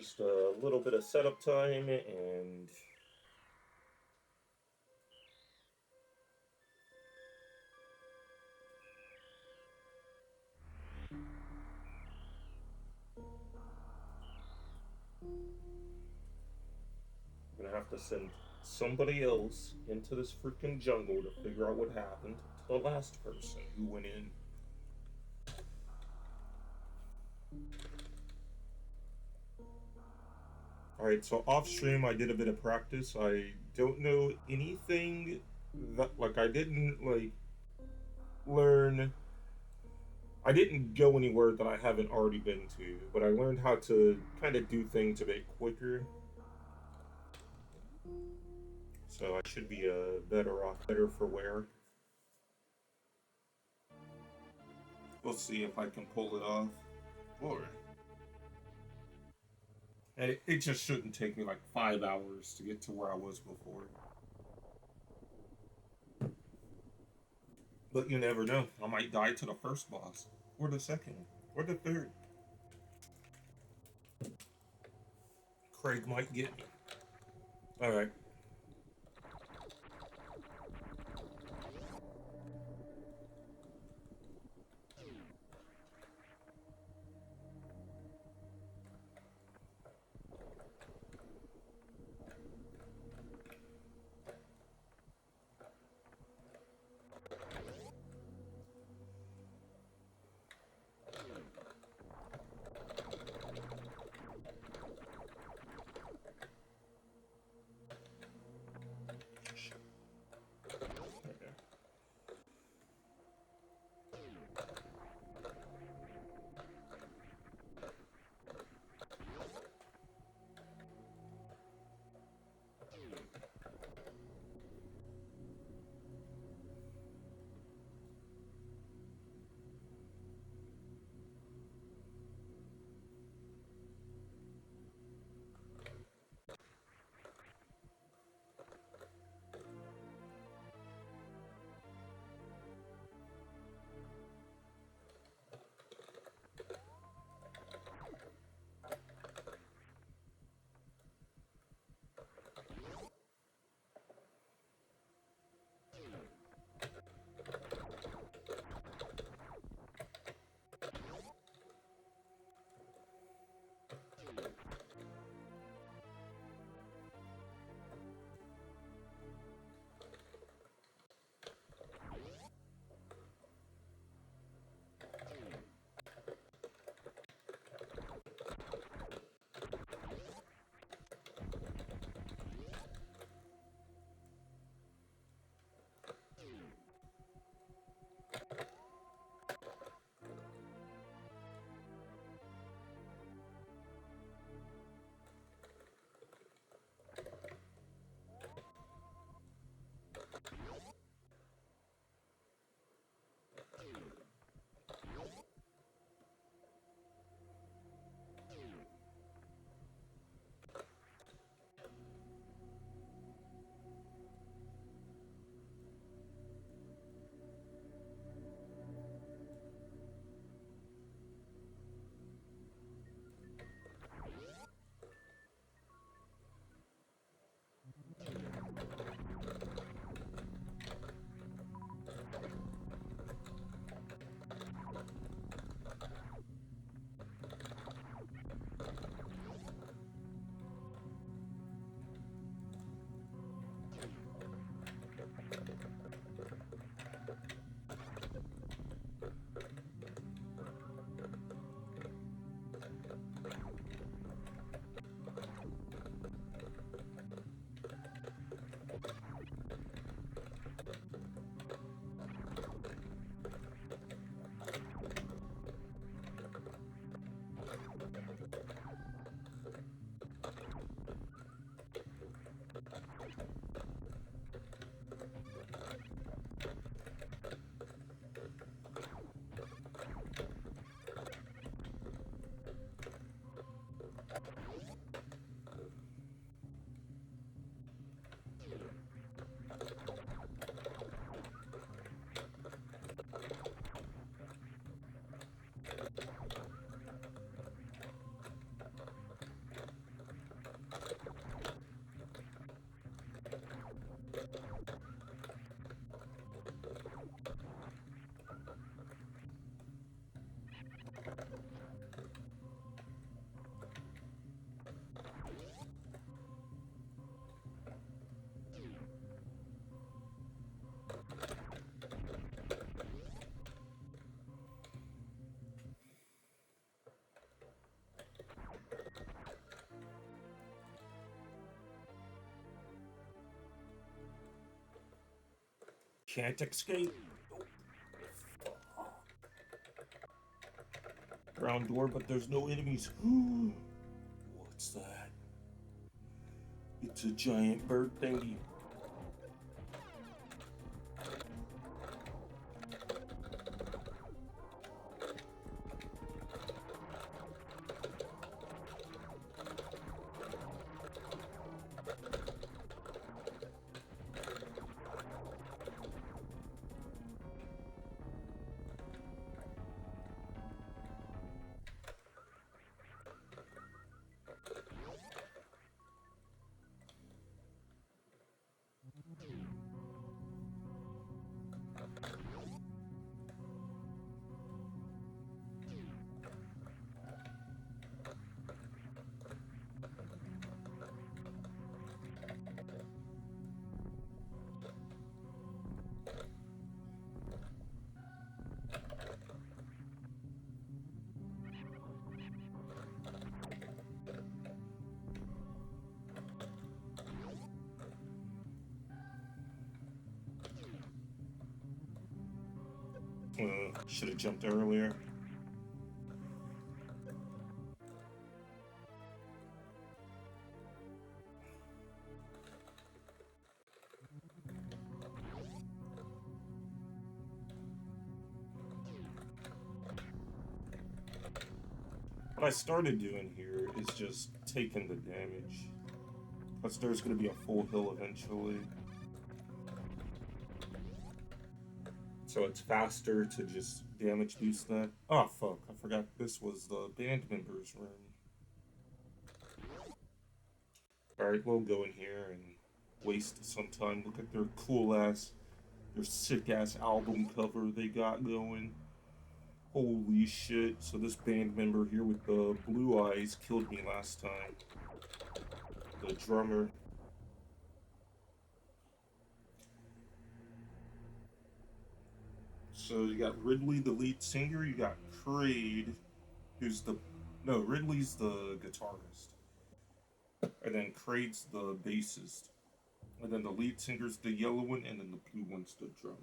just a little bit of setup time and I'm gonna have to send somebody else into this freaking jungle to figure out what happened to the last person who went in. Alright, so off stream I did a bit of practice. I don't know anything that, like, I didn't, like, learn. I didn't go anywhere that I haven't already been to, but I learned how to kind of do things a bit quicker. So I should be better off, better for wear. We'll see if I can pull it off. Or it just shouldn't take me like 5 hours to get to where I was before. But you never know. I might die to the first boss, or the second, or the third. Craig might get me. Alright. can't escape. Ground door, but there's no enemies. What's that? It's a giant bird thingy. Should have jumped earlier. What I started doing here is just taking the damage. Plus there's going to be a full hill eventually. So it's faster to just damage boost that. Oh fuck, I forgot this was the band members' room. Alright, we'll go in here and waste some time. Look at their cool ass, their sick ass album cover they got going. Holy shit. So this band member here with the blue eyes killed me last time. The drummer. So you got Ridley, the lead singer. You got Kraid, who's the... No, Ridley's the guitarist. And then Kraid's the bassist. And then the lead singer's the yellow one, and then the blue one's the drummer.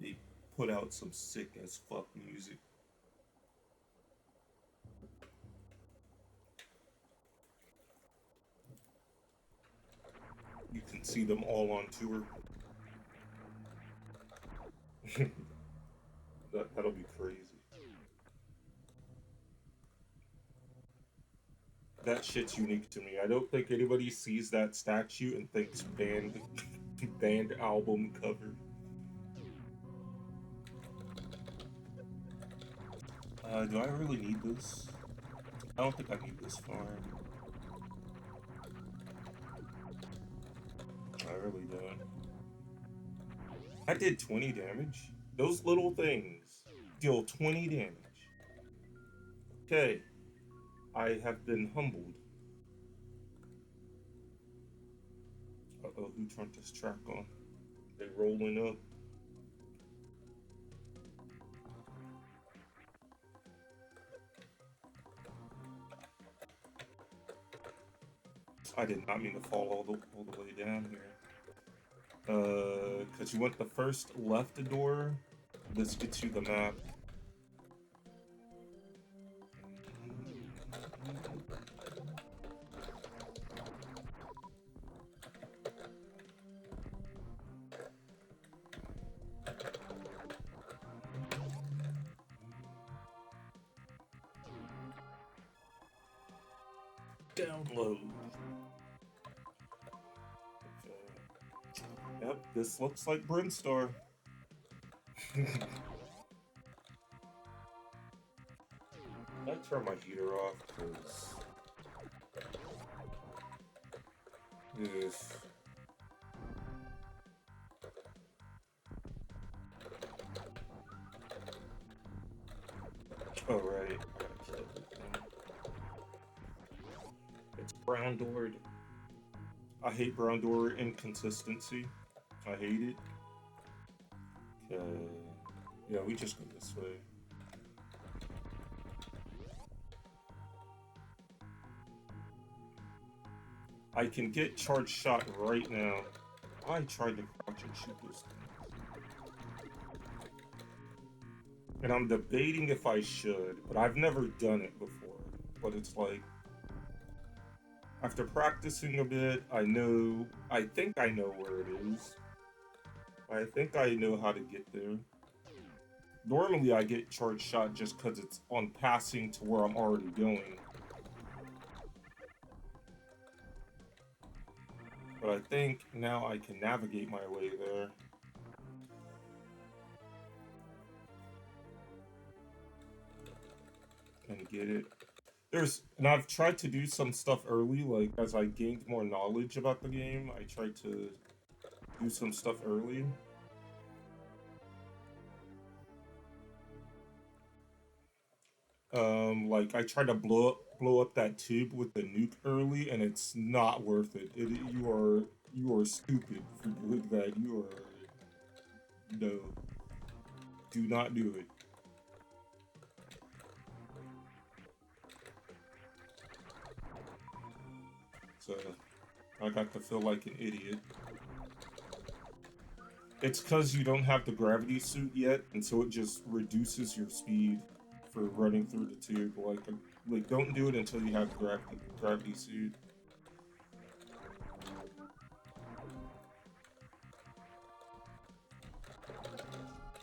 They put out some sick as fuck music. You can see them all on tour. That'll be crazy. That shit's unique to me. I don't think anybody sees that statue and thinks band band album cover. Do I really need this? I don't think I need this farm. I really don't. I did 20 damage. Those little things deal 20 damage. Okay. I have been humbled. Uh-oh, who turned this track on? They rolling up. I did not mean to fall all the way down here. Cause you went the first left door. This gets you the map. Download. Okay. Yep, this looks like Brinstar. I turn my heater off because oh right, I gotta kill everything. It's brown doored. I hate brown door inconsistency. I hate it. Okay. Yeah, we just go this way. I can get charged shot right now. I tried to crouch and shoot this thing. And I'm debating if I should, but I've never done it before. But it's like, after practicing a bit, I think I know where it is. I think I know how to get there. Normally, I get charge shot just because it's on passing to where I'm already going. But I think now I can navigate my way there. And get it. And I've tried to do some stuff early, like as I gained more knowledge about the game, I tried to do some stuff early. Like I tried to blow up that tube with the nuke early, and it's not worth it. You are stupid for doing that. You are no, do not do it. So I got to feel like an idiot. It's because you don't have the gravity suit yet, and so it just reduces your speed for running through the tube. Like don't do it until you have gravity suit.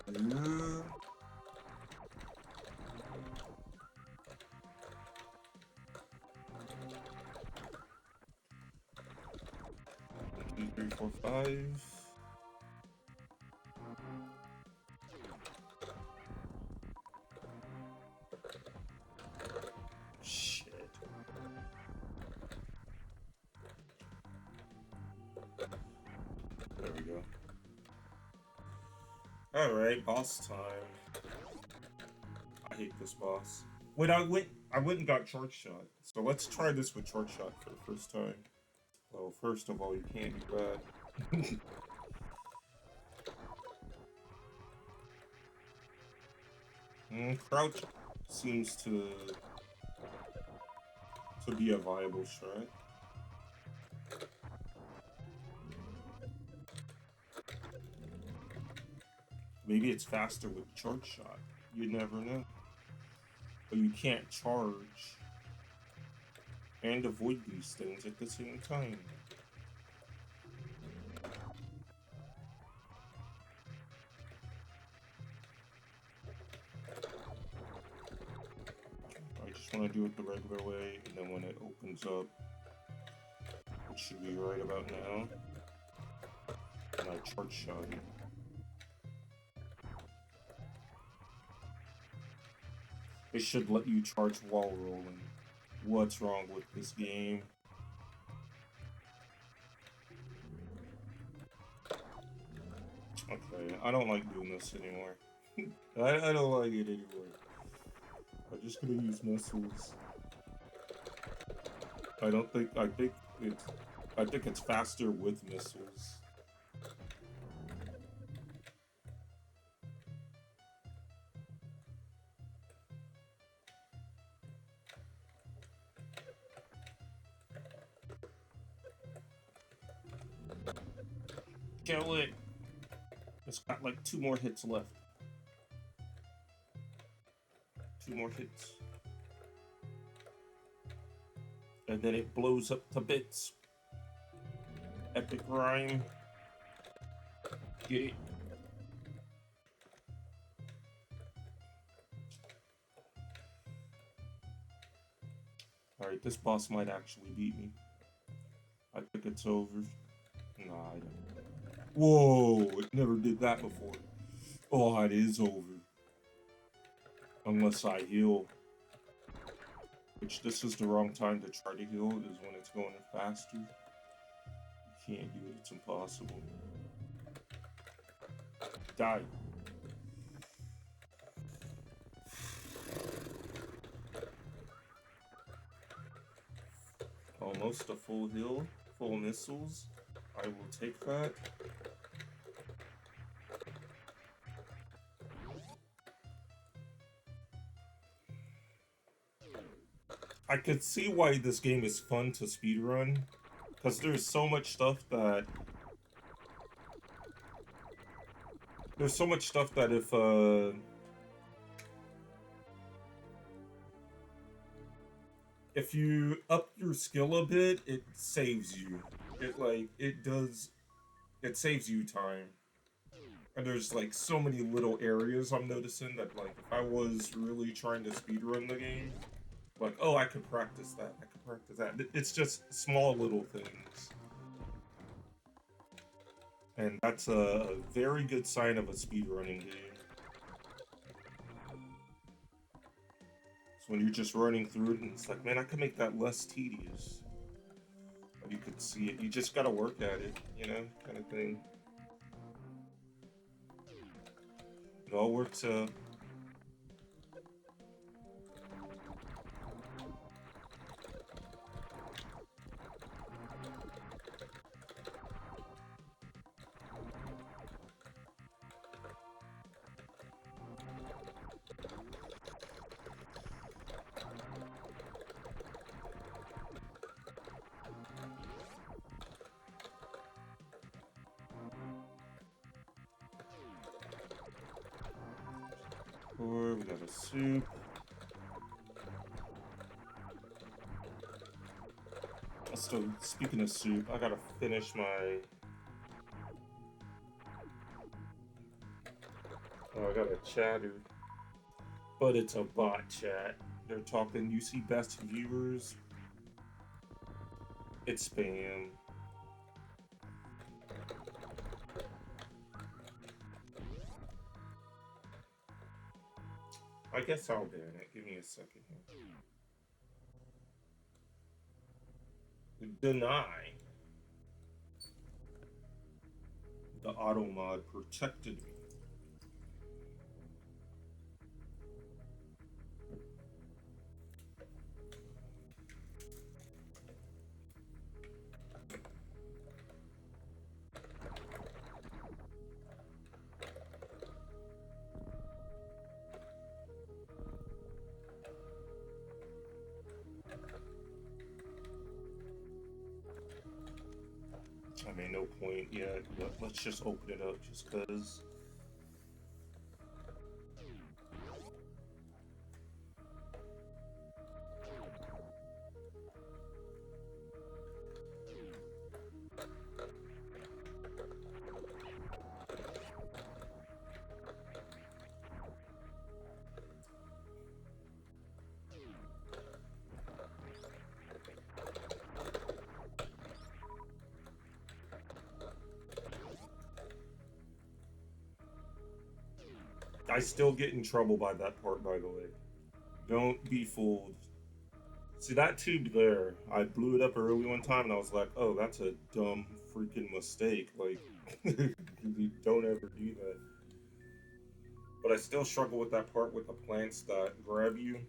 Uh, 2, 3, 4, 5. Shit. There we go. Alright, boss time. I hate this boss. Wait, I went and got charge shot. So let's try this with charge shot for the first time. Well, first of all, you can't do that. Crouch seems to be a viable strat. Maybe it's faster with charge shot. You never know. But you can't charge and avoid these things at the same time. I just want to do it the regular way, and then when it opens up, it should be right about now. And I charge shot it. It should let you charge while rolling. What's wrong with this game? Okay, I don't like doing this anymore. I don't like it anymore. I'm just gonna use missiles. I don't think I think it's faster with missiles. Kill it! It's got like 2 more hits left. 2 more hits. And then it blows up to bits. Epic rhyme. Get it. Alright, this boss might actually beat me. I think it's over. Nah, I don't. Whoa, it never did that before. Oh, it is over. Unless I heal. Which this is the wrong time to try to heal, is when it's going faster. You can't do it, it's impossible. Die. Almost a full heal, full missiles. I will take that. I could see why this game is fun to speedrun, because there's so much stuff that if if you up your skill a bit, it saves you. It does. It saves you time. And there's like so many little areas I'm noticing that like if I was really trying to speedrun the game, like oh I could practice that, I could practice that. It's just small little things, and that's a very good sign of a speedrunning game. So when you're just running through it and it's like, man, I could make that less tedious. But you could see it. You just gotta work at it, kind of thing. It all works out. Or we got a soup. Still, speaking of soup, I gotta finish my. Oh, I got a chatter, but it's a bot chat. They're talking. You see best viewers. It's spam. I guess I'll ban it. Give me a second here. Deny. The auto mod protected me. I mean, no point yet, but let's just open it up just because. I still get in trouble by that part, by the way. Don't be fooled. See that tube there? I blew it up early one time, and I was like, "Oh, that's a dumb freaking mistake." Like, you don't ever do that. But I still struggle with that part with the plants that grab you.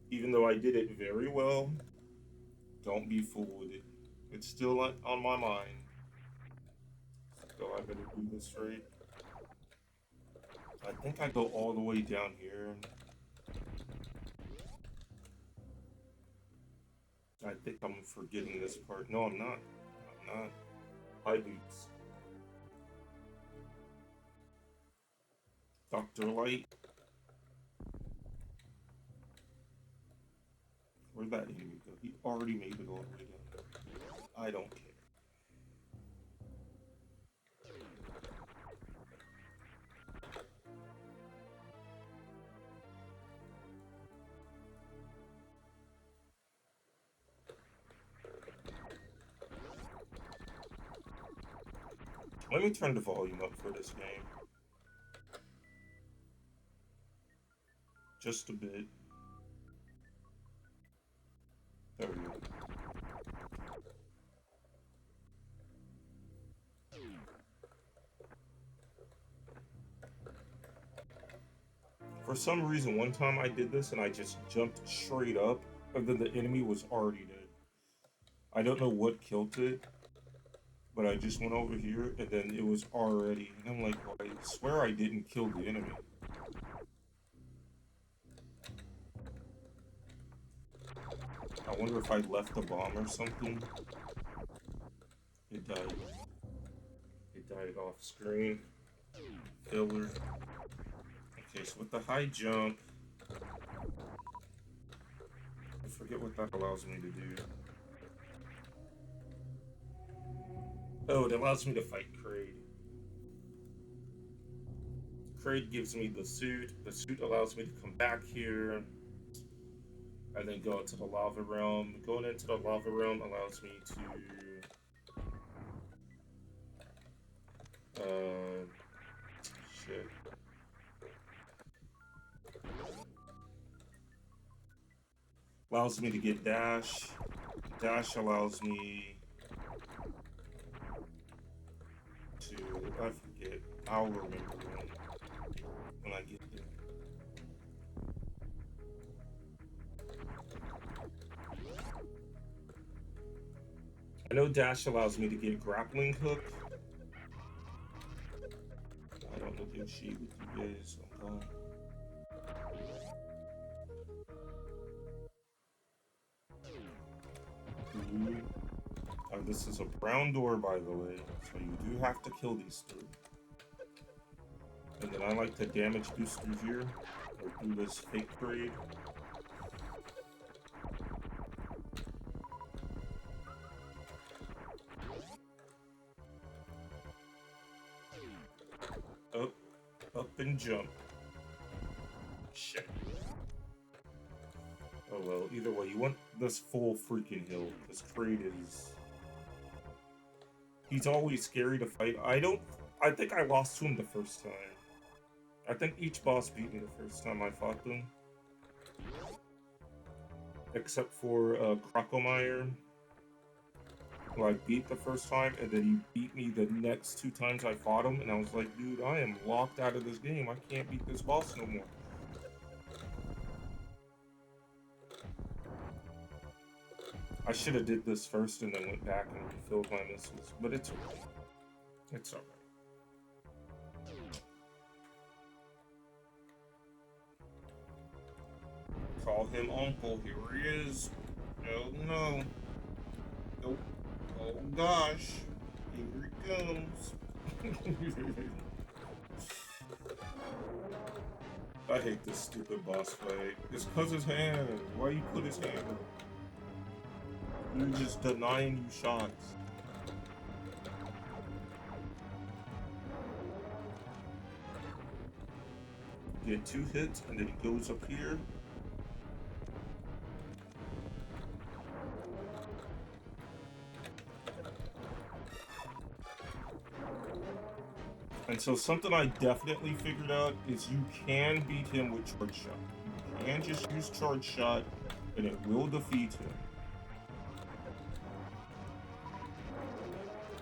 Even though I did it very well, don't be fooled. It's still on my mind. So I better do this right. I think I go all the way down here. I think I'm forgetting this part. No, I'm not. I'm not. Hi, Boots. Dr. Light. Where'd that enemy go? He already made it all the way down there. I don't care. Let me turn the volume up for this game. Just a bit. There we go. For some reason, one time I did this and I just jumped straight up, and then the enemy was already dead. I don't know what killed it, but I just went over here and then it was already. And I'm like, well, I swear I didn't kill the enemy. I wonder if I left the bomb or something. It died. It died off screen. Filler. Okay, so with the high jump, if forget what that allows me to do. Oh, it allows me to fight Kraid. Kraid gives me the suit. The suit allows me to come back here and then go into the lava realm. Going into the lava realm allows me to shit. Allows me to get dash. Dash allows me to, I forget. I'll remember when I get there. I know dash allows me to get grappling hook. I don't negotiate with you guys. I'm gone. Ooh. This is a brown door, by the way, so you do have to kill these three. And then I like to damage boost through here, or through this fake Kraid. Up and jump. Shit. Oh well, either way, you want this full freaking hill, because Kraid is... He's always scary to fight. I think I lost to him the first time. I think each boss beat me the first time I fought them. Except for Krokomeyer, who I beat the first time, and then he beat me the next 2 times I fought him, and I was like, dude, I am locked out of this game. I can't beat this boss no more. I should have did this first and then went back and refilled my missiles, but it's okay. It's alright. Call him Uncle. Here he is. Oh no. Nope. Oh gosh. Here he comes. I hate this stupid boss fight. It's cause his hand. Why you put his hand up? You're just denying you shots. Get 2 hits and then he goes up here. And so something I definitely figured out is you can beat him with charge shot. You can just use charge shot and it will defeat him.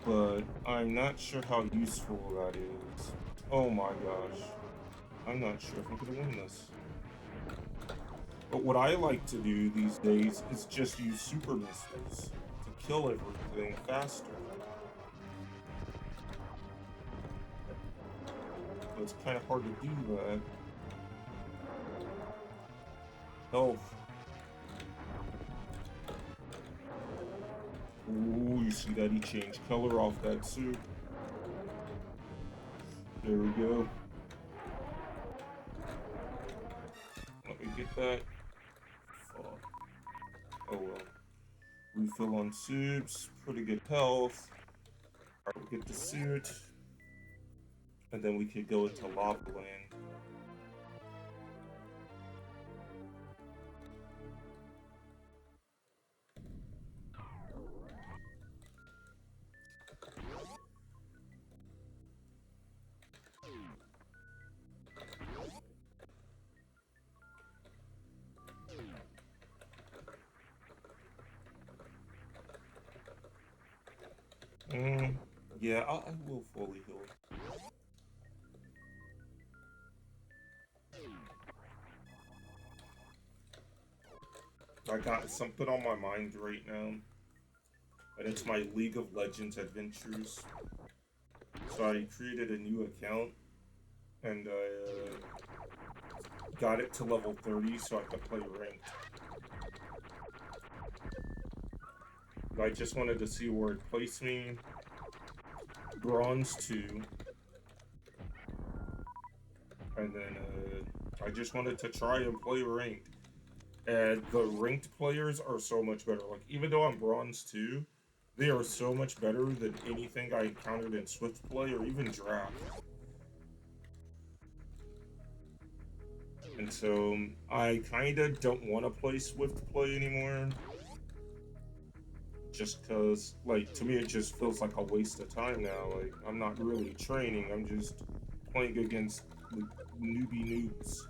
But I'm not sure how useful that is. Oh my gosh. I'm not sure if I'm gonna win this. But what I like to do these days is just use super missiles to kill everything faster. But it's kind of hard to do that. Health. Ooh, you see that he changed color off that suit. There we go. Let me get that. Fuck. Oh well. Refill on suits, pretty good health. Alright, get the suit. And then we could go into Lava Land. Yeah, I will fully heal. I got something on my mind right now, and it's my League of Legends adventures. So I created a new account, and I got it to level 30 so I could play ranked. I just wanted to see where it placed me. Bronze 2. And then I just wanted to try and play ranked. and the ranked players are so much better. Like even though I'm bronze 2, they are so much better than anything I encountered in Swift play or even draft. And so I kind of don't want to play Swift play anymore. Just because, like, to me, it just feels like a waste of time now. Like, I'm not really training, I'm just playing against like, newbie noobs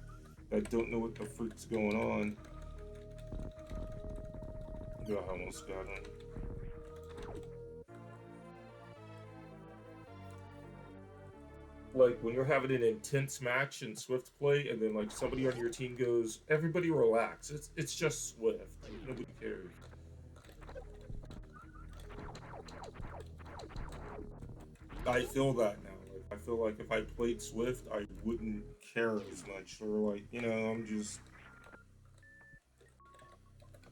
that don't know what the frick's going on. Yeah, I almost got him. Like, when you're having an intense match in Swift play, and then, like, somebody on your team goes, everybody relax. It's just Swift. Nobody cares. I feel that now. Like I feel like if I played Swift, I wouldn't care as much, or like I'm just,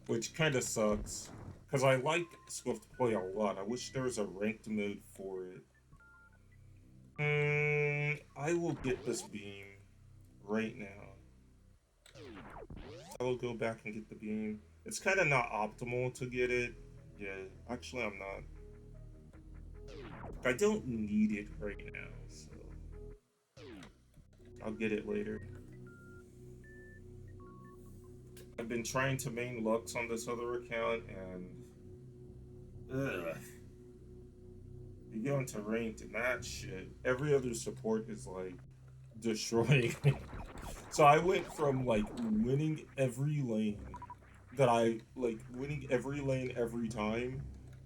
which kind of sucks, because I like Swift play a lot. I wish there was a ranked mode for it. I will get this beam right now. I will go back and get the beam. It's kind of not optimal to get it. Yeah, actually, I'm not. I don't need it right now, so I'll get it later. I've been trying to main Lux on this other account, and ugh, you go into ranked and that shit. Every other support is like destroying me. So I went from like winning every lane that I like winning every lane every time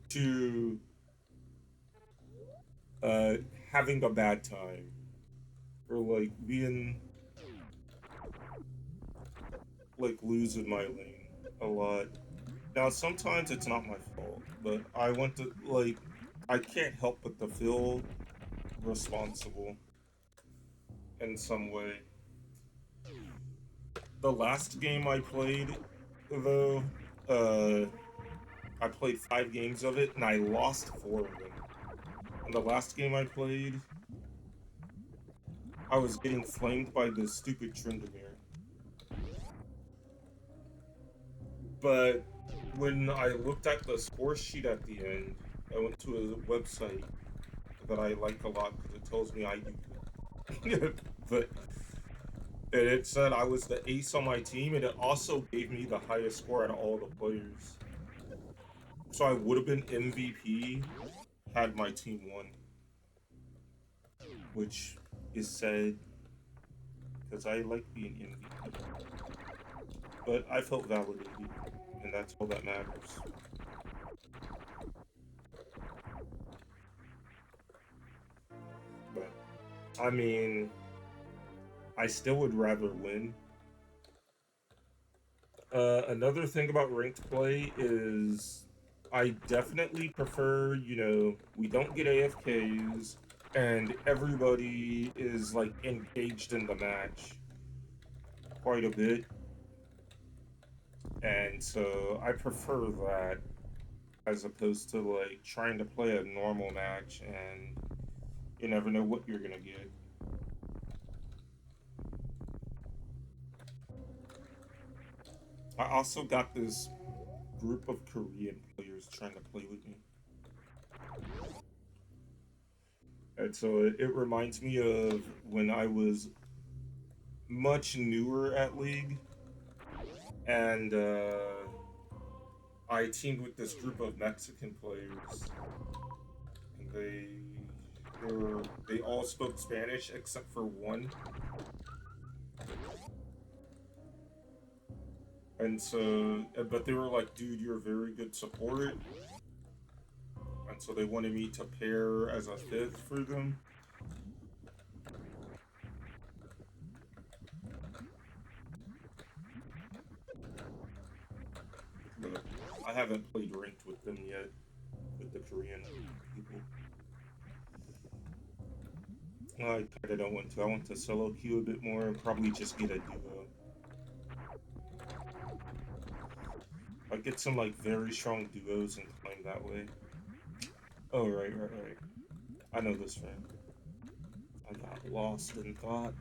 to uh having a bad time or like being like losing my lane a lot. Now sometimes it's not my fault, but I want to like I can't help but to feel responsible in some way. The last game I played, though, uh, I played 5 games of it and I lost 4 of them. And the last game I played, I was getting flamed by this stupid Tryndamere. But when I looked at the score sheet at the end, I went to a website that I like a lot because it tells me I do good. But and it said I was the ace on my team, and it also gave me the highest score out of all the players. So I would have been MVP had my team won, which is sad because I like being MVP. But I felt validated, and that's all that matters. But I mean, I still would rather win. Another thing about ranked play is I definitely prefer, we don't get AFKs and everybody is like engaged in the match quite a bit. And so I prefer that as opposed to like trying to play a normal match and you never know what you're gonna get. I also got this group of Korean players trying to play with me. And so it reminds me of when I was much newer at League, and I teamed with this group of Mexican players, and they all spoke Spanish except for one, and so but they were like, "Dude, you're a very good support," and so they wanted me to pair as a fifth for them. But I haven't played ranked with them yet, with the Korean people. I kinda don't want to. I want to solo queue a bit more and probably just get a duo. I get some like very strong duos and climb that way. Oh right. I know this friend. I got lost in thought.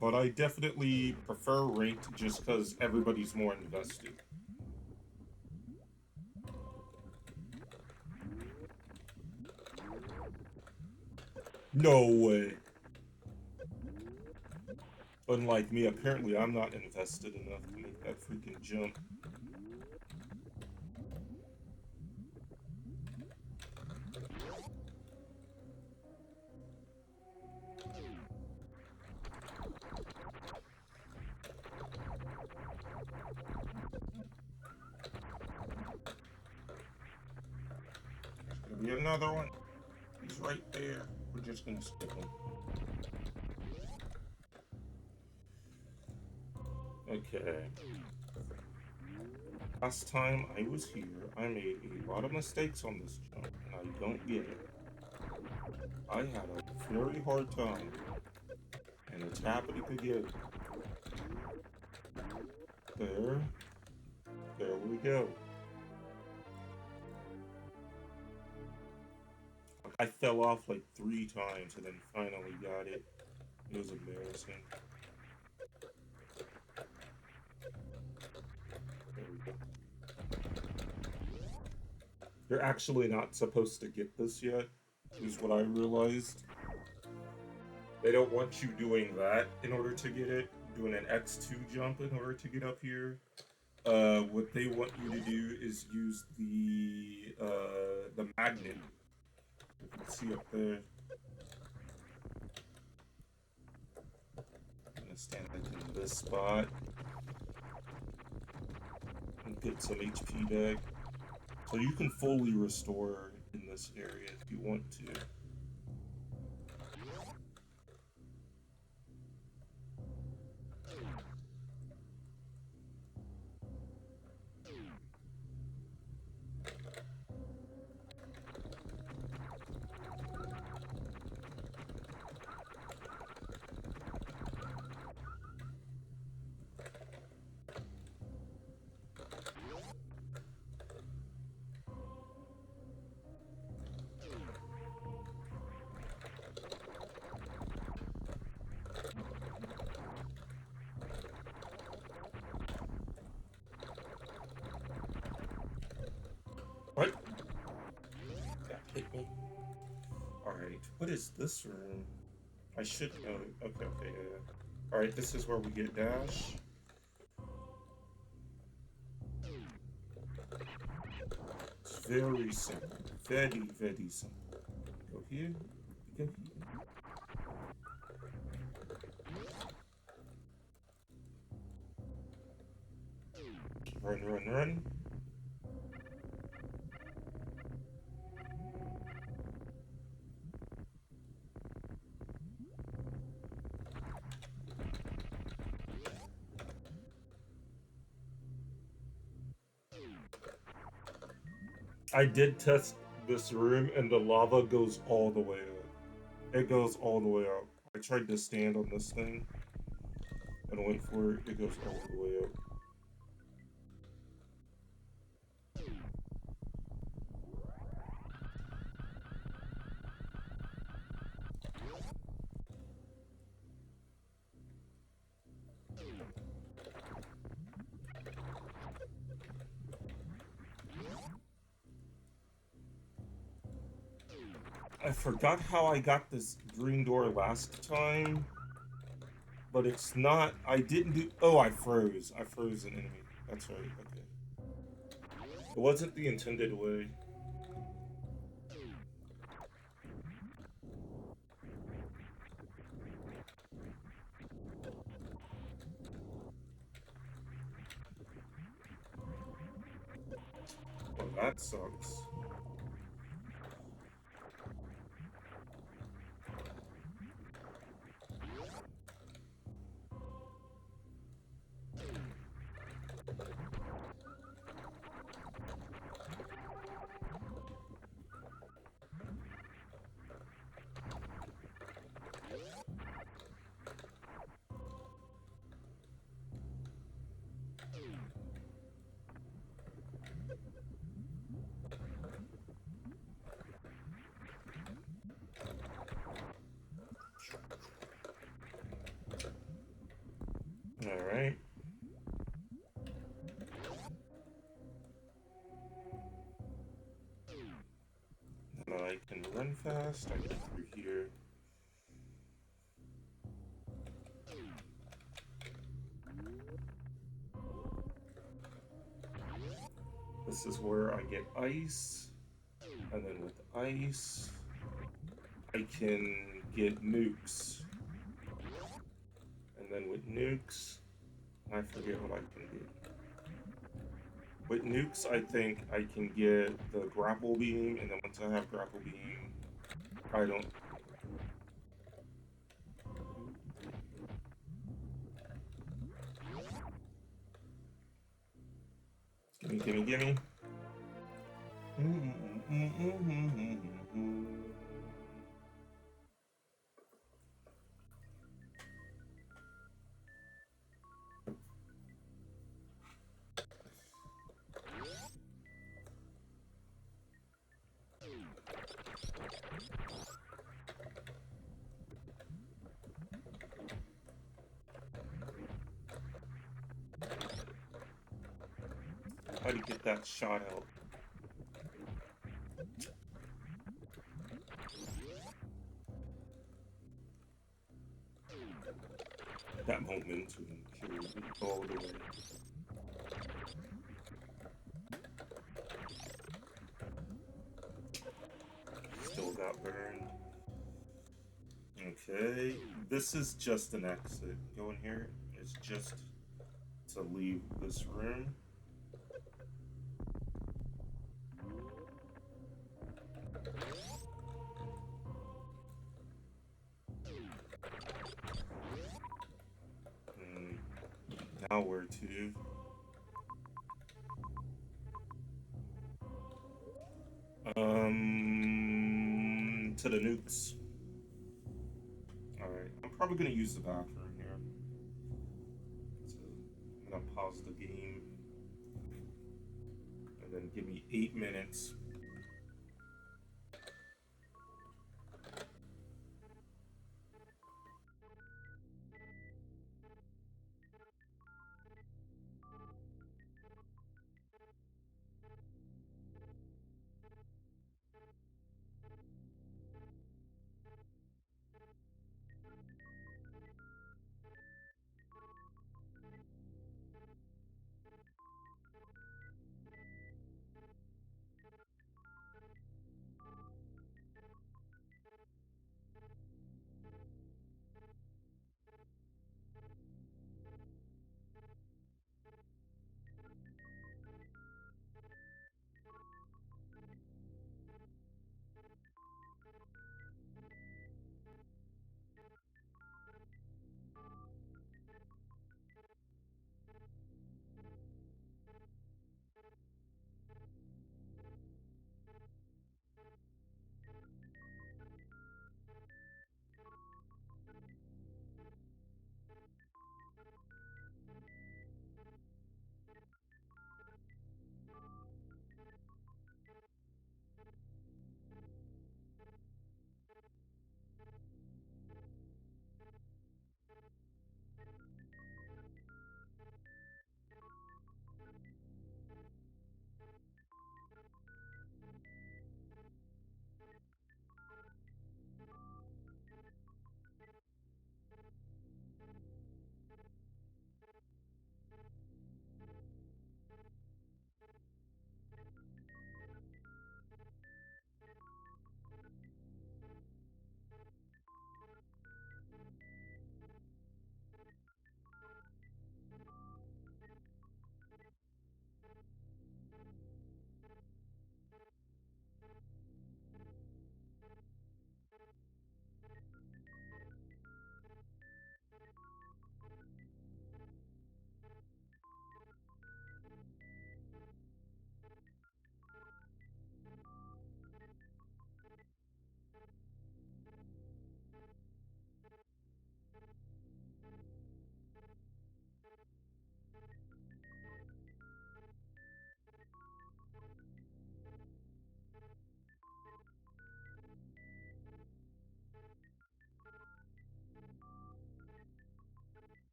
but I definitely prefer ranked just because everybody's more invested. No way. Unlike me, apparently I'm not invested enough to make that freaking jump. There's gonna be another one. He's right there. We're just gonna skip him. Okay. Last time I was here, I made a lot of mistakes on this jump, and I don't get it. I had a very hard time, and it's happening again. There, there we go. I fell off like 3 times and then finally got it. It was embarrassing. There we go. You're actually not supposed to get this yet, is what I realized. They don't want you doing that in order to get it, doing an X2 jump in order to get up here. What they want you to do is use the magnet. If you can see up there, I'm gonna stand like in this spot and get some HP back. So you can fully restore in this area if you want to. What? That hit me. Alright, what is this room? I should know. Okay, okay, yeah. Alright, this is where we get dash. It's very simple. Very, very simple. Go here. Go here. Run, run, run. I did test this room and the lava goes all the way up. It goes all the way up. I tried to stand on this thing and wait for it. It goes all the way up. I forgot how I got this green door last time, but it's not. I didn't do. Oh, I froze. I froze an enemy. That's right. Okay. It wasn't the intended way. Well, that sucks. I can run fast. I go through here. This is where I get ice, and then with ice, I can get nukes. And then with nukes, I forget what I can get. With nukes, I think I can get the grapple beam, and then once I have grapple beam, I don't. Gimme, gimme, gimme. How to get that shot out? That momentum killed me all the way. Still got burned. Okay, this is just an exit. Going here is just to leave this room. Now where to? To the nukes. Alright, I'm probably gonna use the bathroom here. So I'm gonna pause the game. And then give me 8 minutes.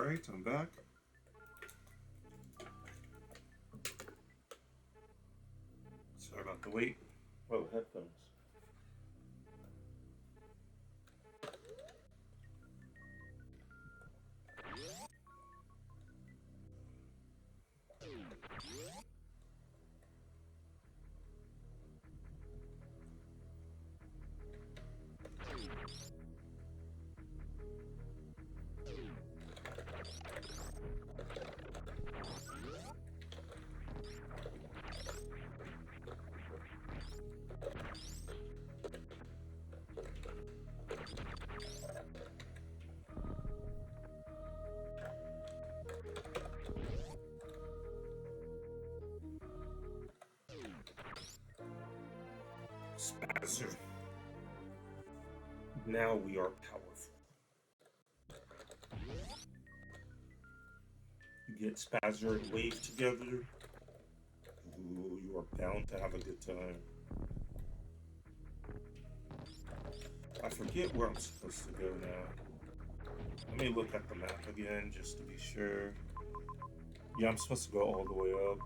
Alright, I'm back. Sorry about the wait. Oh, headphones. Spazzer. Now we are powerful. You get Spazzer and Wave together. Ooh, you are bound to have a good time. I forget where I'm supposed to go now. Let me look at the map again just to be sure. Yeah, I'm supposed to go all the way up.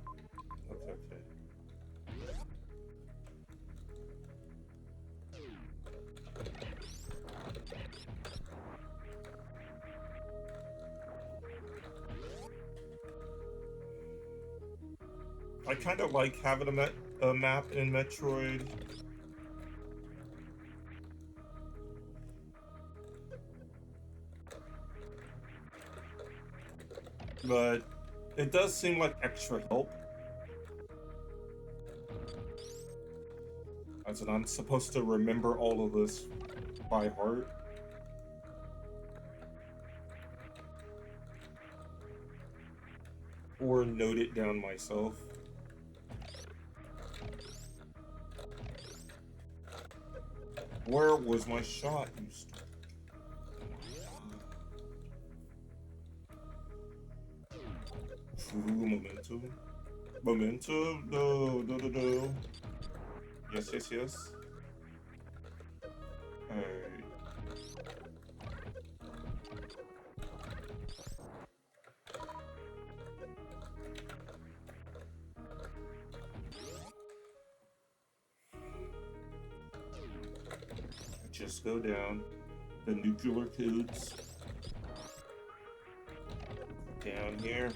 Okay, okay. I kind of like having a map in Metroid. But it does seem like extra help. As in, I'm supposed to remember all of this by heart. Or note it down myself. Where was my shot, you stupid? True momentum. Momentum? No, no, no, no. Yes, yes, yes. Alright. Just go down. The nuclear codes. Down here.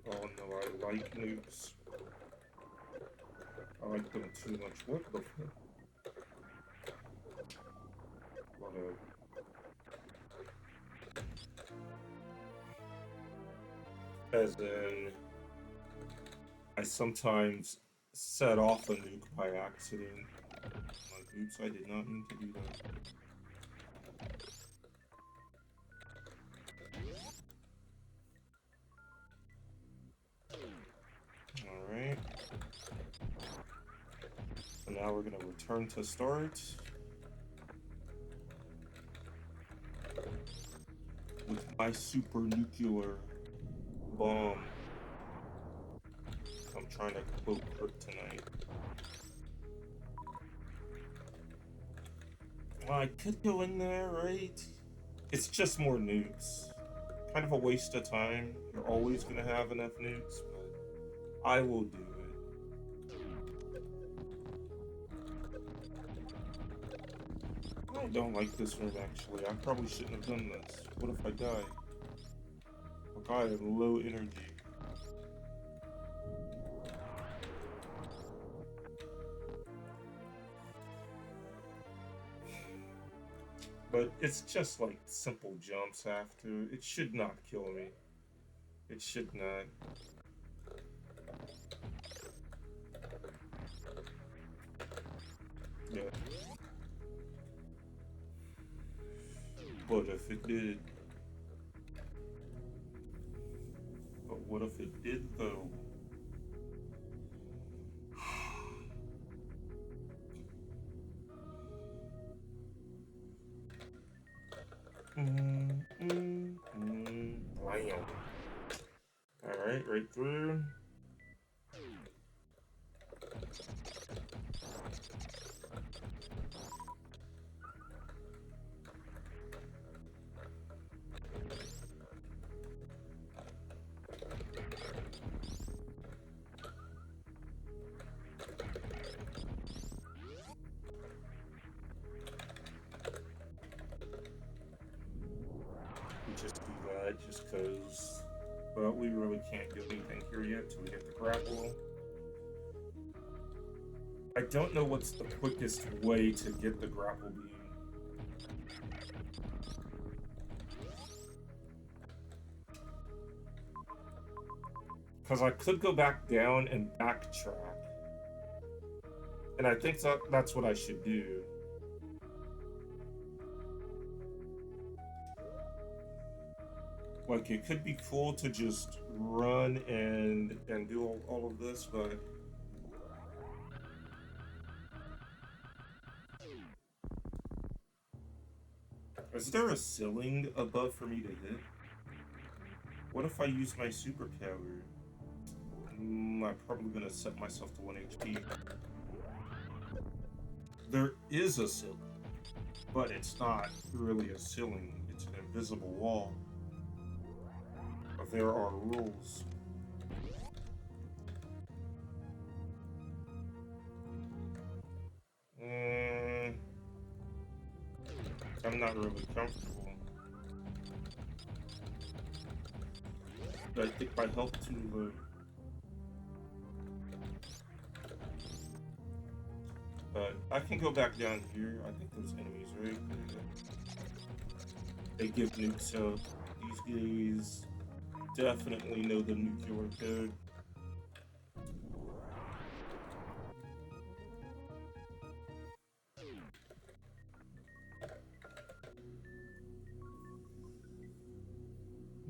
Oh no, I like nukes. I like them too much. What the fuck? What As in, I sometimes set off a nuke by accident. Like, oops, I did not mean to do that. Alright. So now we're gonna return to start. With my super nuclear bomb. I'm trying to quote kryptonite. Well, I could go in there, right? It's just more nukes. Kind of a waste of time. You're always gonna have enough nukes, but I will do it. I don't like this room actually. I probably shouldn't have done this. What if I die? Like I have low energy. But it's just like simple jumps after. It should not kill me. It should not. Yeah. But if it did. But what if it did though? Blam. Alright, right through. just do that just because, well, we really can't do anything here yet till we get the grapple. I don't know what's the quickest way to get the grapple beam. Because I could go back down and backtrack. And I think that's what I should do. Like, it could be cool to just run and do all of this, but... Is there a ceiling above for me to hit? What if I use my superpower? I'm probably gonna set myself to 1 HP. There is a ceiling, but it's not really a ceiling. It's an invisible wall. But there are rules. I'm not really comfortable. I think my health too low. But I can go back down here. I think there's enemies, right? They give nukes out. These guys definitely know the nuclear code.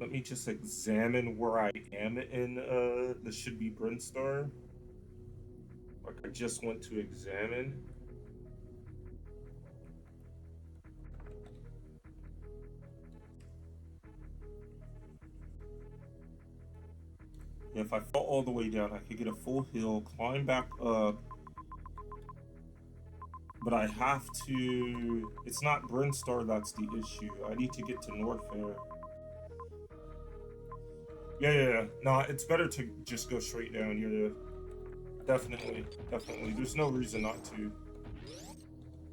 Let me just examine where I am in the should be Brinstar. Like I just went to examine. If I fall all the way down, I could get a full heal, climb back up. But I have to... It's not Brinstar that's the issue. I need to get to Norfair. Yeah. No, it's better to just go straight down. Yeah. Definitely. There's no reason not to.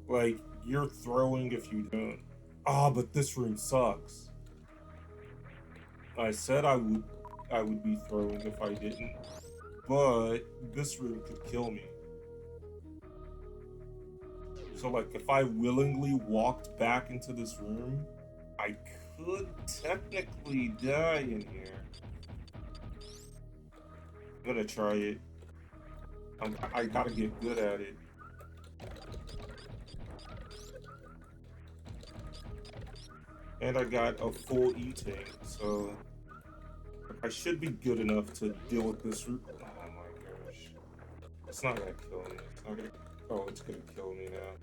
Like, you're throwing if you don't. Ah, but this room sucks. I said I would be throwing if I didn't. But this room could kill me. So, like, if I willingly walked back into this room, I could technically die in here. I'm gonna try it. I gotta get good at it. And I got a full E-tank, so I should be good enough to deal with this route. Oh my gosh. It's not gonna kill me. It's not gonna... Oh, it's gonna kill me now.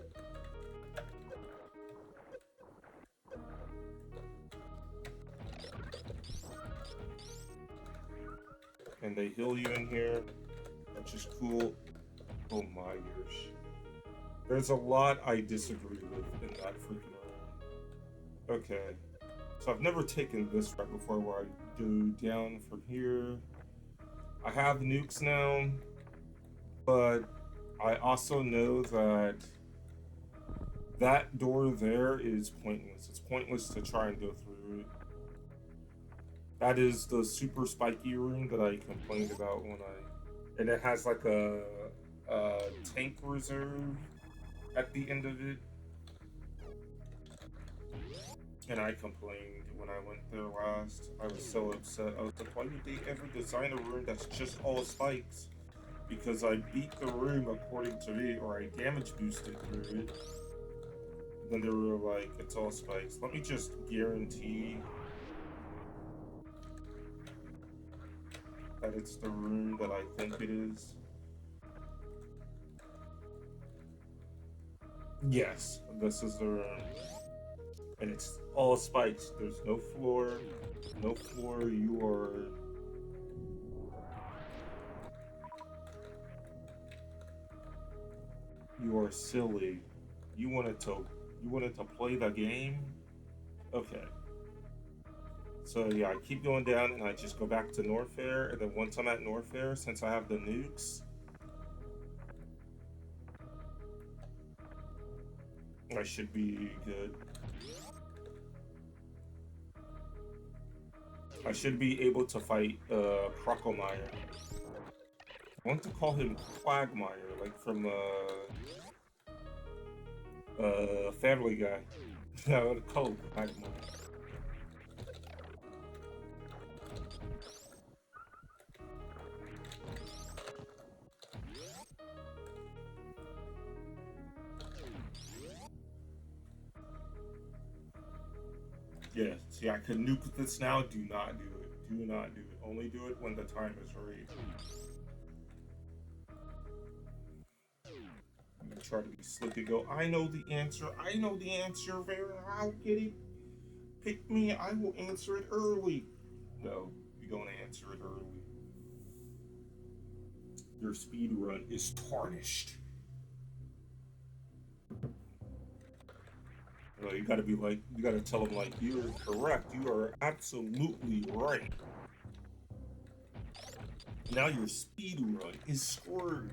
And they heal you in here, which is cool. Oh my gosh. There's a lot I disagree with in that freaking room. Okay. So I've never taken this route before where I go down from here. I have nukes now, but I also know that that door there is pointless. It's pointless to try and go through it. That is the super spiky room that I complained about when I... And it has like a tank reserve at the end of it. And I complained when I went there last. I was so upset. I was like, why would they ever design a room that's just all spikes? Because I beat the room according to me, or I damage boosted through it. Then they were like, it's all spikes. Let me just guarantee that it's the room that I think it is. Yes, this is the room. And it's all spikes. There's no floor. No floor. You are silly. You wanted to play the game? Okay. So yeah, I keep going down and I just go back to Norfair, and then once I'm at Norfair, since I have the nukes, I should be good. I should be able to fight Crocomire. I want to call him Quagmire, like from Family Guy. I would call him Quagmire. Yeah, see, I can nuke this now. Do not do it. Do not do it. Only do it when the time is right. You try to be slick and go, I know the answer. I know the answer. Very, I'll get it. Pick me. I will answer it early. No, you don't answer it early. Your speed run is tarnished. You gotta be like, you gotta tell them like, you are correct. You are absolutely right. Now your speed run is screwed.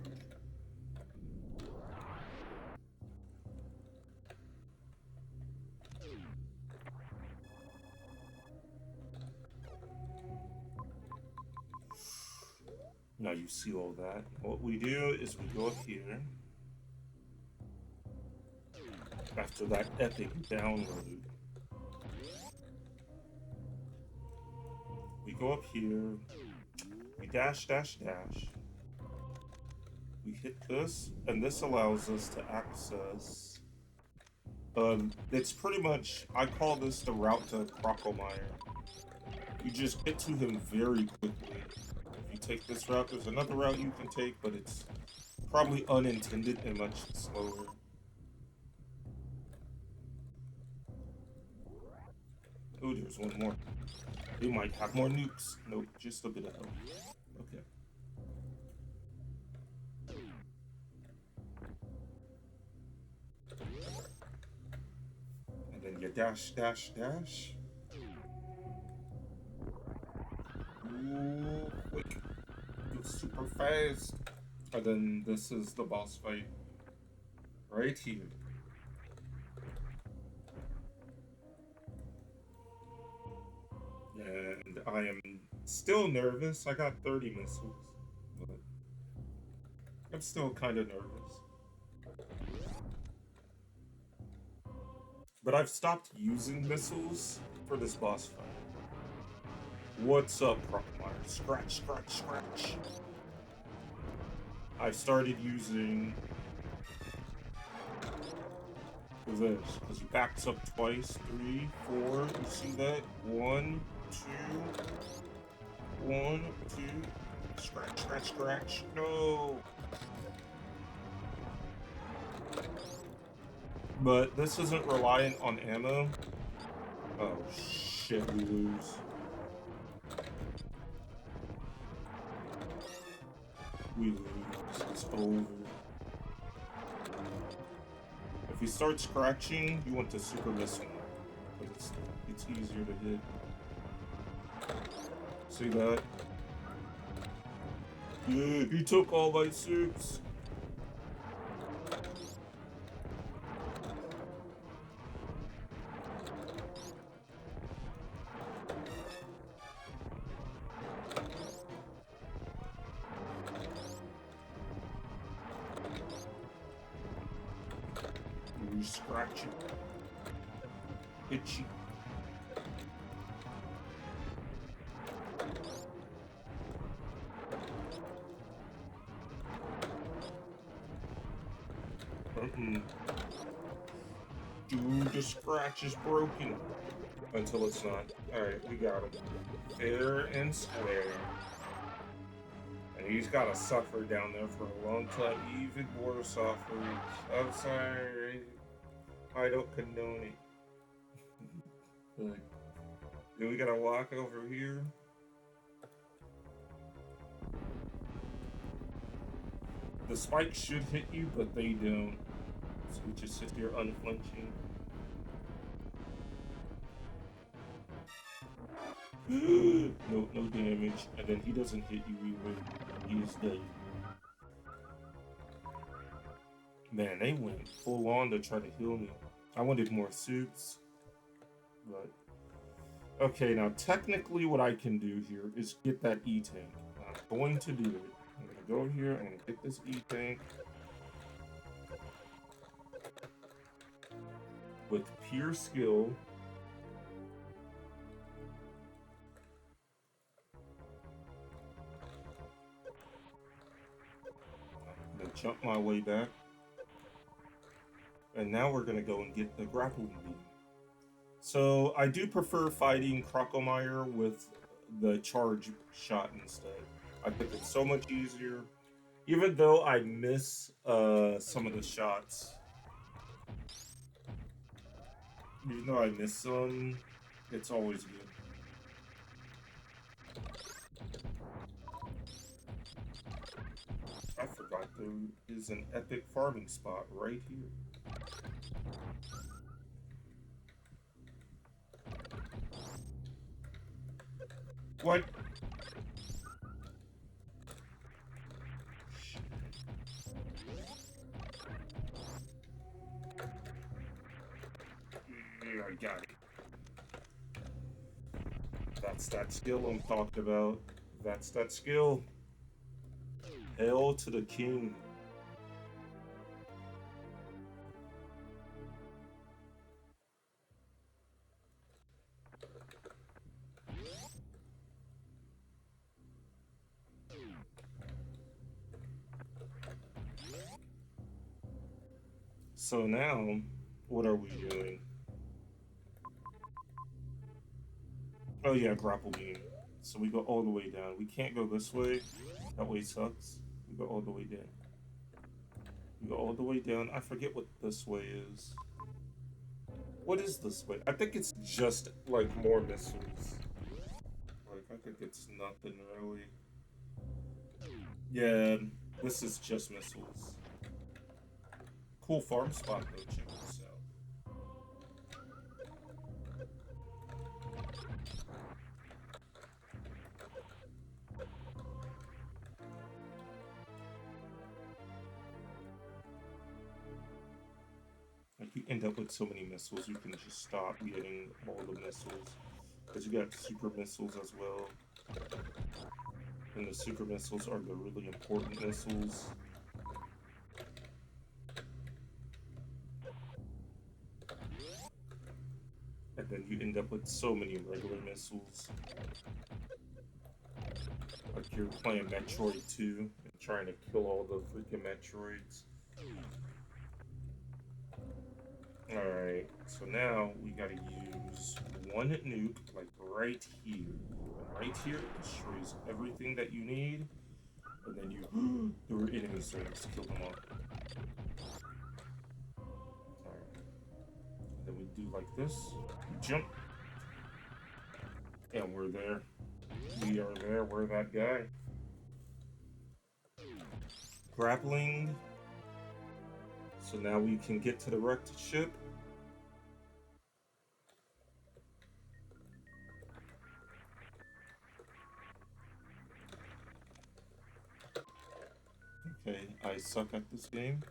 Now you see all that. What we do is we go up here. After that epic download, we go up here. We dash, dash, dash. We hit this, and this allows us to access. It's pretty much, I call this the route to Crocomire. You just get to him very quickly. If you take this route, there's another route you can take, but it's probably unintended and much slower. Oh, there's one more. They might have more nukes. Nope, just a bit of help. Okay. And then you dash, dash, dash. Ooh, quick. Go super fast. And then this is the boss fight. Right here. And I am still nervous. I got 30 missiles. But I'm still kind of nervous. But I've stopped using missiles for this boss fight. What's up, Crocomire? Scratch, scratch, scratch. I started using this because he backs up twice, 3, 4. You see that? 1, 2, 1, 2. Scratch, scratch, scratch. No. But this isn't reliant on ammo. Oh shit, we lose. We lose. It's over. If you start scratching, you want to super miss him. Because it's easier to hit. See that? Yeah, he took all my soups. You scratch it. Itchy. Dude, the scratch is broken. Until it's not. Alright, we got him. Fair and square. And he's gotta suffer down there for a long time. Even more suffering. I'm sorry. I don't condone it. Then we gotta walk over here. The spikes should hit you, but they don't. So we just sit here unflinching. No, no damage. And then he doesn't hit you either. He is dead. Man, they went full on to try to heal me. I wanted more soups, but Okay, now technically what I can do here is get that E-Tank. I'm going to do it. I'm gonna go here, I'm gonna get this E-Tank with pure skill. I'm gonna jump my way back. And now we're gonna go and get the grappling beam. So I do prefer fighting Crocomire with the charge shot instead. I think it's so much easier. Even though I miss some of the shots, even though I miss some, it's always good. I forgot there is an epic farming spot right here. What? Yeah, I got it. That's that skill I'm talking about. That's that skill. Hail to the king. So now, what are we doing? Oh yeah, grapple beam. So we go all the way down. We can't go this way. That way sucks. We go all the way down. We go all the way down. I forget what this way is. What is this way? I think it's just like more missiles. Like I think it's nothing really. Yeah, this is just missiles. Cool farm spot though. Check this out. Like you end up with so many missiles, you can just stop getting all the missiles. Because you got super missiles as well. And the super missiles are the really important missiles. And then you end up with so many regular missiles. Like you're playing Metroid 2 and trying to kill all the freaking Metroids. Alright, so now we gotta use one nuke, like right here. And right here destroys everything that you need. And then you. There were enemies there, let's kill them all. Alright. And then we do like this. Jump. And we're there. We are there, we're that guy. Grappling. So now we can get to the wrecked ship. Okay, I suck at this game.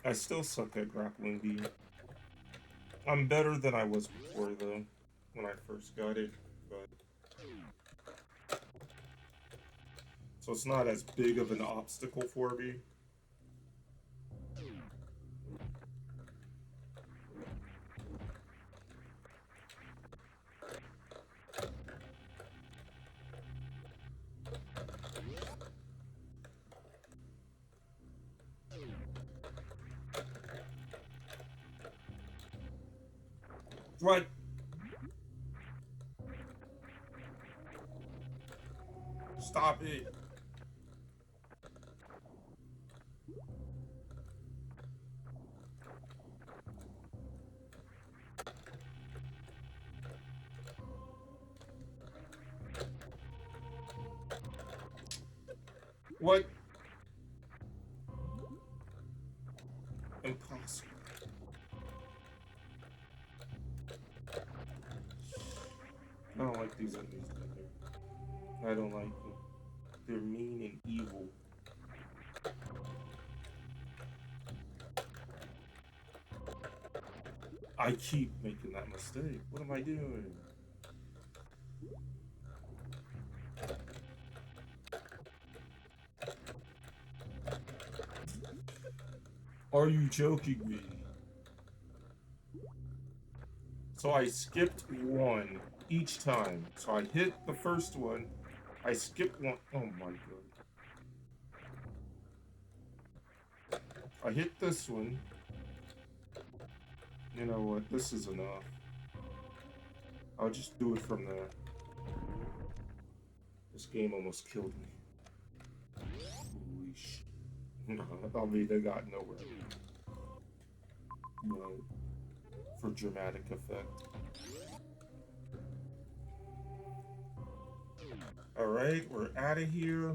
I still suck at grappling beam. I'm better than I was before though, when I first got it. But so it's not as big of an obstacle for me. Right. Stop it. What? Impossible. I don't like these enemies either. I don't like them. They're mean and evil. I keep making that mistake. What am I doing? Are you joking me? So I skipped one each time. So I hit the first one. I skipped one. Oh my god. I hit this one. You know what? This is enough. I'll just do it from there. This game almost killed me. Holy shit. I mean, they got nowhere. But for dramatic effect. Alright, we're out of here.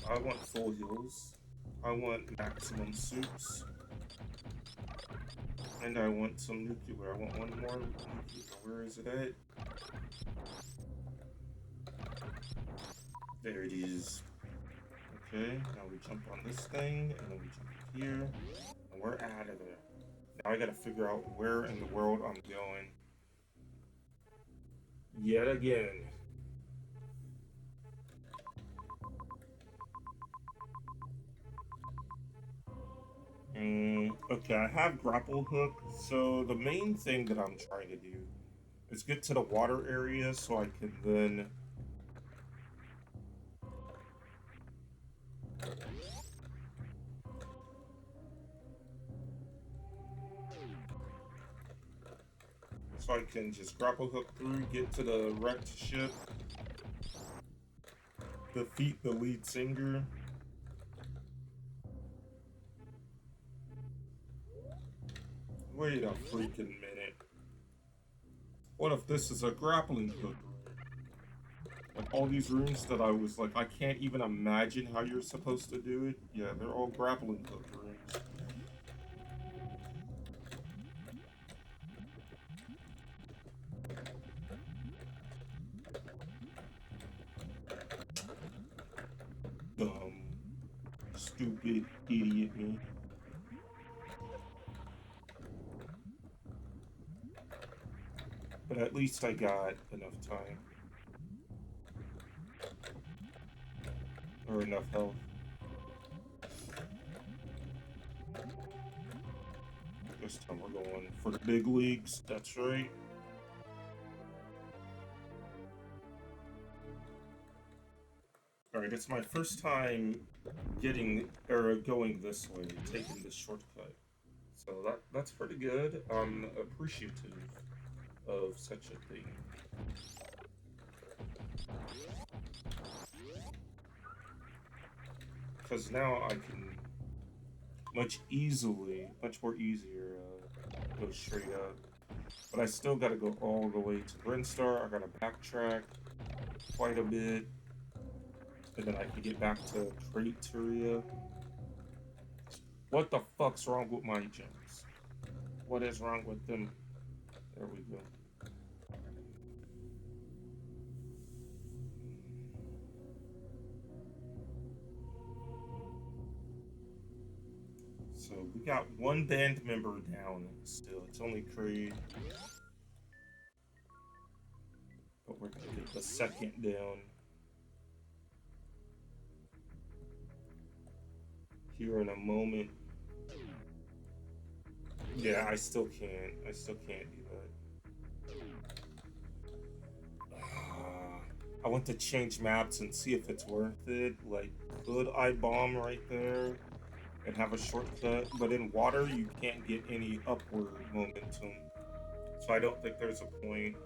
I want full heals. I want maximum suits. And I want some nuclear. I want one more nuclear. Where is it at? There it is. Okay, now we jump on this thing, and then we jump here, and we're out of there. Now I gotta figure out where in the world I'm going. Yet again. Okay, I have grapple hook, so the main thing that I'm trying to do is get to the water area so I can then just grapple hook through, get to the wrecked ship, defeat the lead singer. Wait a freaking minute. What if this is a grappling hook? Like all these rooms that I was like, I can't even imagine how you're supposed to do it. Yeah, they're all grappling hook rooms. Dumb, stupid, idiot me. But at least I got enough time. Or enough health. This time we're going for the big leagues, that's right. Alright, it's my first time going this way, taking this shortcut. So that's pretty good. I'm appreciative of such a thing. Because now I can much more easier go straight up. But I still gotta go all the way to Brinstar. I gotta backtrack quite a bit. And then I can get back to Crateria. What the fuck's wrong with my gems? What is wrong with them? There we go. So we got one band member down still. It's only Creed. But we're gonna get the second down here in a moment. Yeah, I still can't do that. I want to change maps and see if it's worth it. Like, could I bomb right there and have a shortcut? But in water, you can't get any upward momentum. So I don't think there's a point.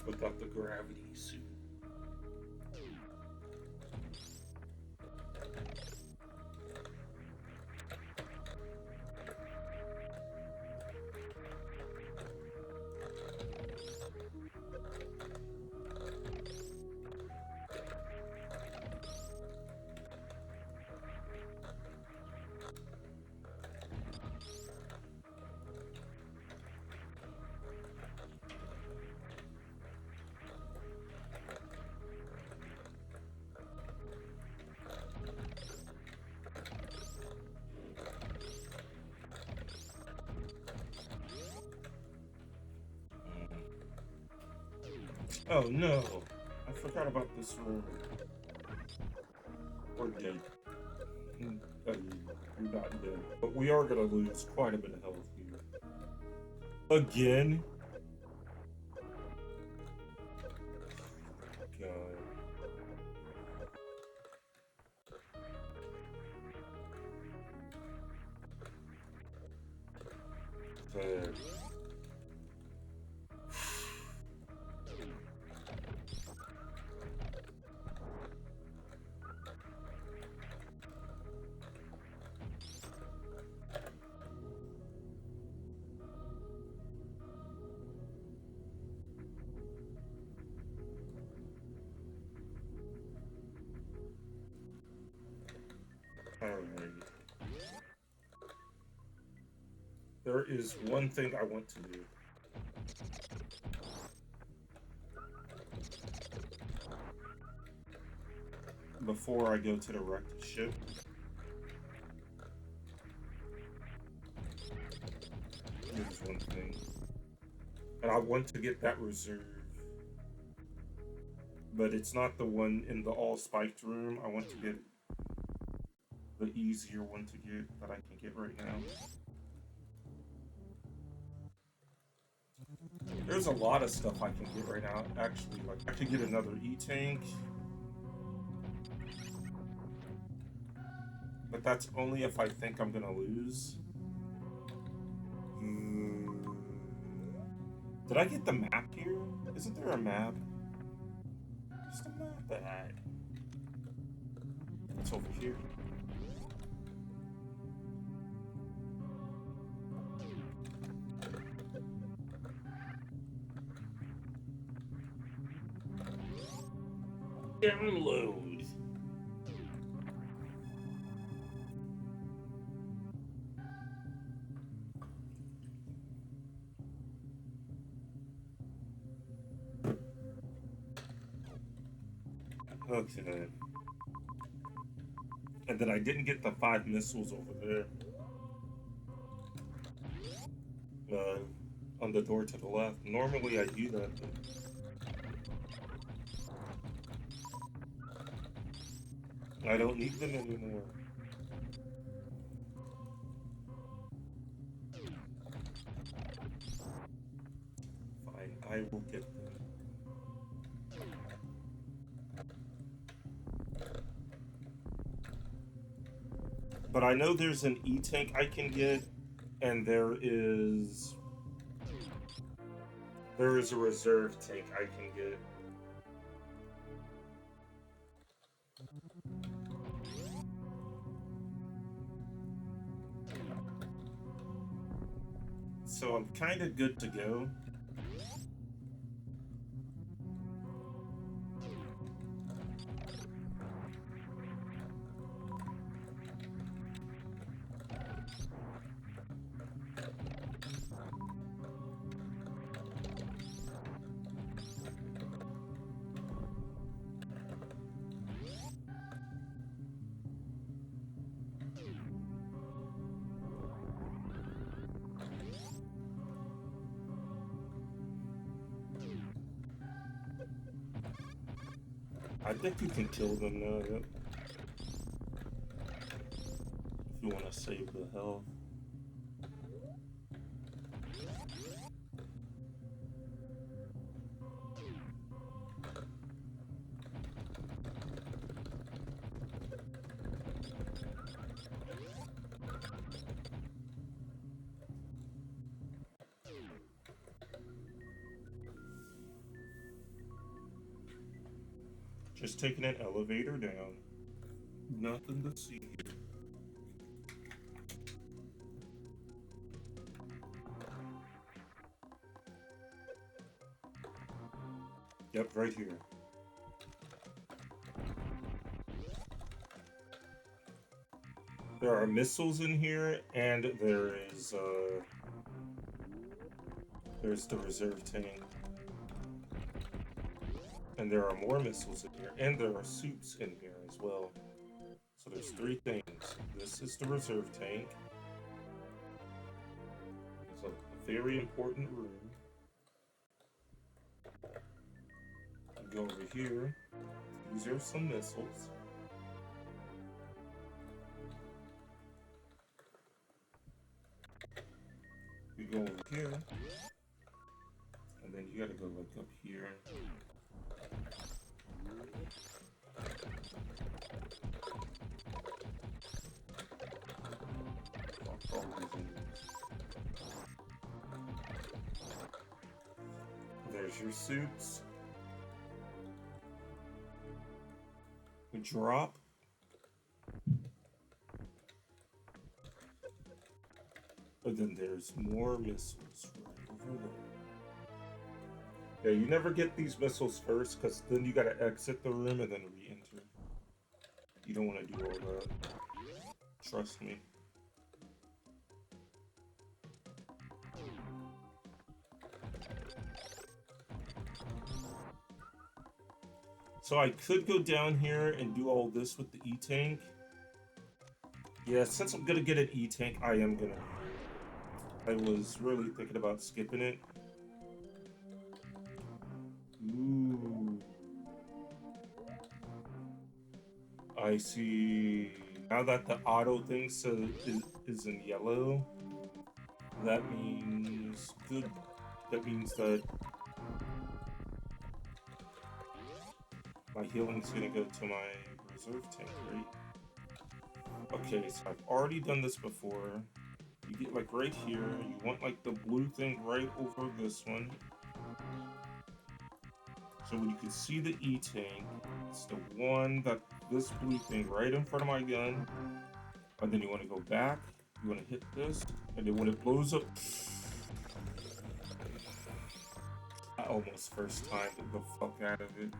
Without the gravity suit. Oh no! I forgot about this room. We're dead. You're not dead. But we are gonna lose quite a bit of health here. Again? God. There. Alright. There is one thing I want to do. Before I go to the wrecked ship. There's one thing. And I want to get that reserve. But it's not the one in the all spiked room. I want to get the easier one to get that I can get right now. There's a lot of stuff I can get right now, actually. Like, I could get another E-Tank. But that's only if I think I'm gonna lose. Did I get the map here? Isn't there a map? Where's the map at? It's over here. Download. Okay. And then I didn't get the 5 missiles over there. On the door to the left. Normally I do that, but... I don't need them anymore. Fine, I will get them. But I know there's an E-Tank I can get, and there is a reserve tank I can get. So I'm kind of good to go. I think you can kill them now, yep. If you want to save the health. Just taking an elevator down. Nothing to see here. Yep, right here. There are missiles in here, and there's the reserve tank. And there are more missiles in here, and there are suits in here as well. So there's 3 things. This is the reserve tank. It's a very important room. go over here. These are some missiles. You go over here. And then you gotta go like up here. There's your suits. We drop. But then there's more missiles right over there. Yeah, you never get these missiles first, because then you gotta exit the room and then re-enter. You don't want to do all that. Trust me. So I could go down here and do all this with the E-Tank. Yeah, since I'm gonna get an E-Tank, I am gonna. I was really thinking about skipping it. Ooh. I see. Now that the auto thing is in yellow, that means good. That means that my healing's gonna go to my reserve tank, right? Okay, so I've already done this before. You get like right here, you want like the blue thing right over this one. So when you can see the E-Tank, it's the one that this blue thing right in front of my gun. And then you want to go back, you want to hit this, and then when it blows up, I almost first timed the fuck out of it.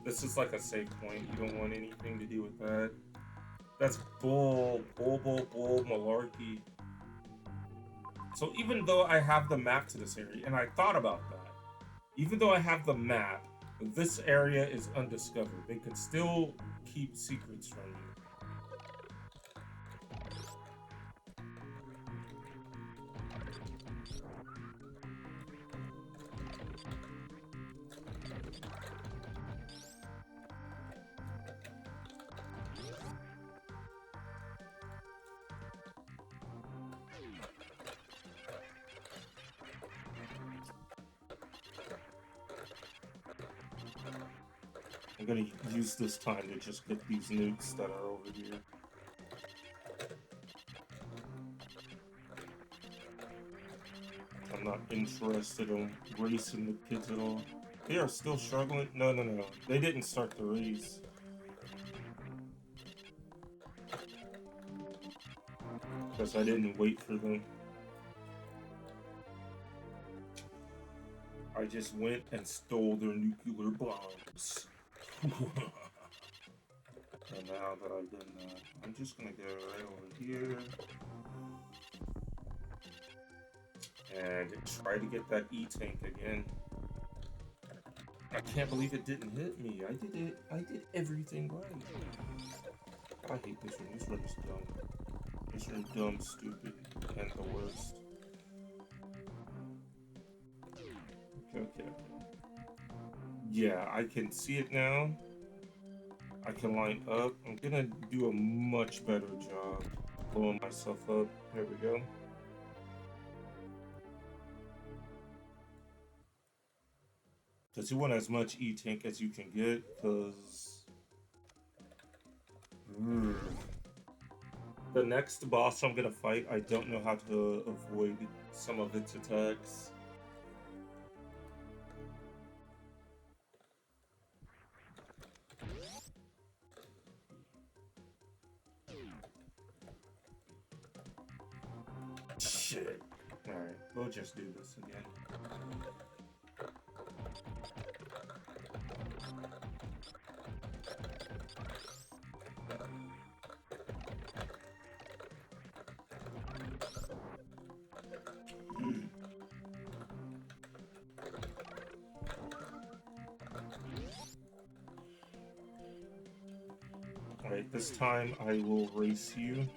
This is like a save point, you don't want anything to do with that. That's bull malarkey. So even though I have the map to this area, and I thought about that, even though I have the map, this area is undiscovered. They could still keep secrets from you. I'm gonna use this time to just get these nukes that are over here. I'm not interested in racing the kids at all. They are still struggling? No. They didn't start the race. Because I didn't wait for them. I just went and stole their nuclear bombs. And now that I've done that, I'm just gonna go right over here and try to get that E-Tank again. I can't believe it didn't hit me. I did everything right. I hate this one. This room is dumb. This room dumb, stupid, and the worst. Okay. Yeah, I can see it now. I can line up. I'm gonna do a much better job blowing myself up. Here we go. Because you want as much E-Tank as you can get, because the next boss I'm gonna fight, I don't know how to avoid some of its attacks. Shit. Alright, we'll just do this again. Alright, this time I will race you.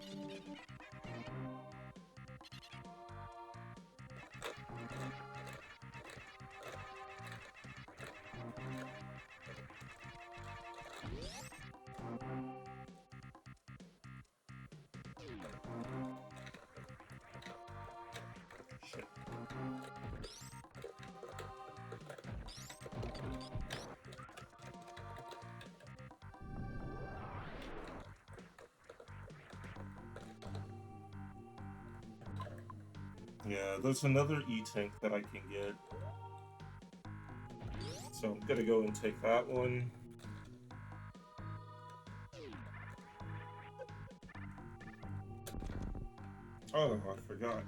Yeah, there's another E-tank that I can get. So I'm gonna go and take that one. Oh, I forgot.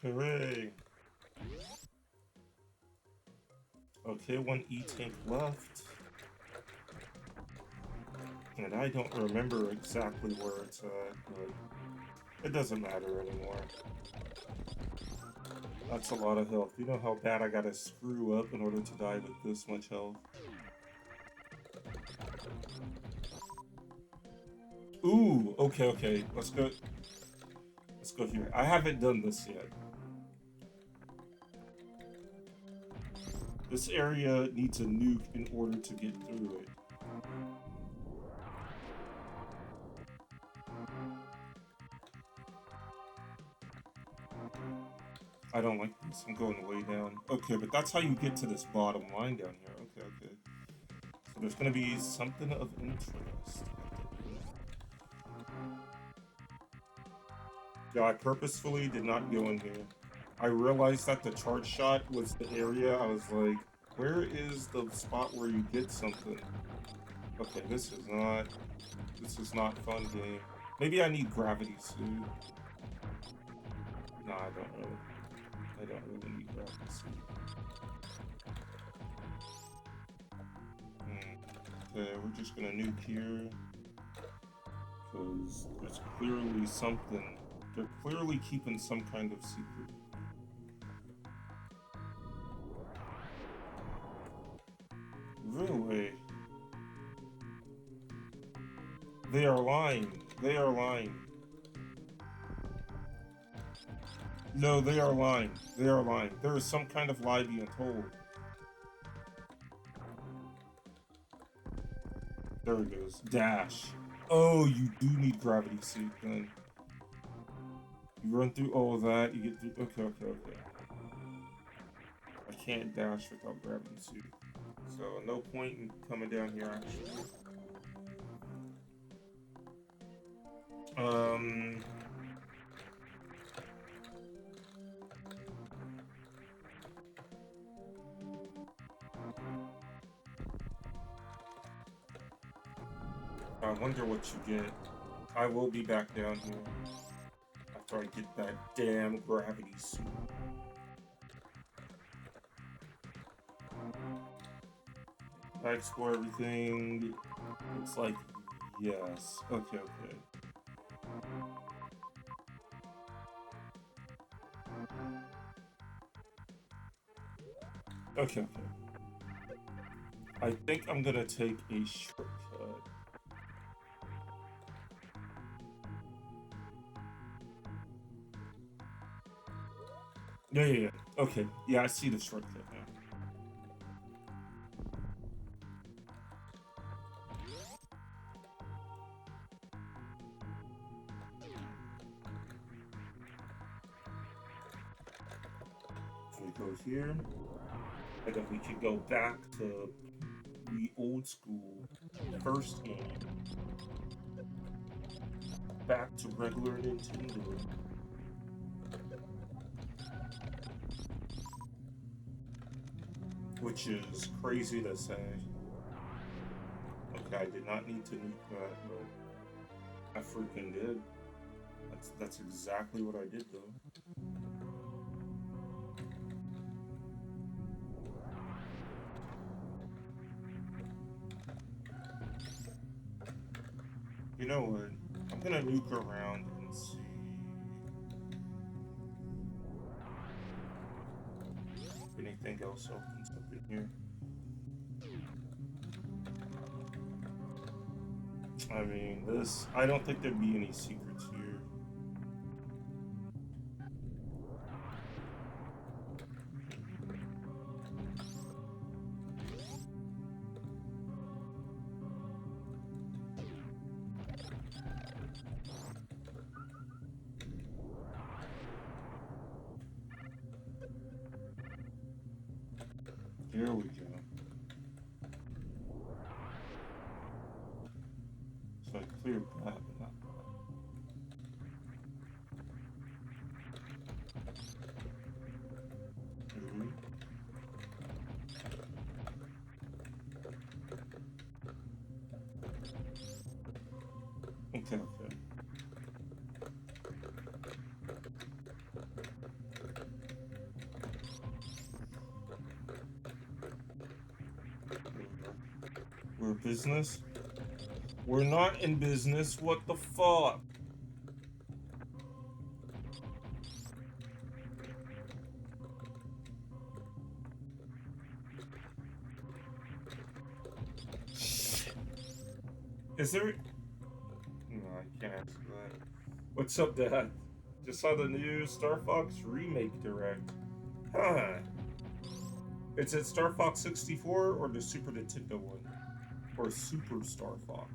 Hooray! Okay, one E-tank left. And I don't remember exactly where it's at, but it doesn't matter anymore. That's a lot of health. You know how bad I gotta screw up in order to die with this much health? Ooh, okay, okay. Let's go. Let's go here. I haven't done this yet. This area needs a nuke in order to get through it. I don't like this. I'm going way down. Okay, but that's how you get to this bottom line down here. Okay, okay. So there's gonna be something of interest. Yeah, I purposefully did not go in here. I realized that the chart shot was the area. I was like, where is the spot where you get something? Okay, this is not fun game. Maybe I need gravity suit. No, I don't really need gravity suit. Okay, we're just gonna nuke here. Because there's clearly something. They're clearly keeping some kind of secret. Really? They are lying. They are lying. No, they are lying. They are lying. There is some kind of lie being told. There it goes. Dash. Oh, you do need gravity suit then. You run through all of that, you get through. Okay, okay, okay. I can't dash without gravity suit. So, no point in coming down here actually. Um. I wonder what you get. I will be back down here after I get that damn gravity suit. I explore everything. Looks like yes. Okay, okay. Okay, okay. I think I'm gonna take a shortcut. Yeah, yeah, yeah. Okay. Yeah, I see the shortcut now. So we go here. And then we can go back to the old school first game. Back to regular Nintendo. Which is crazy to say. Okay, I did not need to nuke that, but I freaking did. That's exactly what I did though. You know what? I'm gonna nuke around and see if anything else opens up in here. I mean, this. I don't think there'd be any secrets here. Here we go. So I cleared that, but not that. Okay, okay. We're business? We're not in business. What the fuck? Is there? No, I can't answer that. What's up, Dad? Just saw the new Star Fox Remake Direct. Huh. Is it Star Fox 64 or the Super Nintendo one? Or Super Star Fox?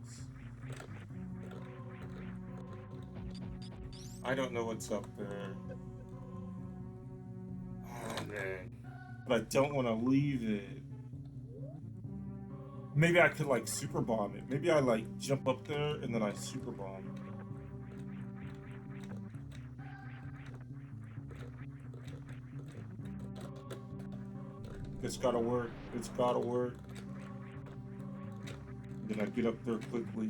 I don't know what's up there. Oh, man. But I don't want to leave it. Maybe I could, like, super bomb it. Maybe I, like, jump up there and then I super bomb. It's gotta work. It's gotta work. Then I get up there quickly.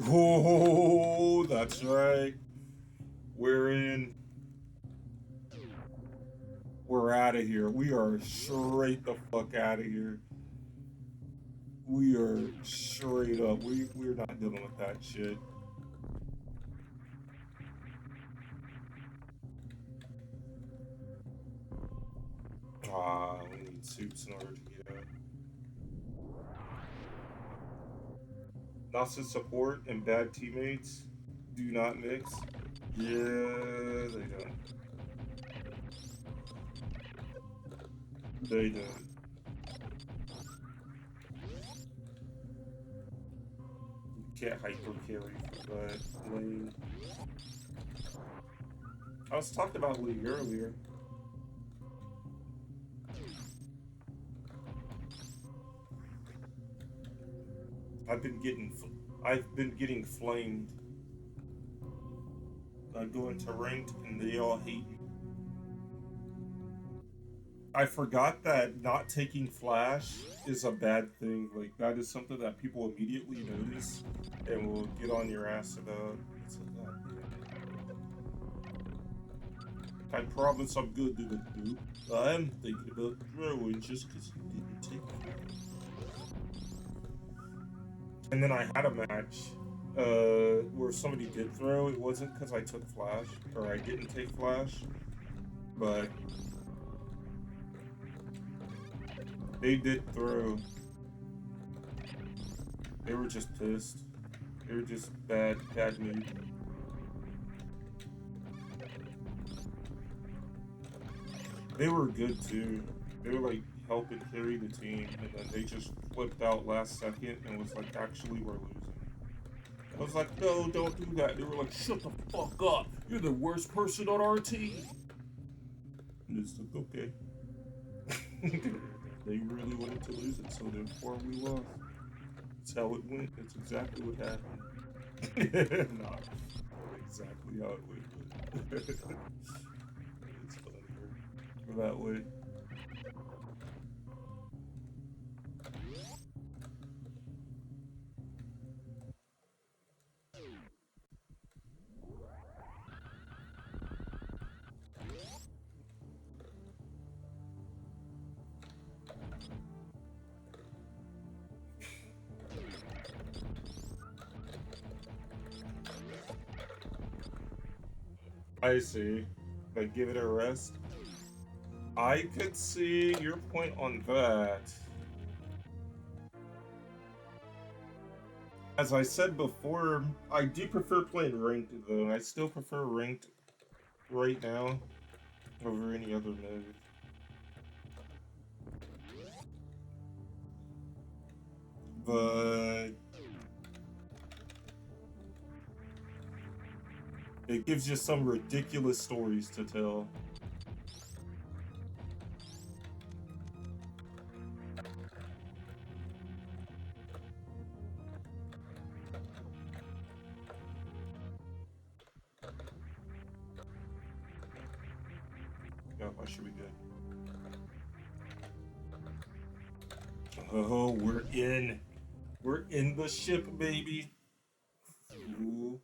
Oh, that's right. We're in. We're out of here. We are straight the fuck out of here. We are straight up. We're not dealing with that shit. Ah, we need suits in order to get out. NASA support and bad teammates do not mix. Yeah, they don't. They don't. You can't hyper carry for that lane. I was talking about League earlier. I've been getting flamed. I go into ranked and they all hate me. I forgot that not taking flash is a bad thing. Like that is something that people immediately notice and will get on your ass about. It's like, God damn. I promise I'm good to the dude. I am thinking about throwing just because you didn't take flash. And then I had a match where somebody did throw. It wasn't because I took flash or I didn't take flash, but they did throw. They were just pissed. They were just bad mood. They were good too. They were like helping carry the team, and then they just flipped out last second and was like, actually, we're losing. I was like, no, don't do that. They were like, shut the fuck up. You're the worst person on our team. And it's like, okay. They really wanted to lose it, so therefore we lost. That's how it went. That's exactly what happened. Not exactly how it went, but it's funnier that way. I see. Like, give it a rest. I could see your point on that. As I said before, I do prefer playing ranked, though. I still prefer ranked right now over any other mode. But it gives you some ridiculous stories to tell. Yeah, I should be good. Oh, we're in. We're in the ship, baby. Ooh,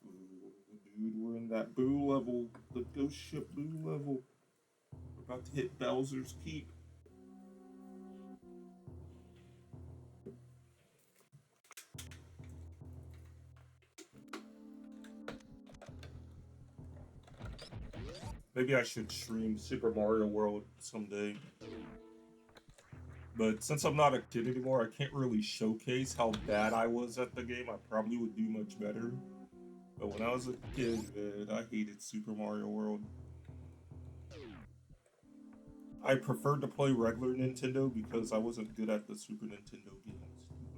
ooh, dude, we're in that boo level. The ghost ship boo level. We're about to hit Bowser's Keep. Maybe I should stream Super Mario World someday. But since I'm not a kid anymore, I can't really showcase how bad I was at the game. I probably would do much better. But when I was a kid, man, I hated Super Mario World. I preferred to play regular Nintendo because I wasn't good at the Super Nintendo games.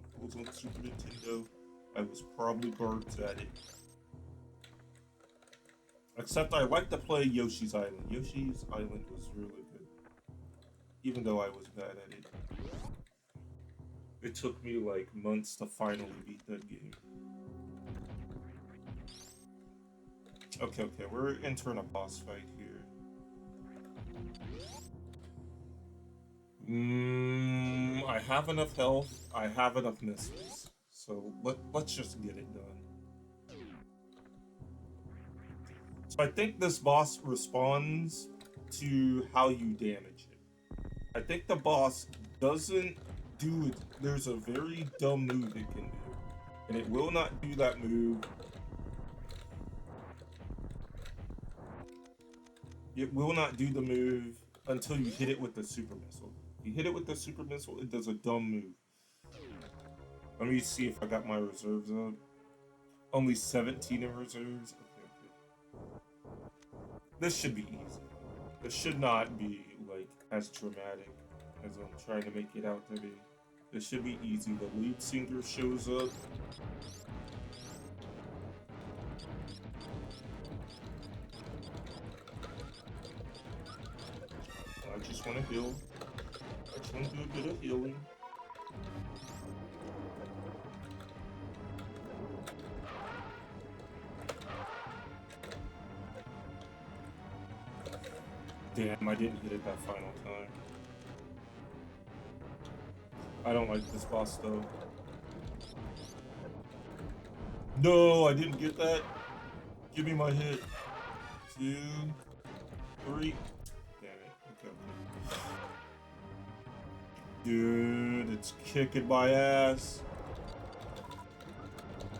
If I was on Super Nintendo, I was probably garbed at it. Except I like to play Yoshi's Island. Yoshi's Island was really good, even though I was bad at it. It took me like months to finally beat that game. Okay, okay, we're entering a boss fight here. I have enough health. I have enough missiles. So let's just get it done. So I think this boss responds to how you damage it. I think the boss doesn't do it. There's a very dumb move it can do, and it will not do that move. It will not do the move until you hit it with the super missile. If you hit it with the super missile, it does a dumb move. Let me see if I got my reserves up. Only 17 in reserves. Okay, okay. This should be easy. This should not be like as dramatic as I'm trying to make it out to be. This should be easy. The lead singer shows up. I just want to heal. I just want to do a bit of healing. Damn, I didn't hit it that final time. I don't like this boss though. No, I didn't get that. Give me my hit. 2, 3. Damn it. Okay, okay. Dude, it's kicking my ass.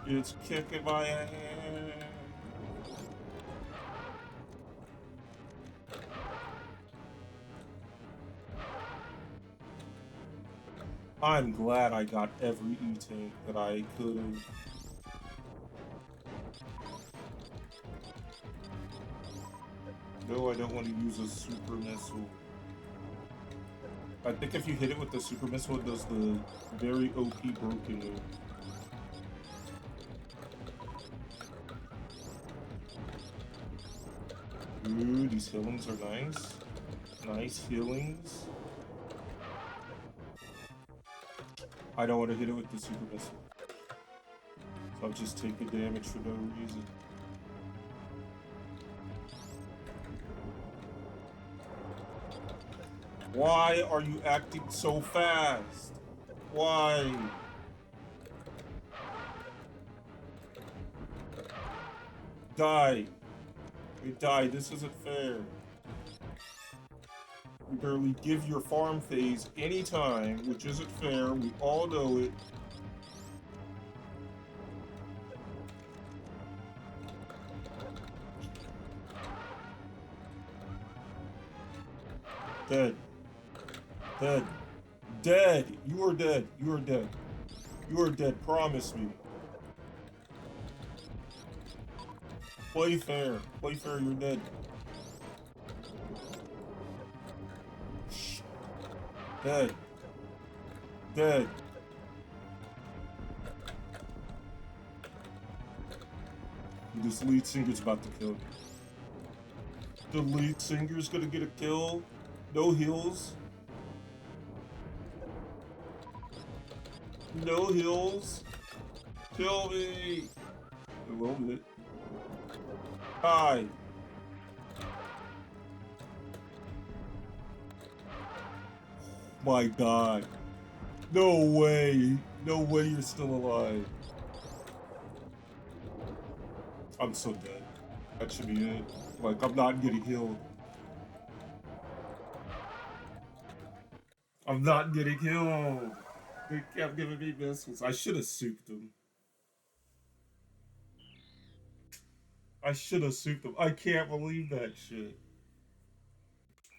It's kicking my ass. I'm glad I got every E-tank that I could have. No, I don't want to use a super missile. I think if you hit it with the super missile, it does the very OP broken move. Ooh, these healings are nice. Nice healings. I don't want to hit it with the super missile. So I'll just take the damage for no reason. Why are you acting so fast? Why? Die. You die. This isn't fair. You barely give your farm phase any time, which isn't fair. We all know it. Dead. Dead. Dead. You are dead. You are dead. You are dead. Promise me. Play fair. Play fair. You're dead. Shh. Dead. Dead. This lead singer's about to kill you. The lead singer's gonna get a kill. No heals. No heals. Kill me. A little bit. Die. My God. No way. No way you're still alive. I'm so dead. That should be it. Like, I'm not getting healed. I'm not getting healed. They kept giving me missiles. I should have souped them. I should have souped them. I can't believe that shit.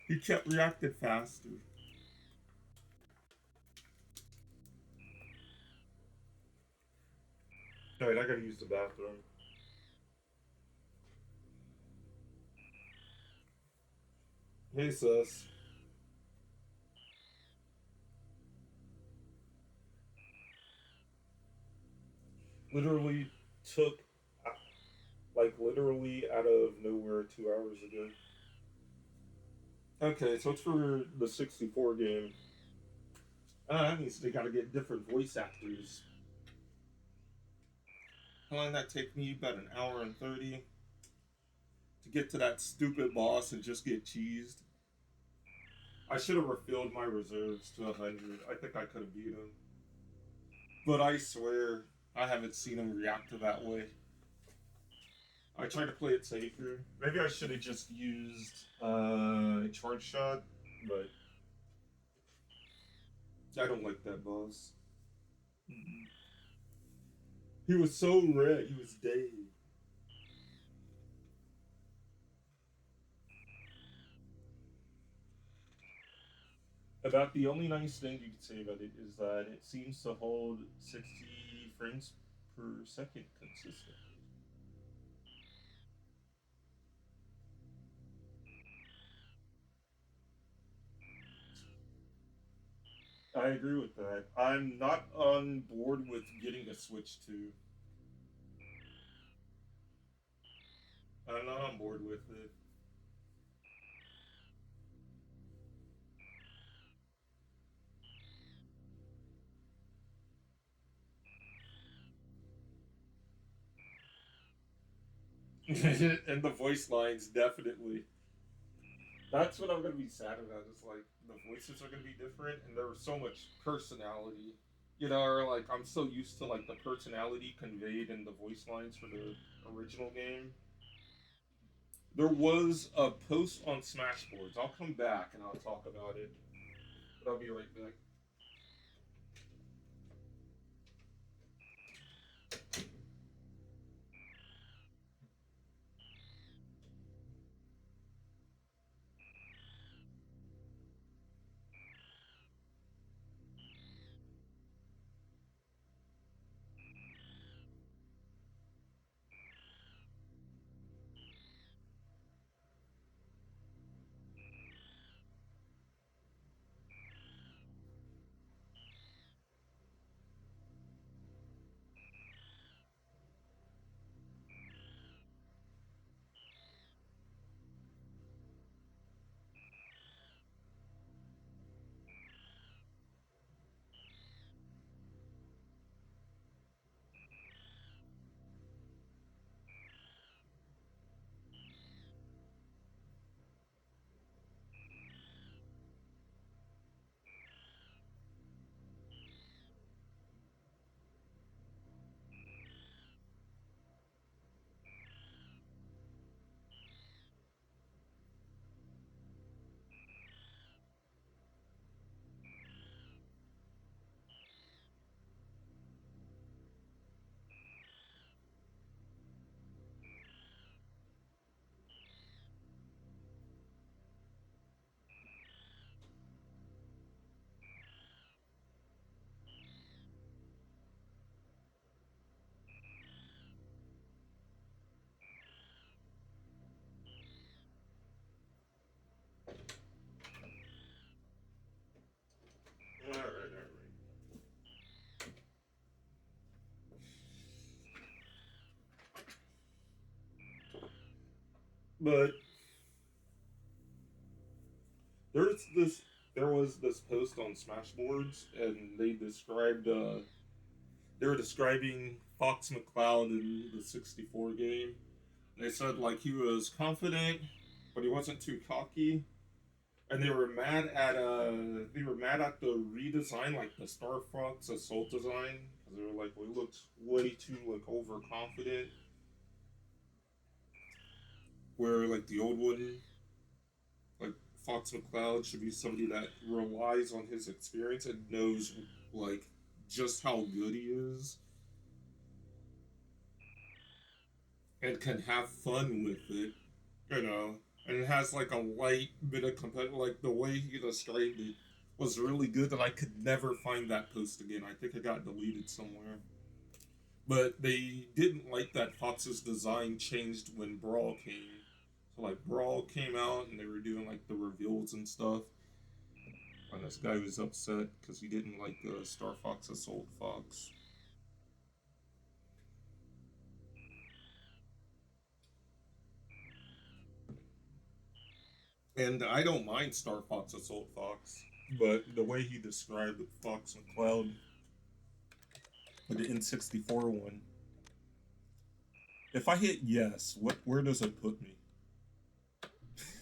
He kept reacting faster. Alright, I gotta use the bathroom. Hey, sus. Literally took, like, literally out of nowhere 2 hours ago. Okay, so it's for the 64 game. That means they gotta get different voice actors. How long did that take me? About an hour and 30 to get to that stupid boss and just get cheesed. I should have refilled my reserves to 100. I think I could have beat him. But I swear, I haven't seen him react to that way. I tried to play it safer. Maybe I should have just used charge shot, but I don't like that boss. He was so red. He was dead. About the only nice thing you could say about it is that it seems to hold 60 frames per second consistently. I agree with that. I'm not on board with getting a Switch 2. I'm not on board with it. And the voice lines, definitely. That's what I'm gonna be sad about. Is like the voices are gonna be different, and there was so much personality. You know, or like I'm so used to like the personality conveyed in the voice lines for the original game. There was a post on Smashboards. I'll come back and I'll talk about it. But I'll be right back. But there's this there was this post on Smashboards, and they were describing Fox McCloud in the 64 game. They said like he was confident, but he wasn't too cocky. And they were mad at the redesign, like the Star Fox Assault design, because they were like, well, it looks way too like overconfident. Where like the old one, like Fox McCloud should be somebody that relies on his experience and knows like just how good he is and can have fun with it, you know. And it has like a light bit of competitive, like the way he described it was really good, and I could never find that post again. I think it got deleted somewhere. But they didn't like that Fox's design changed when Brawl came. So like Brawl came out and they were doing like the reveals and stuff. And this guy was upset because he didn't like Star Fox Assault Fox. And I don't mind Star Fox Assault Fox, but the way he described Fox and Cloud with the N64 one, if I hit yes, where does it put me?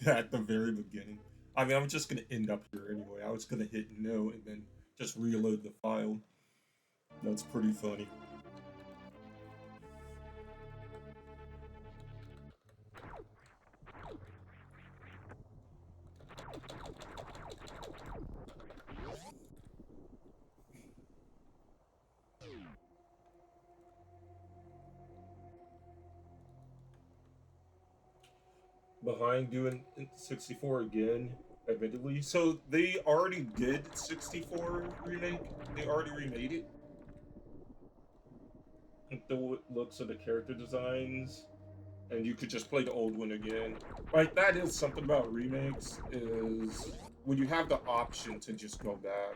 At the very beginning. I mean, I'm just gonna end up here anyway. I was gonna hit no and then just reload the file. That's pretty funny. Behind doing 64 again, admittedly. So they already did 64 remake. They already remade it. Like the looks of the character designs, and you could just play the old one again. Like that is something about remakes is when you have the option to just go back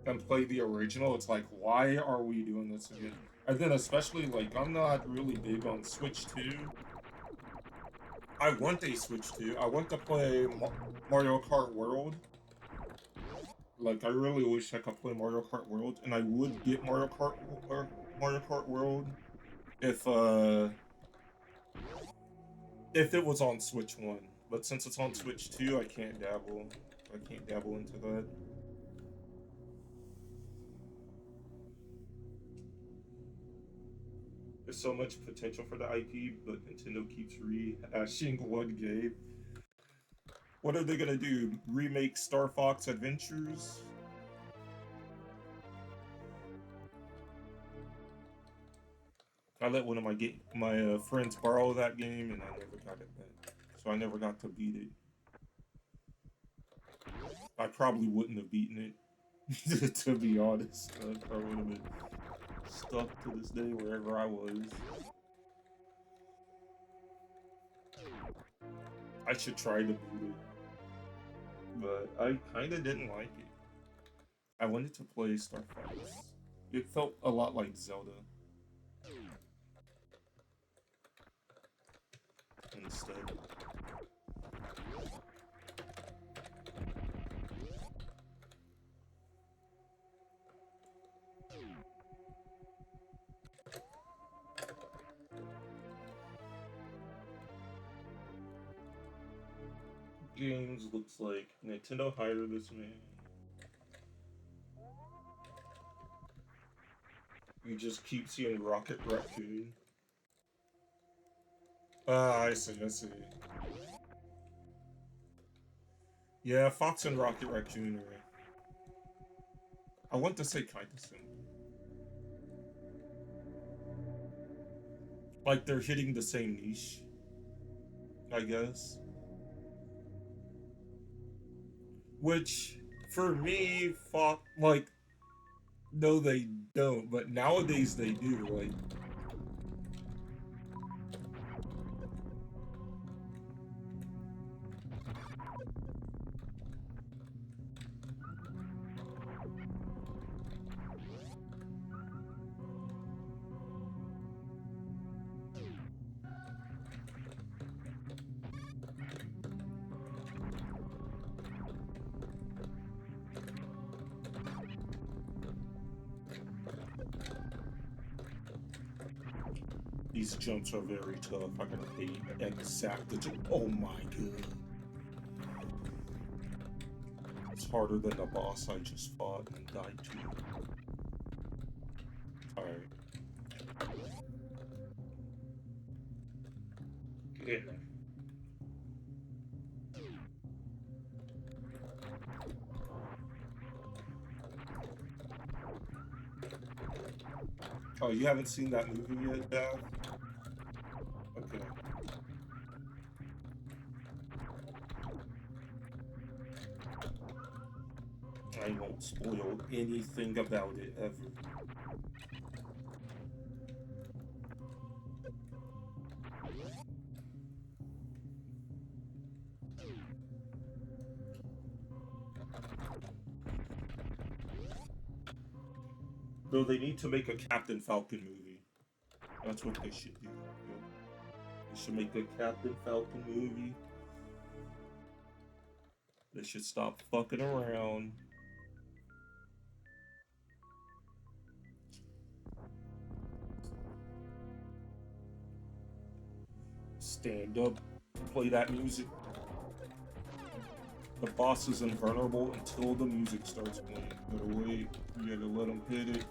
and play the original, it's like, why are we doing this again? And then especially like I'm not really big on Switch 2. I want a Switch 2. I want to play Mario Kart World. Like I really wish I could play Mario Kart World, and I would get Mario Kart World if uh if it was on Switch 1. But since it's on Switch 2, I can't dabble. I can't dabble into that. There's so much potential for the IP, but Nintendo keeps rehashing one game. What are they gonna do? Remake Star Fox Adventures? I let one of my friends borrow that game, and I never got it back. So I never got to beat it. I probably wouldn't have beaten it, to be honest. I probably would have been stuck to this day wherever I was. I should try to beat it, but I kind of didn't like it. I wanted to play Star Fox. It felt a lot like Zelda instead. Games looks like Nintendo hired this man. You just keep seeing Rocket Raccoon. Ah, I see, I see. Yeah, Fox and Rocket Raccoon are, I want to say kind of similar. Like they're hitting the same niche, I guess. Which, for me, Fox, like, no, they don't, but nowadays they do. Like, These jumps are very tough. I gotta pay exact attention. Oh my god. It's harder than the boss I just fought and died to. Alright. Get in there. Oh, you haven't seen that movie yet, Dad? Okay. I won't spoil anything about it ever. Though they need to make a Captain Falcon movie. That's what they should do. Yep. They should make a Captain Falcon movie. They should stop fucking around. Stand up, play that music. The boss is invulnerable until the music starts playing. You gotta wait. You gotta let him hit it.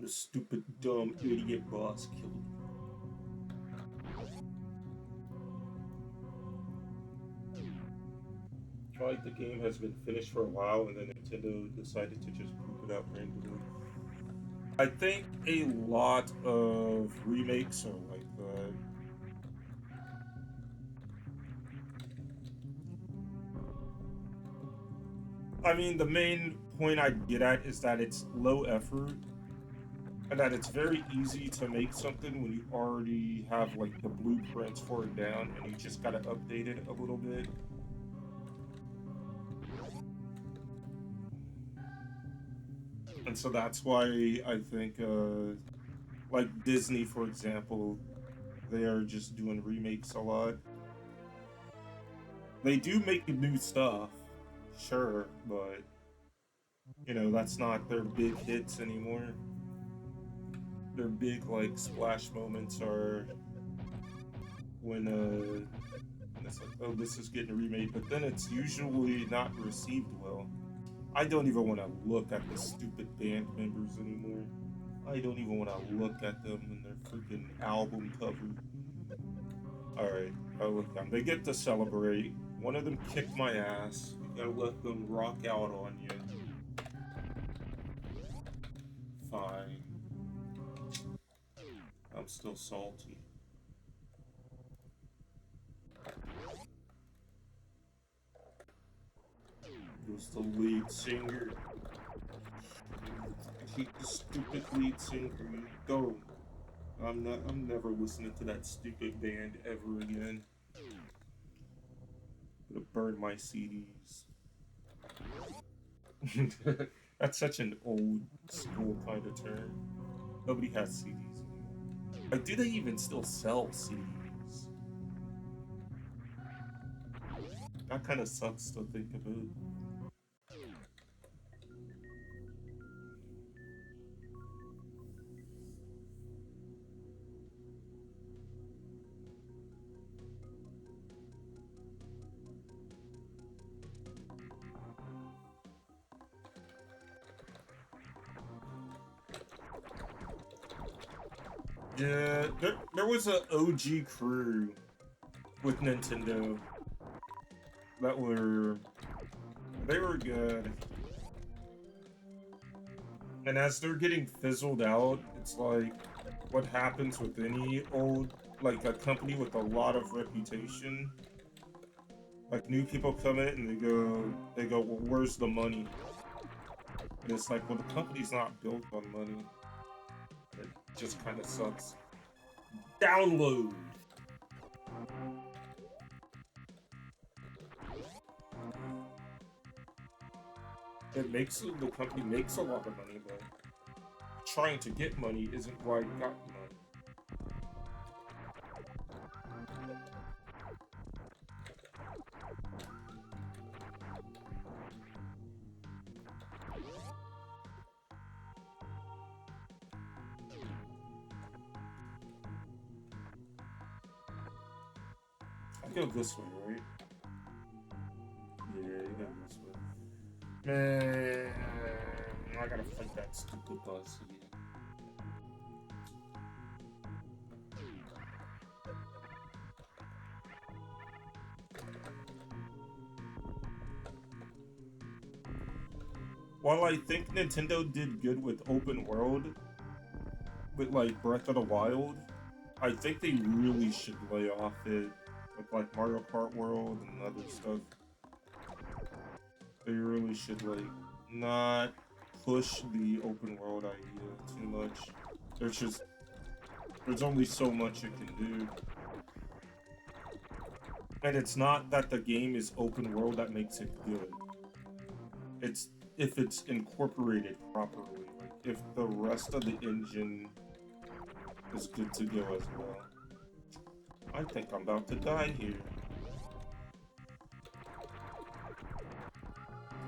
The stupid, dumb, idiot boss killed him. Like the game has been finished for a while, and then Nintendo decided to just poop it out randomly. I think a lot of remakes are like that. I mean, the main point I get at is that it's low effort and that it's very easy to make something when you already have like the blueprints for it down and you just gotta update it a little bit. And so that's why I think, like Disney, for example, they are just doing remakes a lot. They do make new stuff, sure, but you know, that's not their big hits anymore. Their big like splash moments are when it's like, oh, this is getting remade, but then it's usually not received well. I don't even want to look at the stupid band members anymore. I don't even want to look at them and their freaking album cover. Alright, I look down. They get to celebrate. One of them kicked my ass. You gotta let them rock out on you. Fine. I'm still salty. It was the lead singer. I hate the stupid lead singer. Go. I'm never listening to that stupid band ever again. I'm gonna burn my CDs. That's such an old school kind of term. Nobody has CDs anymore. Like, do they even still sell CDs? That kind of sucks to think about. Yeah, there was a OG crew with Nintendo that they were good. And as they're getting fizzled out, it's like what happens with any old, like a company with a lot of reputation. Like new people come in and they go, well, where's the money? And it's like, well, the company's not built on money. It just kind of sucks. Download. It makes the company makes a lot of money, but trying to get money isn't why it got money. I go this way, right? Yeah, you go this way. Man, I gotta fight that stupid bus again. While I think Nintendo did good with open world, with like Breath of the Wild, I think they really should lay off it with like Mario Kart World and other stuff. They really should like not push the open world idea too much. There's just there's only so much it can do. And it's not that the game is open world that makes it good. It's if it's incorporated properly. Like if the rest of the engine is good to go as well. I think I'm about to die here.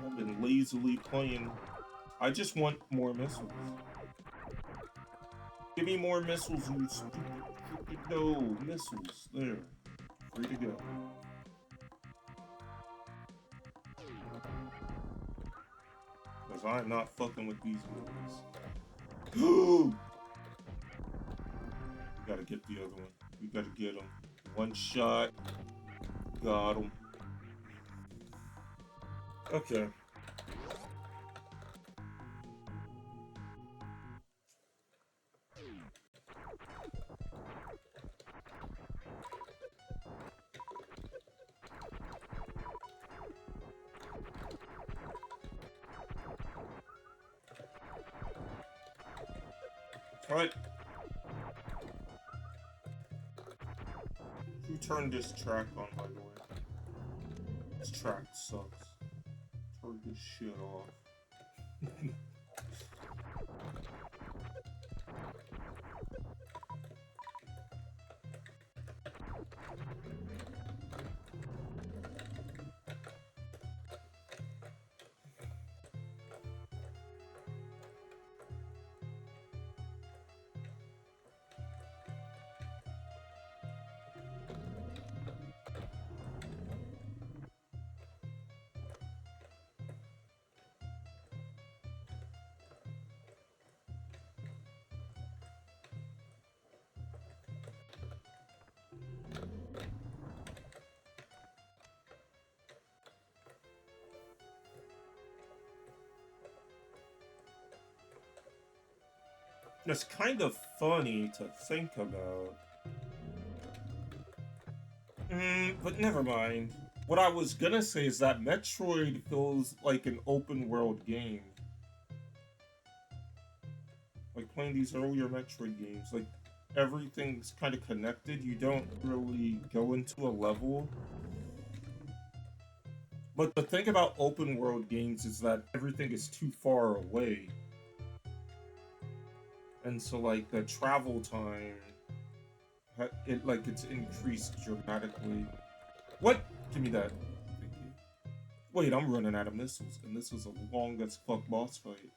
I've been lazily playing. I just want more missiles. Give me more missiles, you stupid. No, missiles. There. Free to go. Because I'm not fucking with these movies. We gotta get the other one. We gotta get him. One shot. Got him. Okay. Alright. Who turned this track on, by the way? This track sucks. Turn this shit off. It's kind of funny to think about. But never mind. What I was gonna say is that Metroid feels like an open world game. Like playing these earlier Metroid games, like everything's kind of connected. You don't really go into a level. But the thing about open world games is that everything is too far away. And so like the travel time it's increased dramatically. What? Give me that. Thank you. Wait, I'm running out of missiles, and this is a long as fuck boss fight.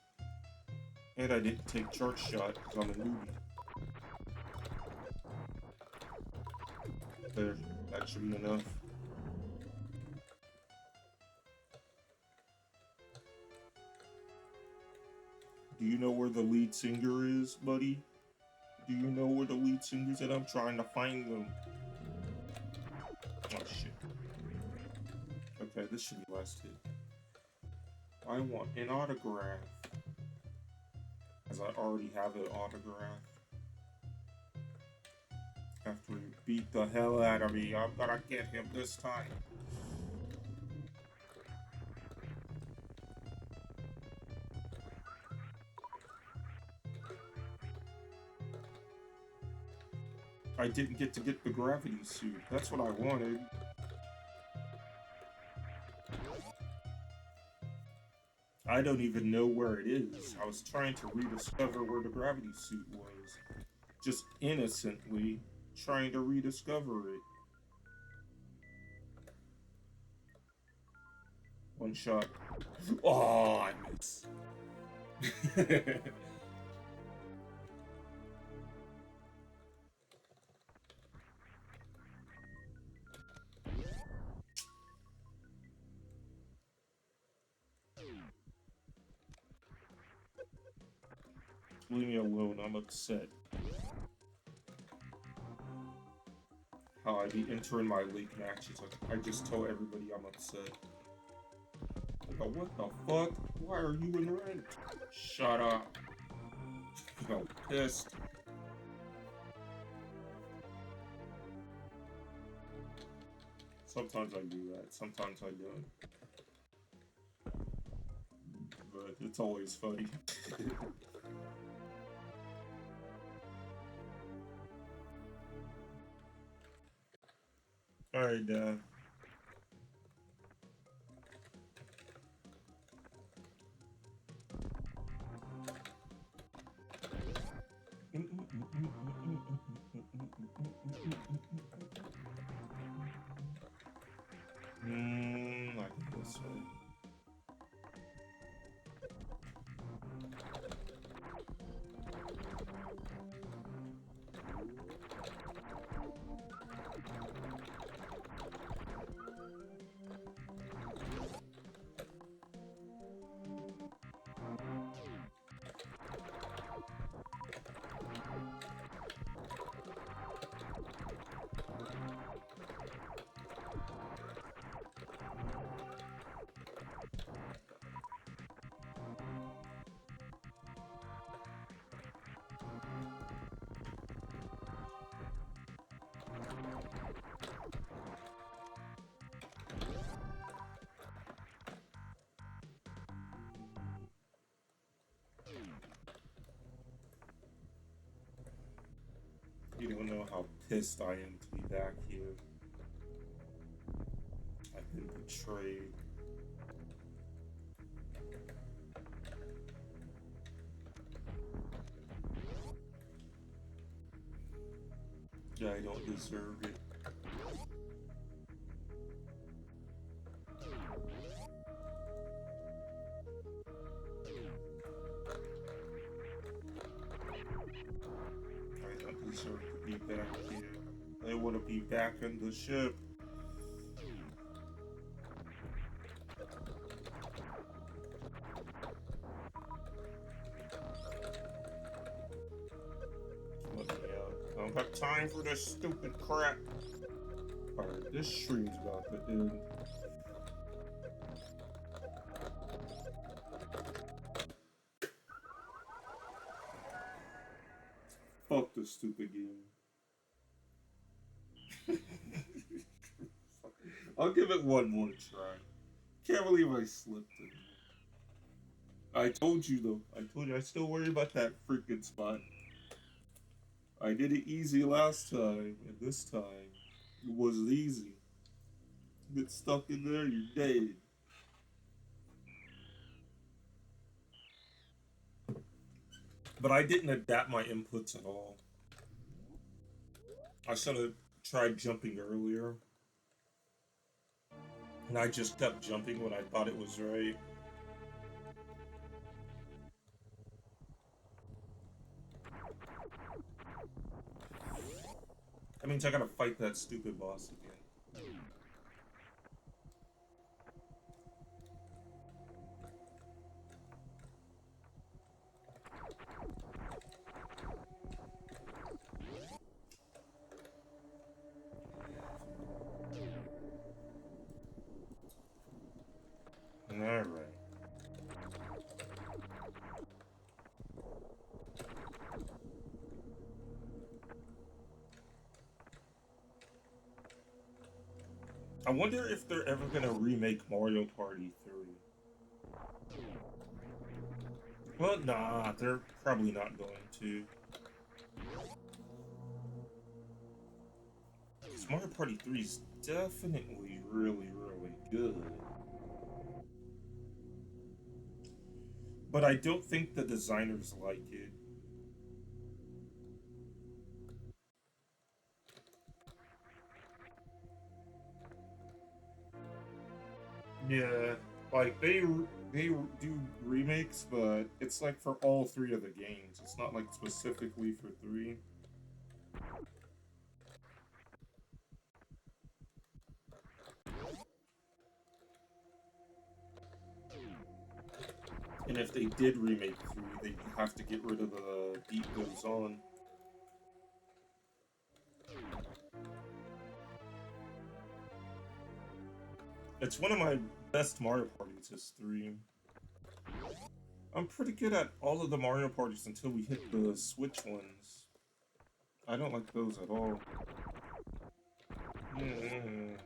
And I didn't take charge shot because I'm a newbie. There, that should be enough. Do you know where the lead singer is, buddy? Do you know where the lead singer is? And I'm trying to find them. Oh shit. Okay, this should be last hit. I want an autograph. As I already have an autograph. After he beat the hell out of me, I'm gonna get him this time. I didn't get to get the gravity suit. That's what I wanted. I don't even know where it is. I was trying to rediscover where the gravity suit was. Just innocently trying to rediscover it. One shot. Oh, I miss. Leave me alone, I'm upset. How I be entering my league matches. I just tell everybody I'm upset. Like, what the fuck? Why are you in ranked? Shut up. I'm pissed. Sometimes I do that, sometimes I don't. But it's always funny. Alright, like this way. You don't know how pissed I am to be back here. I've been betrayed. Yeah, I don't deserve it. I don't deserve to be back here. I want to be back on the ship. Let me out. I don't have time for this stupid crap. Alright, this stream's about to end. Fuck this stupid game. I'll give it one more try. Can't believe I slipped it. I told you though. I told you I still worry about that freaking spot. I did it easy last time, and this time it was easy. Get stuck in there, you're dead. But I didn't adapt my inputs at all. I should have tried jumping earlier. And I just kept jumping when I thought it was right. That means I gotta fight that stupid boss again. Alright. I wonder if they're ever gonna remake Mario Party 3. Well, nah, they're probably not going to. Because Mario Party 3 is definitely really, really good. but I don't think the designers like it. Yeah, like they do remakes, but it's like for all three of the games. It's not like specifically for three. And if they did remake three, they'd have to get rid of the beat goes on. It's one of my best Mario parties is three. I'm pretty good at all of the Mario parties until we hit the Switch ones. I don't like those at all. Mm.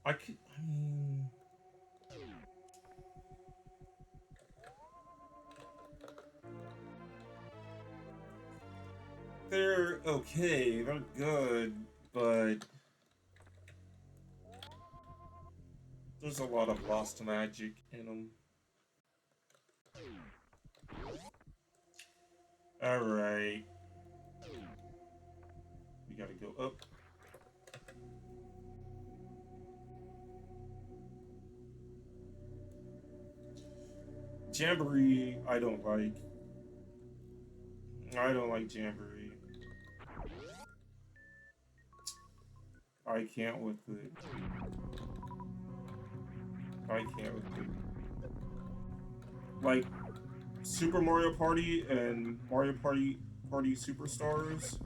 I mean, they're okay, they're good, but there's a lot of lost magic in them. Alright, we gotta go up. Jamboree, I don't like. I don't like Jamboree. I can't with it. I can't with it. Like, Super Mario Party and Mario Party Superstars,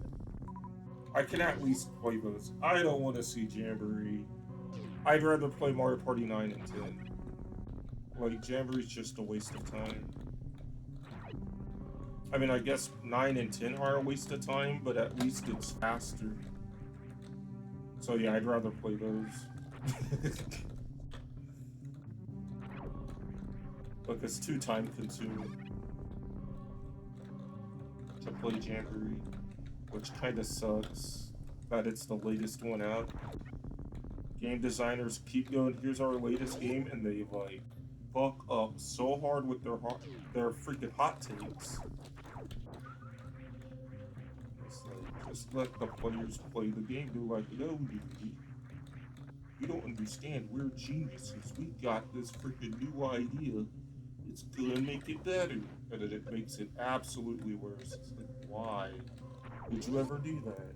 I can at least play those. I don't want to see Jamboree. I'd rather play Mario Party 9 and 10. Like, Jamboree's just a waste of time. I mean, I guess 9 and 10 are a waste of time, but at least it's faster. So yeah, I'd rather play those. Look, it's too time consuming to play Jamboree, which kinda sucks that it's the latest one out. Game designers keep going, here's our latest game, and they like fuck up so hard with their freaking hot takes. It's like, just let the players play the game. They're like, no, dude, you don't understand. We're geniuses. We got this freaking new idea. It's gonna make it better. And then it makes it absolutely worse. It's like, why would you ever do that?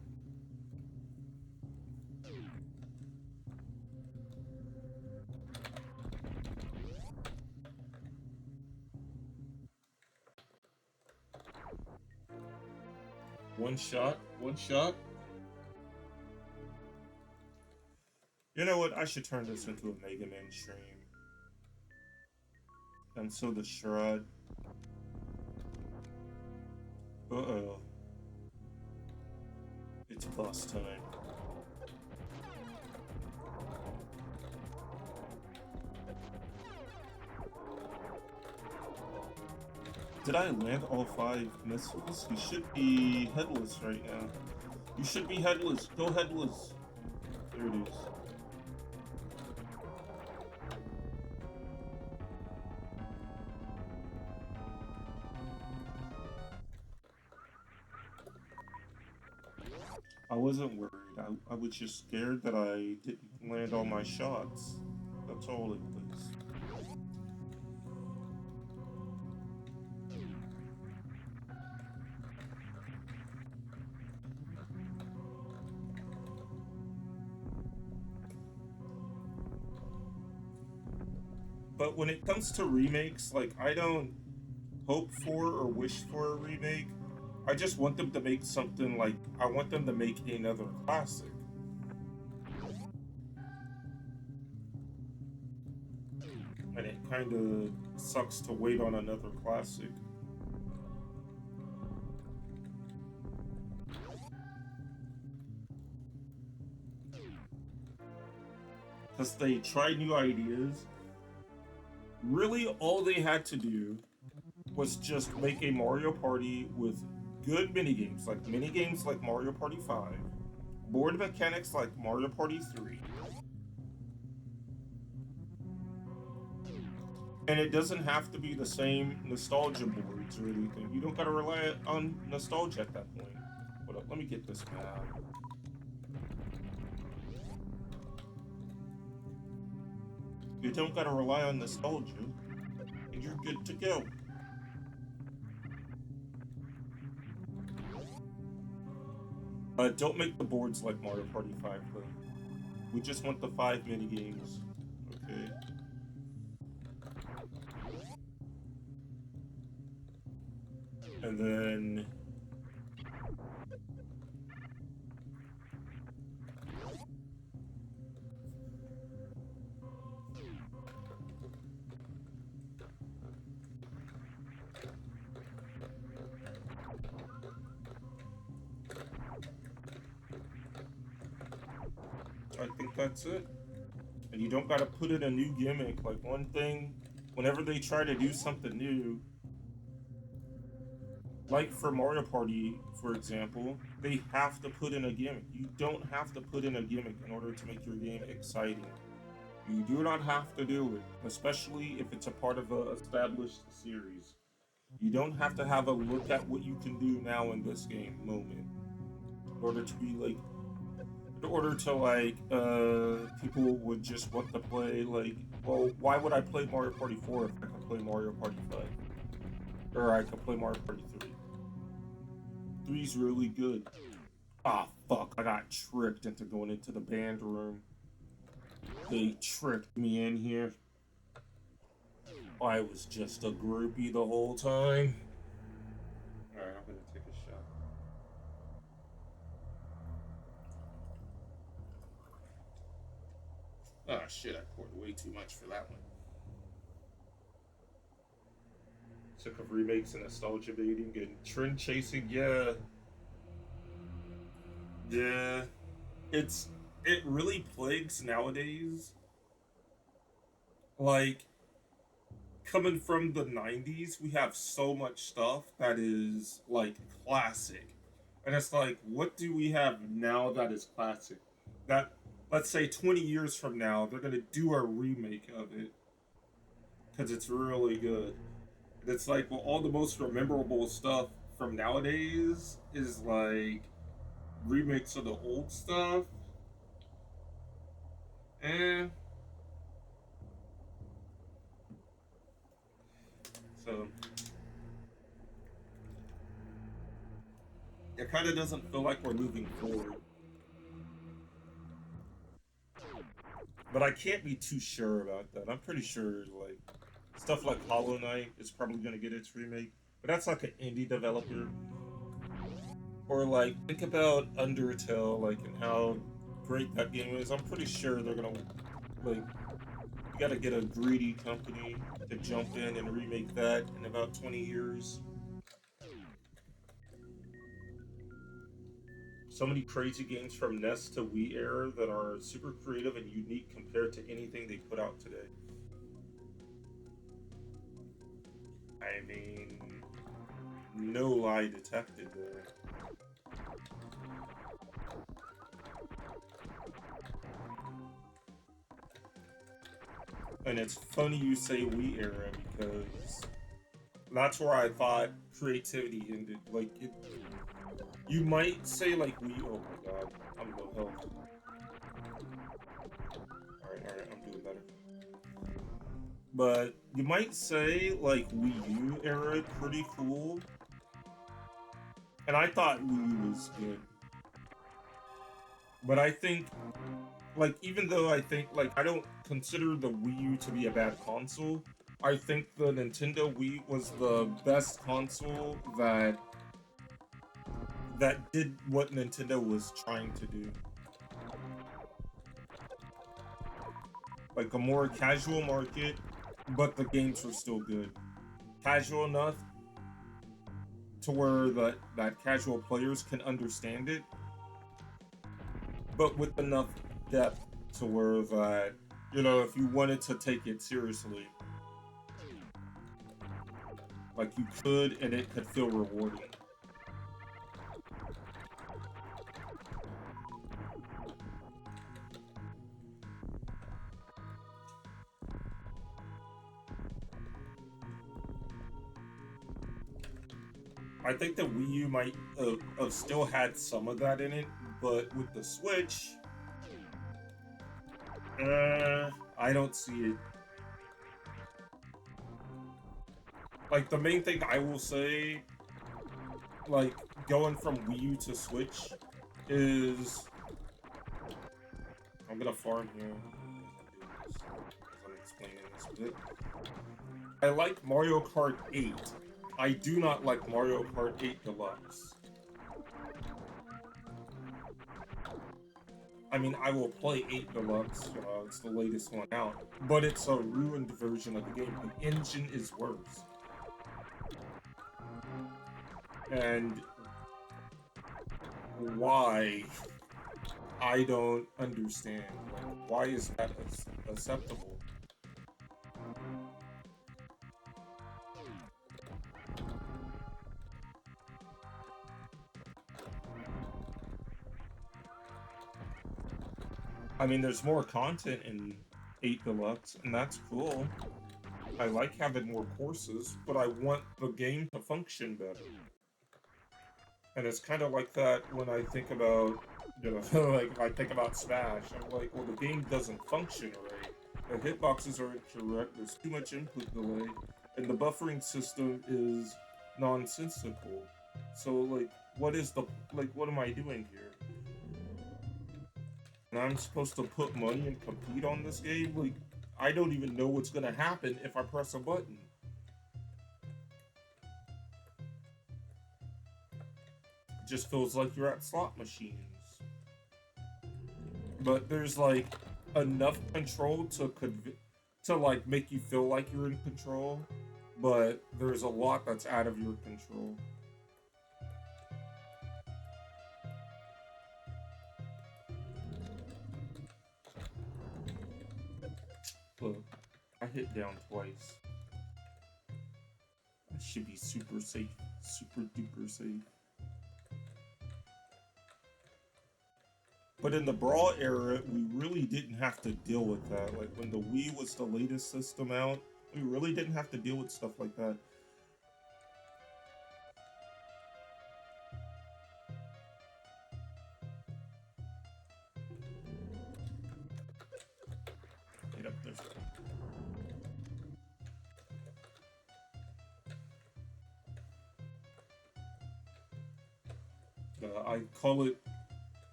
One shot, one shot. You know what? I should turn this into a Mega Man stream. And so the Shroud. Uh oh. It's boss time. Did I land all 5 missiles? You should be headless right now. You should be headless. Go headless. There it is. I wasn't worried. I was just scared that I didn't land all my shots. That's all it was. But when it comes to remakes, like, I don't hope for or wish for a remake. I just want them to make something like, I want them to make another classic. And it kind of sucks to wait on another classic. Because they try new ideas. Really, all they had to do was just make a Mario Party with good minigames, like minigames like Mario Party 5, board mechanics like Mario Party 3, And it doesn't have to be the same nostalgia boards or anything. You don't gotta rely on nostalgia at that point. Hold up, let me get this map. You don't gotta rely on nostalgia, and you're good to go. Don't make the boards like Mario Party 5 though. We just want the 5 mini games. Okay. And then I think that's it. And you don't gotta put in a new gimmick. Like one thing, whenever they try to do something new, like for Mario Party, for example, they have to put in a gimmick. You don't have to put in a gimmick in order to make your game exciting. You do not have to do it, especially if it's a part of a established series. You don't have to have a look at what you can do now in this game moment in order to be like, in order to like, people would just want to play like, well, why would I play Mario Party 4 if I can play Mario Party 5? Or I can play Mario Party 3. 3's really good. Ah, fuck, I got tricked into going into the band room. They tricked me in here. I was just a groupie the whole time. Alright, I'm gonna take a shot. Oh shit, I poured way too much for that one. Sick of remakes and nostalgia baiting and trend chasing, yeah. Yeah. It's it really plagues nowadays. Like coming from the 90s, we have so much stuff that is like classic. And it's like, what do we have now that is classic? That, let's say 20 years from now, they're going to do a remake of it because it's really good. And it's like, well, all the most memorable stuff from nowadays is like remakes of the old stuff. And so it kind of doesn't feel like we're moving forward. But I can't be too sure about that. I'm pretty sure like stuff like Hollow Knight is probably gonna get its remake, but that's like an indie developer. Or like think about Undertale, like and how great that game is. I'm pretty sure they're gonna like you gotta get a greedy company to jump in and remake that in about 20 years. So many crazy games from NES to Wii era that are super creative and unique compared to anything they put out today. I mean, no lie detected there. And it's funny you say Wii era because that's where I thought creativity ended. Like, you might say like Wii. Oh my god, I'm low health. All right, I'm doing better. But you might say like Wii U era pretty cool, and I thought Wii U was good. But I think like even though I think like I don't consider the Wii U to be a bad console, I think the Nintendo Wii was the best console that did what Nintendo was trying to do. Like a more casual market, but the games were still good. Casual enough to where that casual players can understand it, but with enough depth to where that if you wanted to take it seriously, like you could, and it could feel rewarding. I think the Wii U might have still had some of that in it, but with the Switch, I don't see it. Like the main thing I will say, like going from Wii U to Switch, is I'm gonna farm here as I'm explaining this bit. I like Mario Kart 8. I do not like Mario Kart 8 Deluxe. I mean, I will play 8 Deluxe, it's the latest one out, but it's a ruined version of the game. The engine is worse. And why? I don't understand. Like, why is that acceptable? I mean, there's more content in 8 Deluxe, and that's cool. I like having more courses, but I want the game to function better. And it's kind of like that when I think about, like if I think about Smash, I'm like, well, the game doesn't function right. The hitboxes are incorrect, there's too much input delay, and the buffering system is nonsensical. So, like, what am I doing here? And I'm supposed to put money and compete on this game? Like, I don't even know what's gonna happen if I press a button. It just feels like you're at slot machines. But there's like enough control to like make you feel like you're in control, but there's a lot that's out of your control. Look, I hit down twice. I should be super safe, super duper safe. But in the Brawl era, we really didn't have to deal with that. Like when the Wii was the latest system out, we really didn't have to deal with stuff like that. Get up there. I call it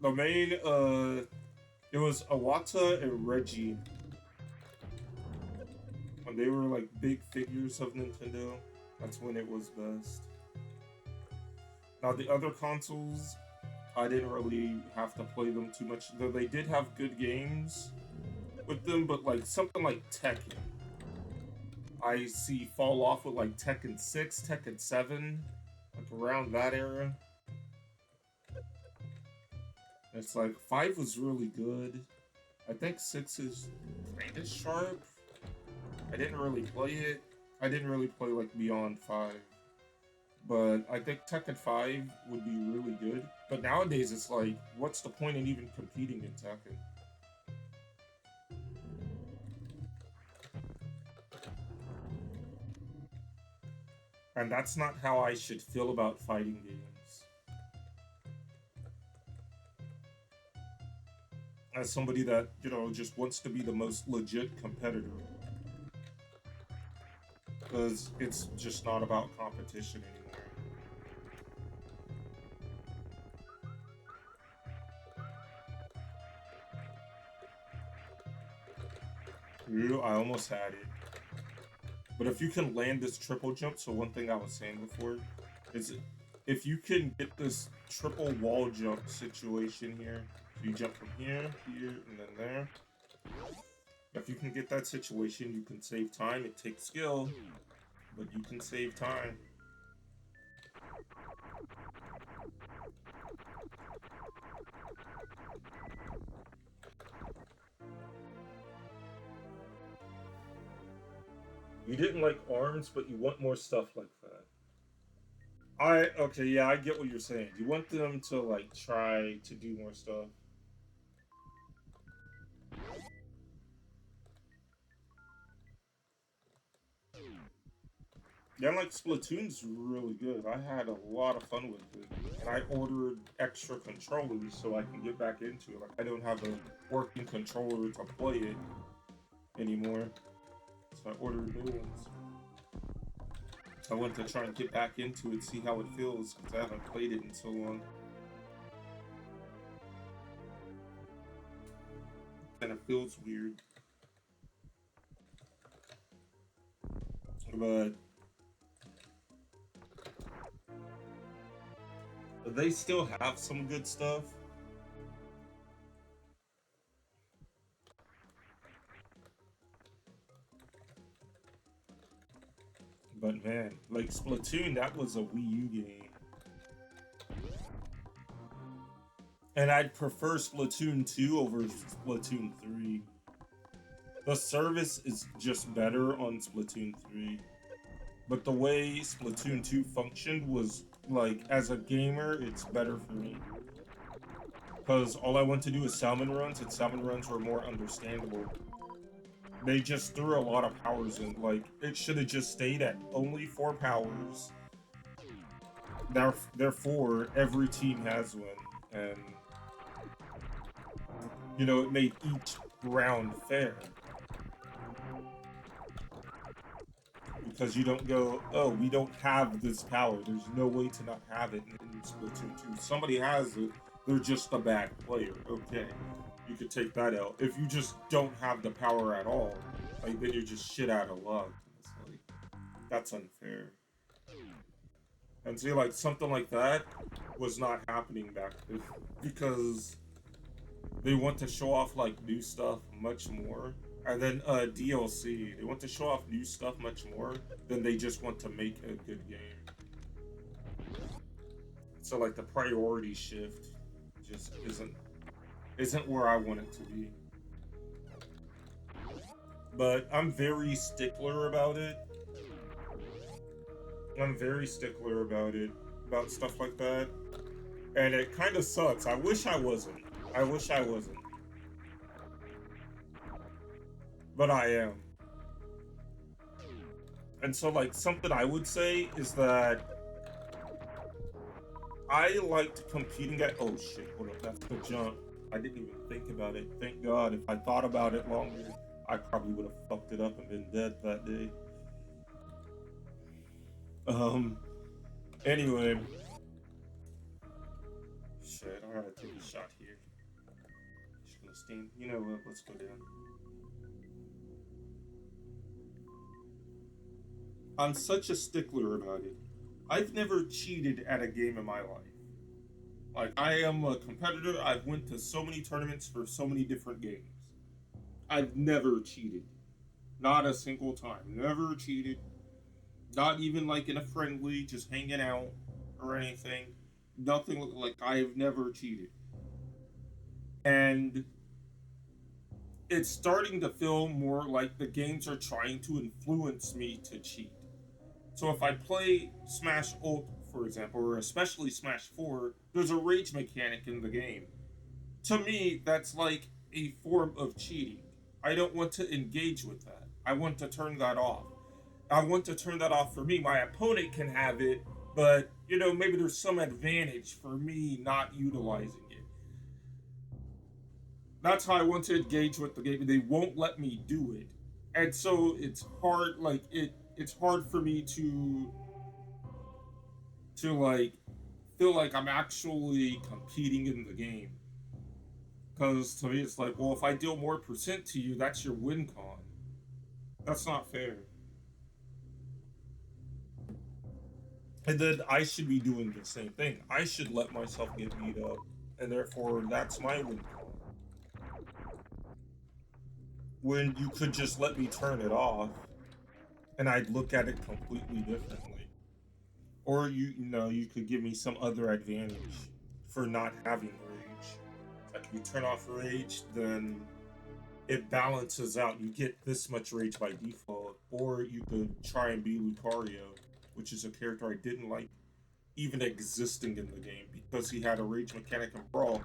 the main. It was Awata and Reggie when they were like big figures of Nintendo. That's when it was best. Now the other consoles, I didn't really have to play them too much. Though they did have good games with them, but like something like Tekken, I see fall off with like Tekken 6, Tekken 7, like around that era. It's like 5 was really good. I think 6 is kinda sharp. I didn't really play it. I didn't really play like Beyond 5. But I think Tekken 5 would be really good. But nowadays it's like, what's the point in even competing in Tekken? And that's not how I should feel about fighting games. As somebody that, just wants to be the most legit competitor. Because it's just not about competition anymore. I almost had it. But if you can land this triple jump, so one thing I was saying before is if you can get this triple wall jump situation here, so you jump from here, here, and then there. If you can get that situation, you can save time. It takes skill, but you can save time. You didn't like arms, but you want more stuff like that. Okay, yeah, I get what you're saying. You want them to like try to do more stuff. Yeah, like Splatoon's really good. I had a lot of fun with it, and I ordered extra controllers so I can get back into it. Like I don't have a working controller to play it anymore, so I ordered new ones. So I want to try and get back into it, see how it feels, because I haven't played it in so long, and it feels weird. But they still have some good stuff. But man, like Splatoon, that was a Wii U game. And I'd prefer Splatoon 2 over Splatoon 3. The service is just better on Splatoon 3. But the way Splatoon 2 functioned was like, as a gamer, it's better for me. Because all I want to do is salmon runs, and salmon runs were more understandable. They just threw a lot of powers in. Like, it should have just stayed at only 4 powers. Therefore, every team has one. And, it made each round fair. Because you don't go, oh, we don't have this power. There's no way to not have it in Splatoon 2. Somebody has it, they're just a bad player. Okay, you could take that out. If you just don't have the power at all, like then you're just shit out of luck. It's like, that's unfair. And see, like something like that was not happening back then because they want to show off like new stuff much more. And then DLC, they want to show off new stuff much more than they just want to make a good game. So like the priority shift just isn't where I want it to be. But I'm very stickler about it. I'm very stickler about it, about stuff like that. And it kind of sucks. I wish I wasn't. I wish I wasn't. But I am. And so, like, something I would say is that I liked competing at. Oh shit, hold up, that's the jump. I didn't even think about it. Thank God. If I thought about it longer, I probably would have fucked it up and been dead that day. Um, anyway. Shit, I gotta take a shot here. Just gonna steam. You know what? Let's go down. I'm such a stickler about it. I've never cheated at a game in my life. Like I am a competitor. I've went to so many tournaments for so many different games. I've never cheated. Not a single time. Never cheated. Not even like in a friendly, just hanging out or anything. Nothing like I've never cheated. And it's starting to feel more like the games are trying to influence me to cheat. So if I play Smash Ult, for example, or especially Smash 4, there's a rage mechanic in the game. To me, that's like a form of cheating. I don't want to engage with that. I want to turn that off. I want to turn that off for me. My opponent can have it, but maybe there's some advantage for me not utilizing it. That's how I want to engage with the game. They won't let me do it. And so it's hard like it's hard for me to like feel like I'm actually competing in the game. Because to me, it's like, well, if I deal more percent to you, that's your win con. That's not fair. And then I should be doing the same thing. I should let myself get beat up, and therefore that's my win con. When you could just let me turn it off, and I'd look at it completely differently. Or you could give me some other advantage for not having rage. Like if you turn off rage, then it balances out. You get this much rage by default, or you could try and be Lucario, which is a character I didn't like even existing in the game because he had a rage mechanic in Brawl,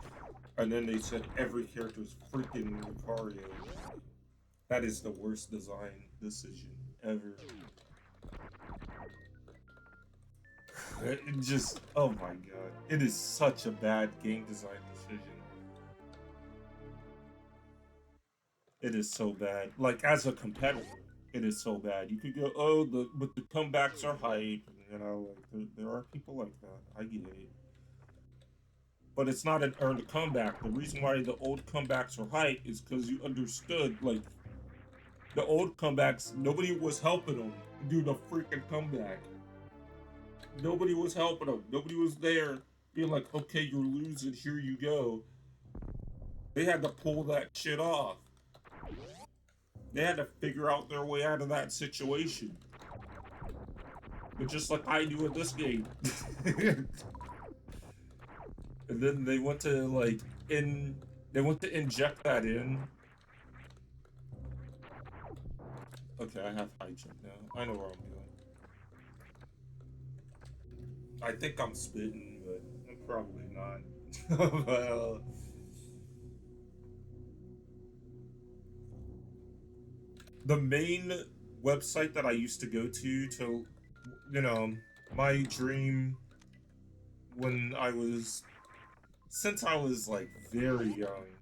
and then they said every character is freaking Lucario. That is the worst design decision ever. It just, oh my god. It is such a bad game design decision. It is so bad. Like, as a competitor, it is so bad. You could go, oh, but the comebacks are hype. You know, like, there are people like that. I get it. But it's not an earned comeback. The reason why the old comebacks are hype is because you understood, like, the old comebacks, nobody was helping them do the freaking comeback. Nobody was helping them. Nobody was there being like, okay, you're losing, here you go. They had to pull that shit off. They had to figure out their way out of that situation. But just like I do in this game. And then they went to like they went to inject that in. Okay, I have high jump now. I know where I'm going. I think I'm spitting, but I'm probably not. Well, the main website that I used to go to, you know, my dream when I was, since I was like very young,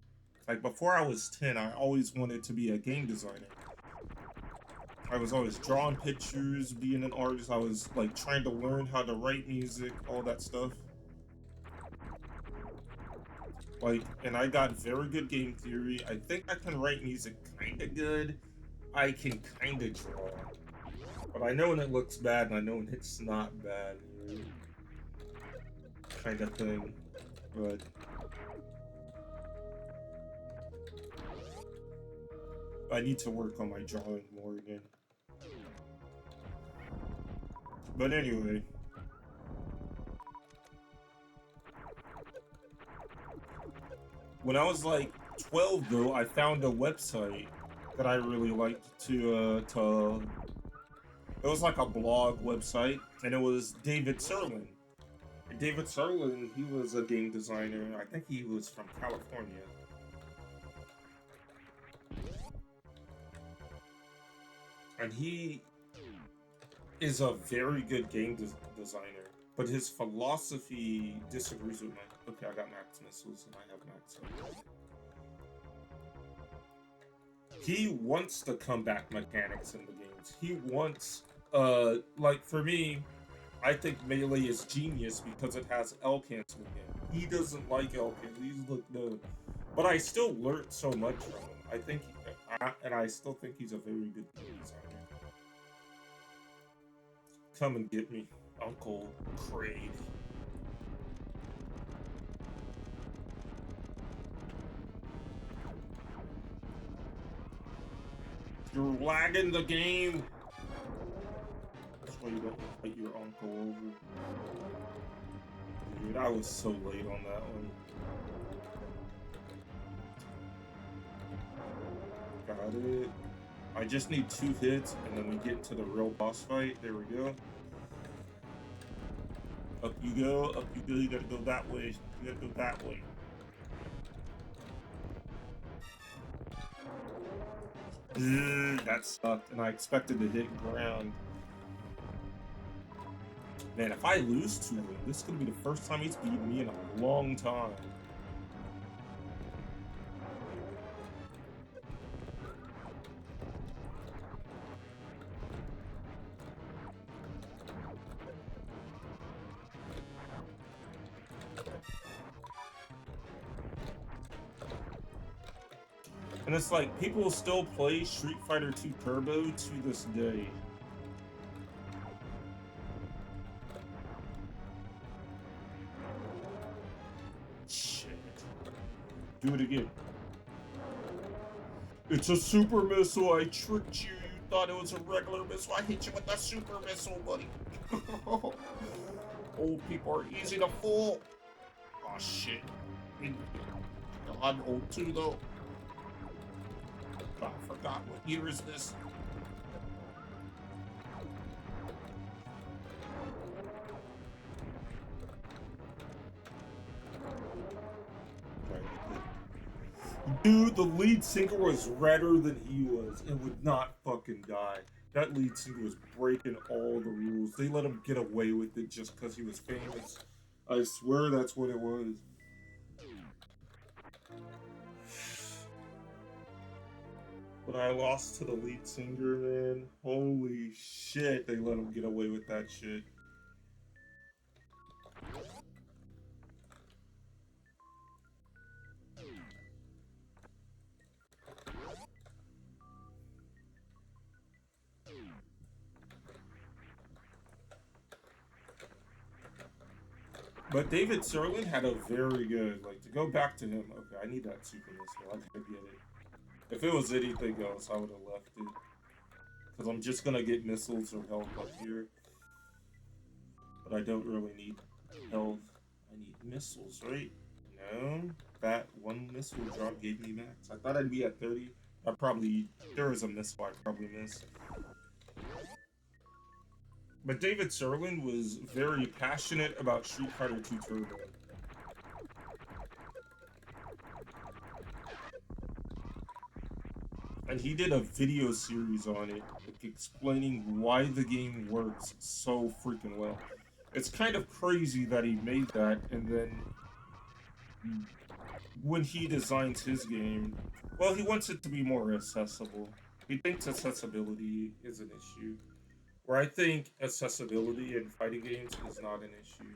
like before I was 10, I always wanted to be a game designer. I was always drawing pictures, being an artist. I was like trying to learn how to write music, all that stuff. Like, and I got very good game theory. I think I can write music kind of good. I can kind of draw. But I know when it looks bad and I know when it's not bad. Kind of thing. But I need to work on my drawing more again. But anyway. When I was like 12 though, I found a website that I really liked to it was like a blog website and it was David Serlin. David Serlin, he was a game designer. I think he was from California. And he is a very good game designer, but his philosophy disagrees with mine. Okay, I got max missiles and I have max missiles. He wants the comeback mechanics in the games. He wants, like for me, I think Melee is genius because it has L cancel again. He doesn't like L cancel. He's like, no. But I still learned so much from him. I think, and I still think he's a very good game designer. Come and get me, Uncle Craig. You're lagging the game. That's why you don't fight your uncle over. Dude, I was so late on that one. Got it. I just need 2 hits, and then we get into the real boss fight. There we go. Up you go, up you go. You gotta go that way. You gotta go that way. That sucked, and I expected to hit ground. Man, if I lose to him, this is gonna be the first time he's beaten me in a long time. And it's like, people still play Street Fighter 2 Turbo to this day. Shit. Do it again. It's a super missile, I tricked you. You thought it was a regular missile. I hit you with a super missile, buddy. Old people are easy to fool. Oh shit. I'm old too though. I forgot what year is this. Dude, the lead singer was redder than he was and would not fucking die. That lead singer was breaking all the rules. They let him get away with it just because he was famous. I swear that's what it was. But I lost to the lead singer, man. Holy shit, they let him get away with that shit. But David Serlin had a very good, like, to go back to him. Okay, I need that super missile. I gotta get it. If it was anything else, I would have left it. Because I'm just gonna get missiles or health up here. But I don't really need health. I need missiles, right? No. That one missile drop gave me max. I thought I'd be at 30. I probably, there is a missile I probably missed. But David Serlin was very passionate about Street Fighter 2 Turbo. And he did a video series on it, like, explaining why the game works so freaking well. It's kind of crazy that he made that, and then when he designs his game, well, he wants it to be more accessible. He thinks accessibility is an issue. Where I think accessibility in fighting games is not an issue.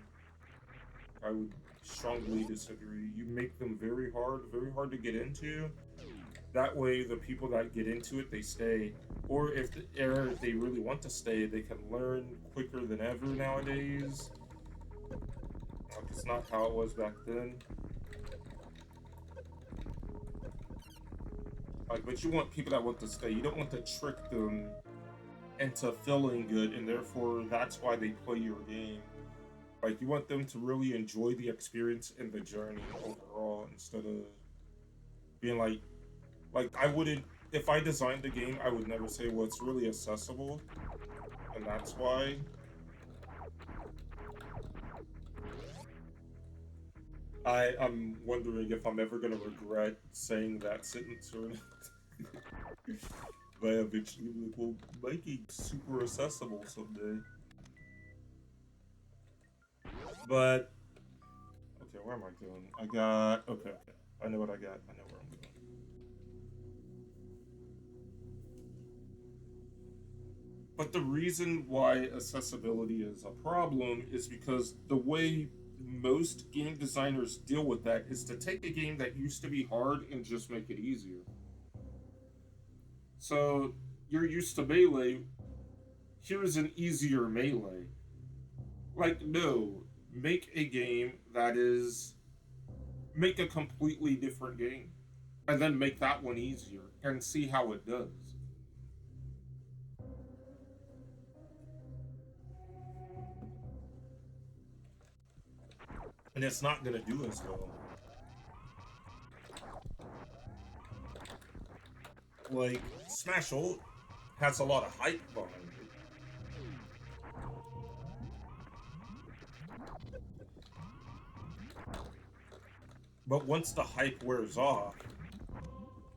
I would strongly disagree. You make them very hard to get into. That way, the people that get into it, they stay. Or if they really want to stay, they can learn quicker than ever nowadays. Like, it's not how it was back then. Like, but you want people that want to stay. You don't want to trick them into feeling good, and therefore that's why they play your game. Like, you want them to really enjoy the experience and the journey overall, instead of being like I wouldn't, if I designed the game, I would never say, well, it's really accessible, and that's why. I'm wondering if I'm ever gonna regret saying that sentence or not. But eventually, we'll make it super accessible someday. But okay, where am I going? I got okay. I know what I got. I know where I'm going. But the reason why accessibility is a problem is because the way most game designers deal with that is to take a game that used to be hard and just make it easier. So you're used to melee. Here's an easier melee. Like, no, make a game that is, make a completely different game, and then make that one easier and see how it does. And it's not gonna do as well. Like, Smash Ult has a lot of hype behind it. But once the hype wears off,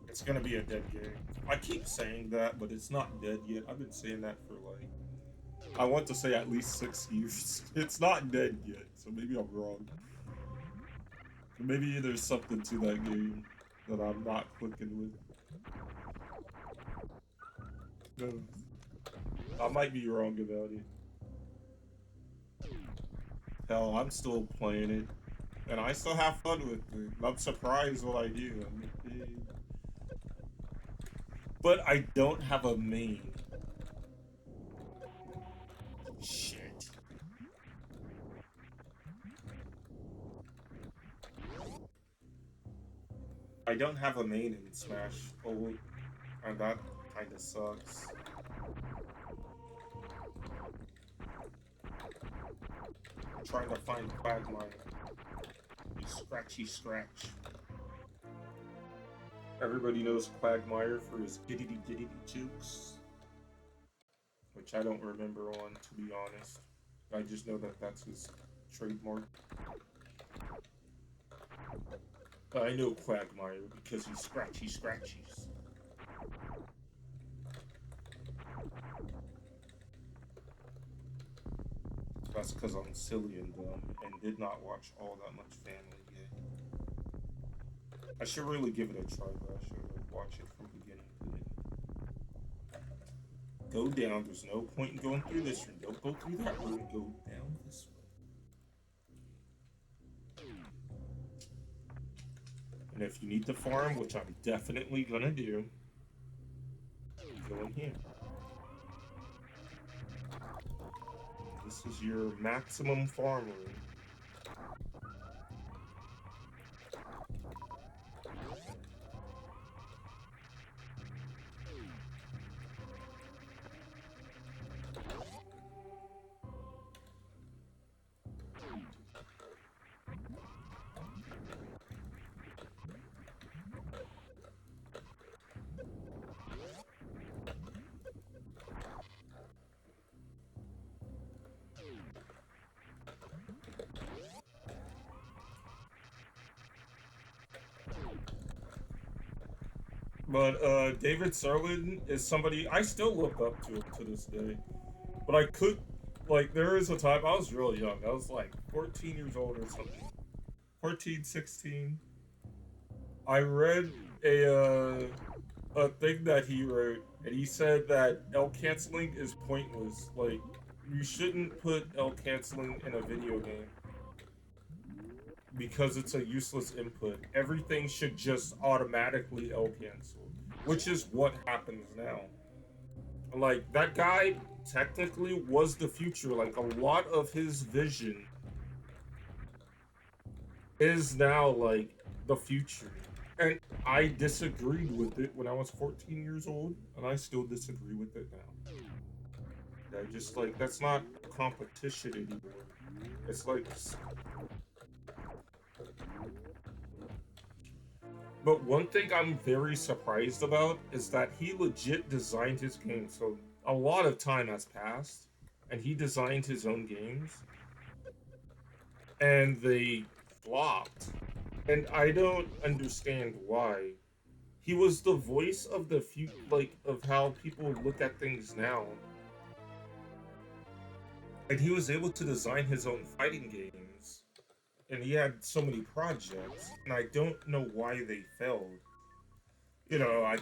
it's gonna be a dead game. I keep saying that, but it's not dead yet. I've been saying that for like, I want to say at least 6 years. It's not dead yet, so maybe I'm wrong. Maybe there's something to that game that I'm not clicking with. No, I might be wrong about it. Hell, I'm still playing it, and I still have fun with it. I'm surprised what I do. But I don't have a main. Shit. I don't have a main in Smash. Oh, and that kind of sucks. I'm trying to find Quagmire. You scratchy scratch. Everybody knows Quagmire for his giddity giddity jukes, which I don't remember on, to be honest. I just know that that's his trademark. I know Quagmire because he scratchy scratchies. That's because I'm silly and dumb and did not watch all that much Family Guy. I should really give it a try, but I should watch it from beginning to end. Go down. There's no point in going through this room. Don't go through that room. Go down this way. And if you need to farm, which I'm definitely gonna do, go in here. This is your maximum farm room. But David Serlin is somebody I still look up to this day. But I could, like, there is a time I was really young. I was like 14 years old or something. 14, 16. I read a thing that he wrote, and he said that L canceling is pointless. Like, you shouldn't put L canceling in a video game because it's a useless input. Everything should just automatically L cancel, which is what happens now. Like, that guy technically was the future. Like, a lot of his vision is now like the future. And I disagreed with it when I was 14 years old, and I still disagree with it now. I just like that's not competition anymore. It's like, but one thing I'm very surprised about is that he legit designed his game. So a lot of time has passed, and he designed his own games, and they flopped. And I don't understand why. He was the voice of the few, like of how people look at things now, and he was able to design his own fighting games. And he had so many projects, and I don't know why they failed. You know,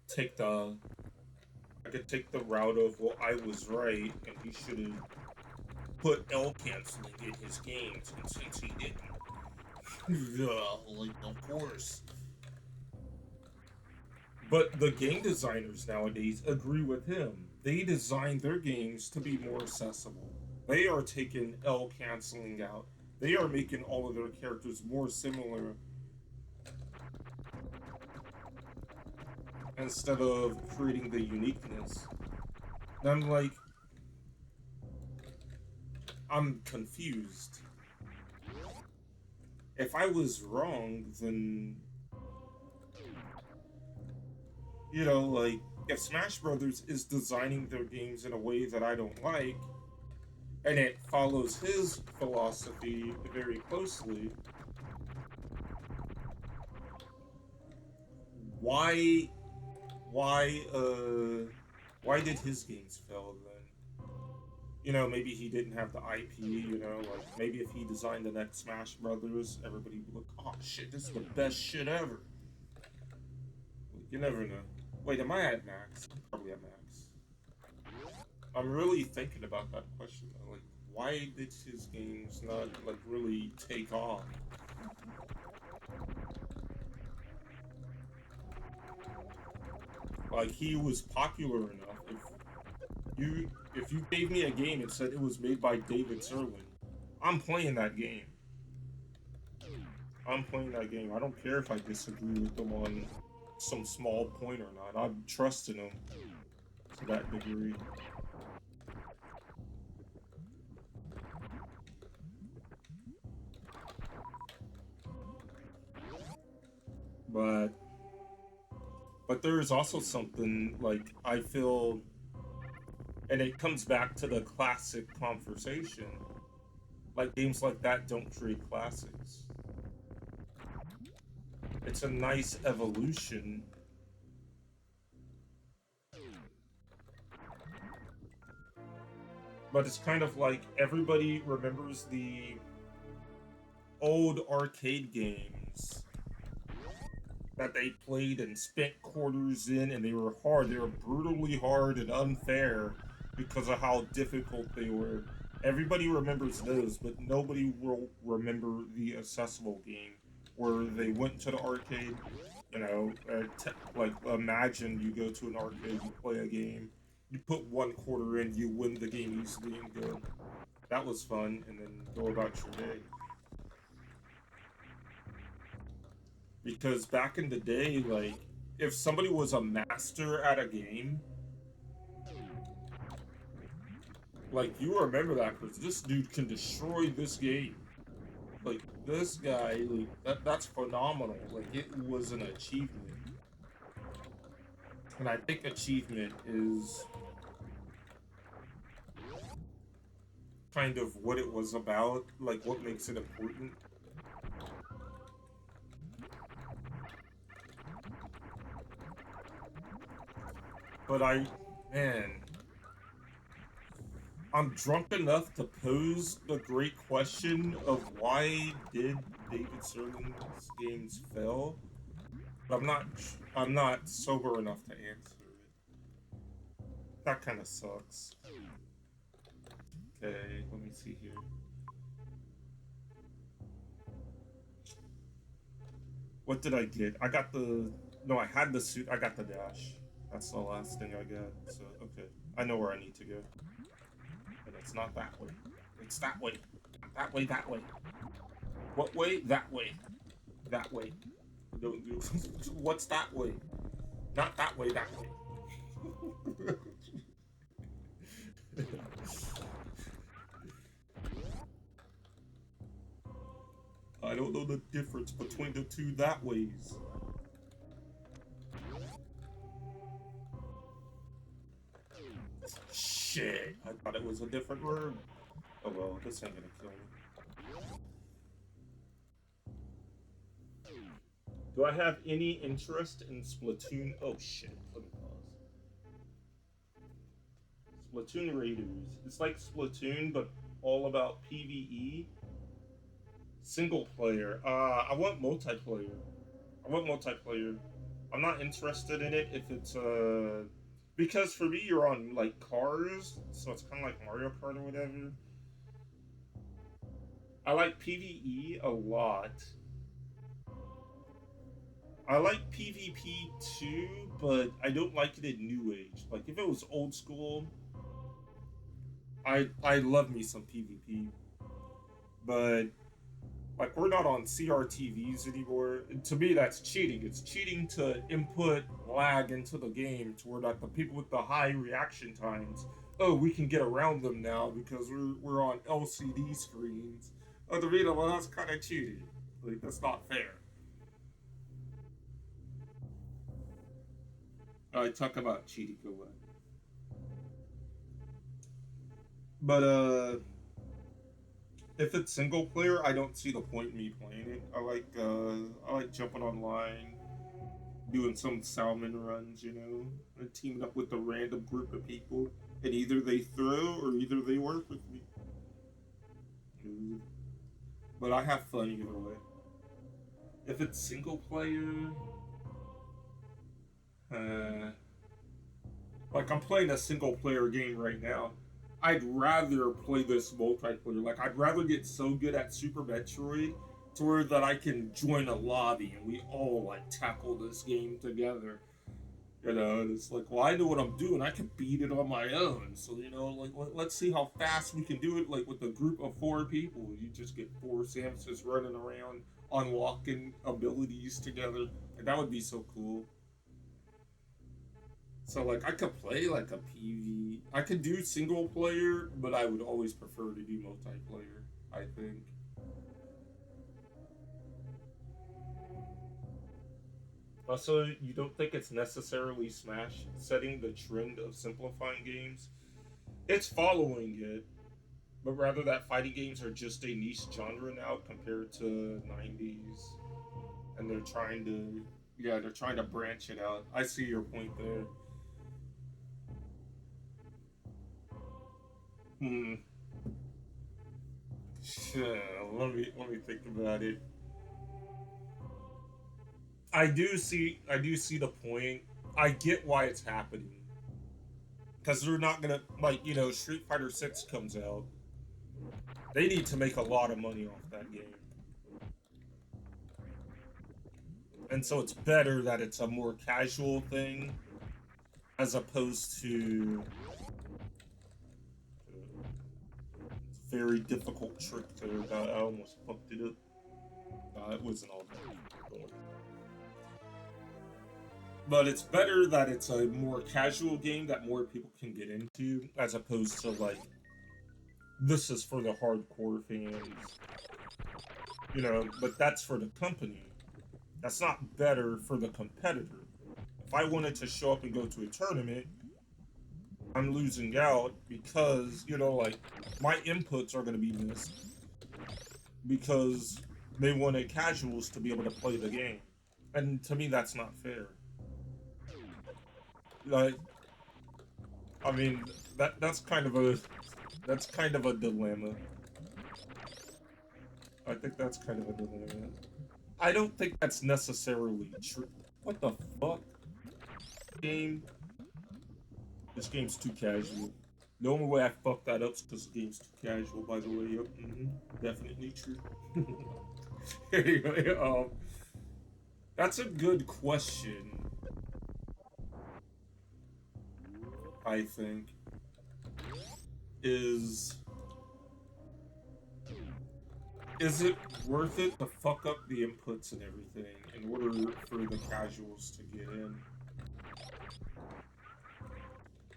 take the I could take the route of, well, I was right, and he should have put L canceling in his games, and since he didn't, like, of course. But the game designers nowadays agree with him. They design their games to be more accessible. They are taking L canceling out. They are making all of their characters more similar instead of creating the uniqueness. And I'm like, I'm confused. If I was wrong, then, you know, like, if Smash Brothers is designing their games in a way that I don't like, and it follows his philosophy very closely, why, why, why did his games fail then? You know, maybe he didn't have the IP, you know, like, maybe if he designed the next Smash Brothers, everybody would look, oh shit, this is the best shit ever. You never know. Wait, am I at max? I'm probably at max. I'm really thinking about that question though. Like, why did his games not like really take off? Like, he was popular enough. If you gave me a game and said it was made by David Serlin, I'm playing that game. I'm playing that game. I don't care if I disagree with them on some small point or not. I'm trusting them to that degree. But there is also something like I feel, and it comes back to the classic conversation. Like, games like that don't create classics. It's a nice evolution. but it's kind of like everybody remembers the old arcade games that they played and spent quarters in, and they were hard. They were brutally hard and unfair because of how difficult they were. Everybody remembers those, but nobody will remember the accessible game where they went to the arcade. Like imagine you go to an arcade, you play a game, you put one quarter in, you win the game easily and good. That was fun, and then go about your day. Because back in the day, like if somebody was a master at a game, like you remember that because this dude can destroy this game. Like this guy, like that's phenomenal. Like it was an achievement, and I think achievement is kind of what it was about. Like what makes it important. But man, I'm drunk enough to pose the great question of why did David Sterling's games fail? I'm not. I'm not sober enough to answer it. That kind of sucks. Okay, let me see here. What did I get? I got the. No, I had the suit. I got the dash. That's the last thing I got. So okay, I know where I need to go, and it's not that way. It's that way. Not that way. That way. What way? That way. That way. What's that way? Not that way. That way. I don't know the difference between the two that ways. Shit, I thought it was a different word. Oh well, this ain't gonna kill me. Do I have any interest in Splatoon? Oh shit, let me pause. Splatoon Raiders. It's like Splatoon, but all about PvE. Single player. I want multiplayer. I want multiplayer. I'm not interested in it if it's because for me you're on like cars, so it's kind of like Mario Kart or whatever. I like PvE a lot. I like PvP too, but I don't like it in New Age. Like if it was old school, I love me some PvP, but like we're not on CRTVs anymore. And to me, that's cheating. It's cheating to input lag into the game to where like the people with the high reaction times, oh, we can get around them now because we're on LCD screens. Oh, to me, well, that's kind of cheating. Like that's not fair. I talk about cheating a lot, but if it's single player, I don't see the point in me playing it. I like jumping online, doing some salmon runs, and teaming up with a random group of people, and either they throw or either they work with me. But I have fun either way. If it's single player, uh, like I'm playing a single player game right now. I'd rather play this multiplayer. Like I'd rather get so good at Super Metroid to where that I can join a lobby and we all like tackle this game together. It's like, well, I know what I'm doing. I can beat it on my own. So, like, let's see how fast we can do it, like, with a group of four people. You just get four Samsons running around, unlocking abilities together. Like, that would be so cool. So, like, I could play, like, a PV. I could do single player, but I would always prefer to do multiplayer, I think. Also, you don't think it's necessarily Smash setting the trend of simplifying games? It's following it, but rather that fighting games are just a niche genre now compared to 90s, and they're trying to branch it out. I see your point there. Hmm. Let me think about it. I do see the point. I get why it's happening because they're not gonna like Street Fighter 6 comes out. They need to make a lot of money off that game, and so it's better that it's a more casual thing as opposed to very difficult trick there. God, I almost fucked it up. No, it wasn't all that difficult. But it's better that it's a more casual game that more people can get into, as opposed to like this is for the hardcore fans, But that's for the company. That's not better for the competitor. If I wanted to show up and go to a tournament, I'm losing out because like my inputs are going to be missed because they wanted casuals to be able to play the game, and to me that's not fair. Like, I mean, that's kind of a dilemma. I think that's kind of a dilemma. I don't think that's necessarily true. What the fuck? Game? This game's too casual. The only way I fucked that up is because the game's too casual, by the way. Yep, definitely true. Anyway, that's a good question, I think. Is is it worth it to fuck up the inputs and everything in order for the casuals to get in?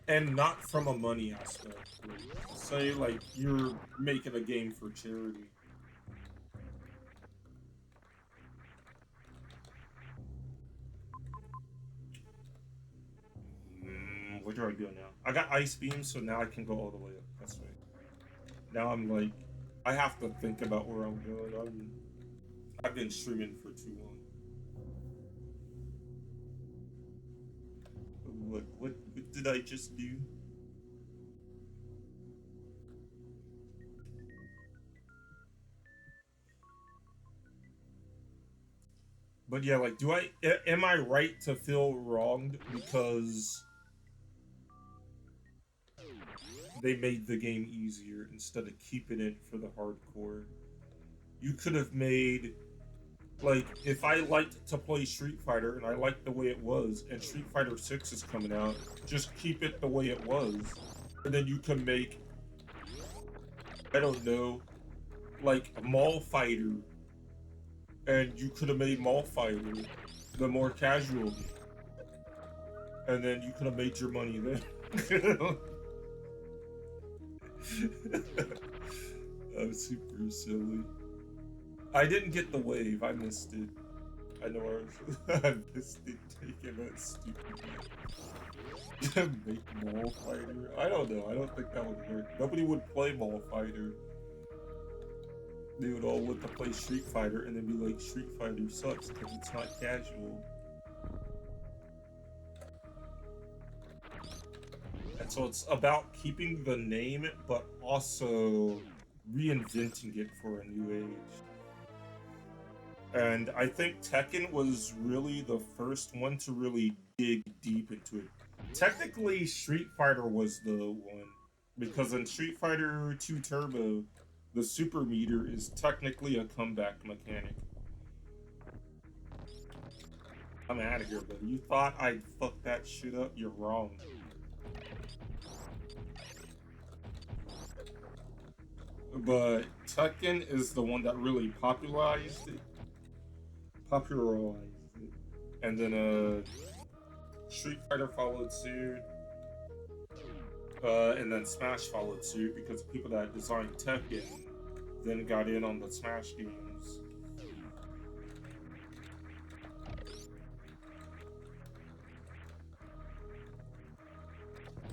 And not from a money aspect. Like, say, like, you're making a game for charity. Where do I go now? I got ice beam, so now I can go all the way up. That's right. Now I'm like, I have to think about where I'm going. I've been streaming for too long. What did I just do? But yeah, like, am I right to feel wronged because they made the game easier instead of keeping it for the hardcore? You could have made, like, if I liked to play Street Fighter and I liked the way it was, and Street Fighter 6 is coming out, just keep it the way it was. And then you can make, I don't know, like Mall Fighter, and you could have made Mall Fighter the more casual game. And then you could have made your money then. I'm super silly. I didn't get the wave. I missed it. I know I missed it taking that stupid make Mall Fighter. I don't know. I don't think that would work. Nobody would play Mall Fighter. They would all want to play Street Fighter and then be like, Street Fighter sucks because it's not casual. And so it's about keeping the name, but also reinventing it for a new age. And I think Tekken was really the first one to really dig deep into it. Technically, Street Fighter was the one, because in Street Fighter 2 Turbo, the super meter is technically a comeback mechanic. I'm out of here, buddy. You thought I'd fuck that shit up? You're wrong. But Tekken is the one that really popularized it, and then Street Fighter followed suit, and then Smash followed suit because the people that designed Tekken then got in on the Smash games.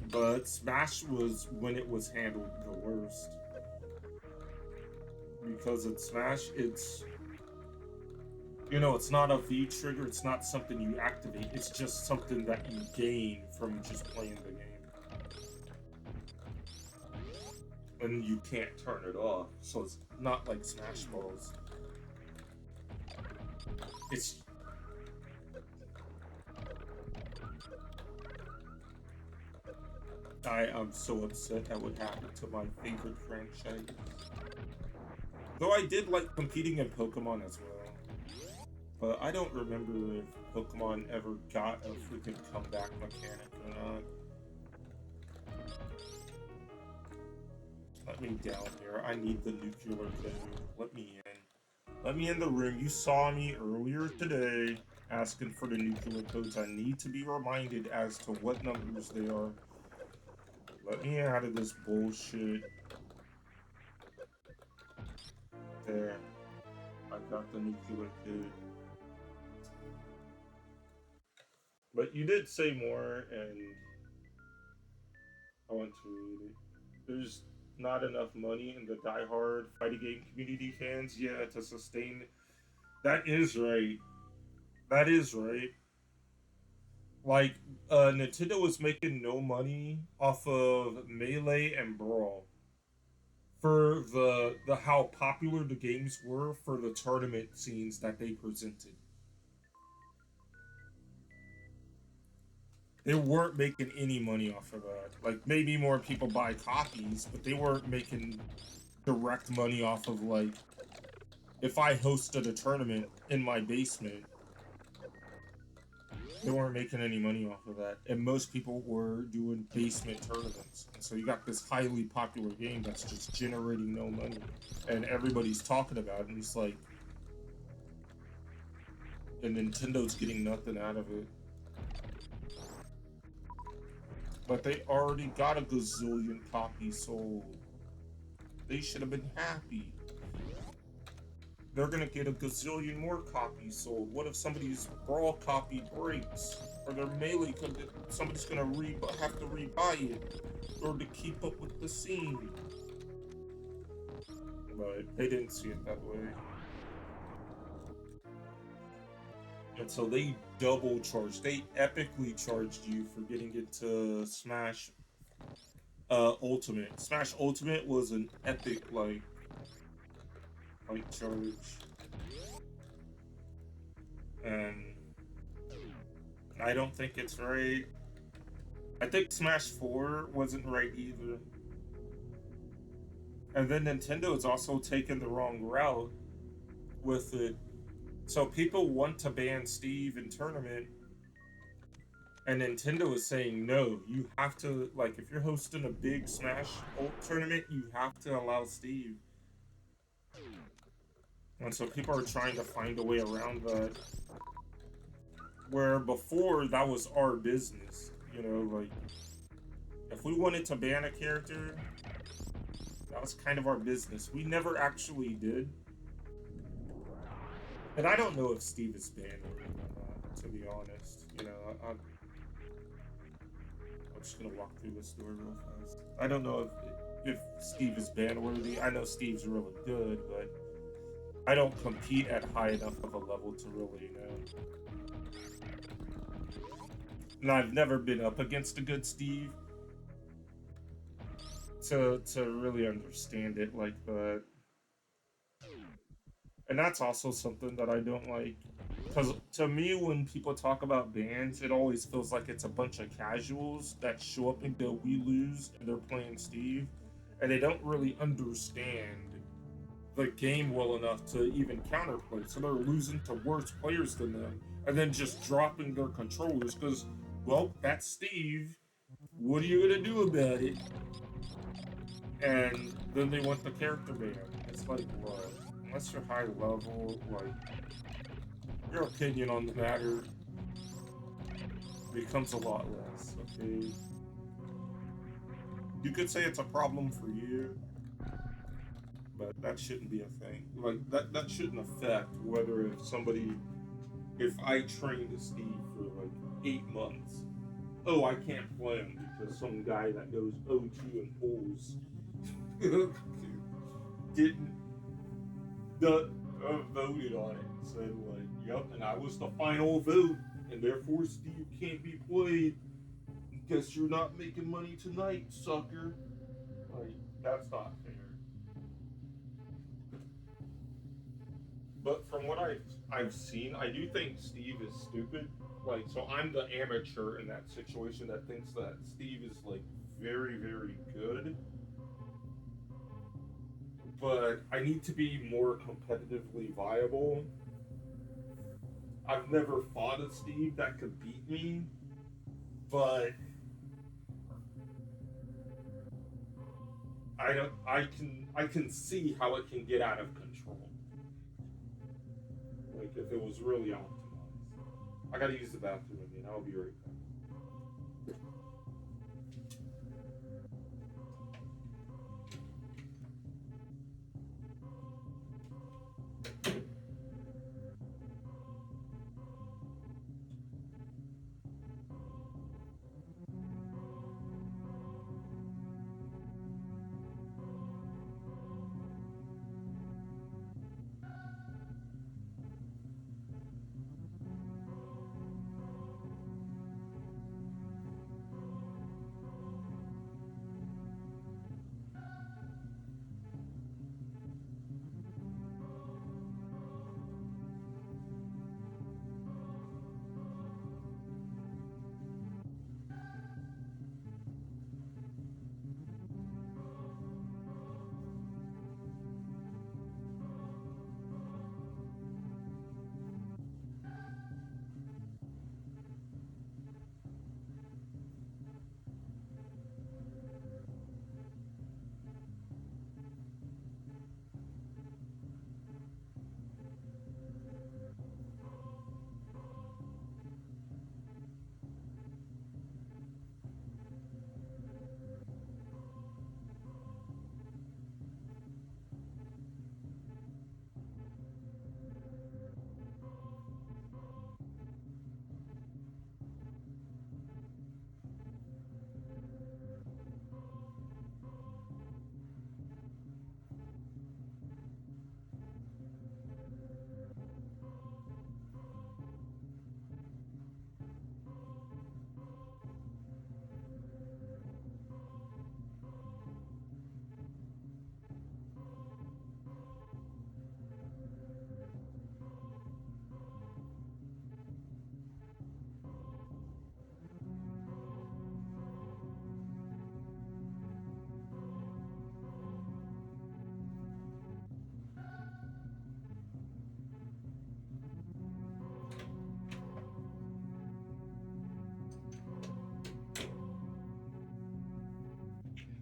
But Smash was when it was handled the worst. Because in Smash, it's not a V trigger, it's not something you activate, it's just something that you gain from just playing the game. and you can't turn it off. So it's not like Smash Balls. It's I'm so upset that would happen to my favorite franchise. Though I did like competing in Pokemon as well. But I don't remember if Pokemon ever got a freaking comeback mechanic or not. Let me down here. I need the nuclear code. Let me in. Let me in the room. You saw me earlier today asking for the nuclear codes. I need to be reminded as to what numbers they are. Let me out of this bullshit. There. I got the nuclear code. But you did say more, and I want to read it. There's not enough money in the die-hard fighting game community fans, yeah, to sustain. That is right. That is right. Like, Nintendo was making no money off of Melee and Brawl for the how popular the games were for the tournament scenes that they presented. They weren't making any money off of that. Like maybe more people buy copies, but they weren't making direct money off of like if I hosted a tournament in my basement, they weren't making any money off of that. And most people were doing basement tournaments. And so you got this highly popular game that's just generating no money. And everybody's talking about it, and it's like and Nintendo's getting nothing out of it. But they already got a gazillion copies sold. They should have been happy. They're gonna get a gazillion more copies sold. What if somebody's Brawl copy breaks? Or their Melee, somebody's gonna have to rebuy it or to keep up with the scene. But they didn't see it that way. And so they double charged. They epically charged you for getting into Smash Ultimate. Smash Ultimate was an epic like charge. And I don't think it's right. I think Smash 4 wasn't right either. And then Nintendo is also taking the wrong route with it. So people want to ban Steve in tournament, and Nintendo is saying no. You have to like if you're hosting a big Smash Ult tournament, you have to allow Steve. And so people are trying to find a way around that. Where before that was our business, you know, like if we wanted to ban a character, that was kind of our business. We never actually did. And I don't know if Steve is banned or not, to be honest. You know, I'm just gonna walk through this door real fast. I don't know if Steve is ban worthy. I know Steve's really good, but I don't compete at high enough of a level to really know. And I've never been up against a good Steve to really understand it like that. And that's also something that I don't like. Because to me, when people talk about bans, it always feels like it's a bunch of casuals that show up and go, we lose, and they're playing Steve. And they don't really understand the game well enough to even counterplay. So they're losing to worse players than them. And then just dropping their controllers because, well, that's Steve. What are you going to do about it? And then they want the character ban. It's like, what? Unless you're high level, like, your opinion on the matter becomes a lot less, okay? You could say it's a problem for you, but that shouldn't be a thing. Like, that shouldn't affect whether if I trained a Steve for like 8 months, oh, I can't play him because some guy that goes O2 and pulls didn't voted on it and said like, yep, and I was the final vote, and therefore Steve can't be played. Guess you're not making money tonight, sucker. Like That's not fair. But from what I've seen, I do think Steve is stupid. Like, so I'm the amateur in that situation that thinks that Steve is like very good. But I need to be more competitively viable. I've never fought a Steve that could beat me, but I don't. I can see how it can get out of control. Like if it was really optimized. I gotta use the bathroom again. I'll be right back.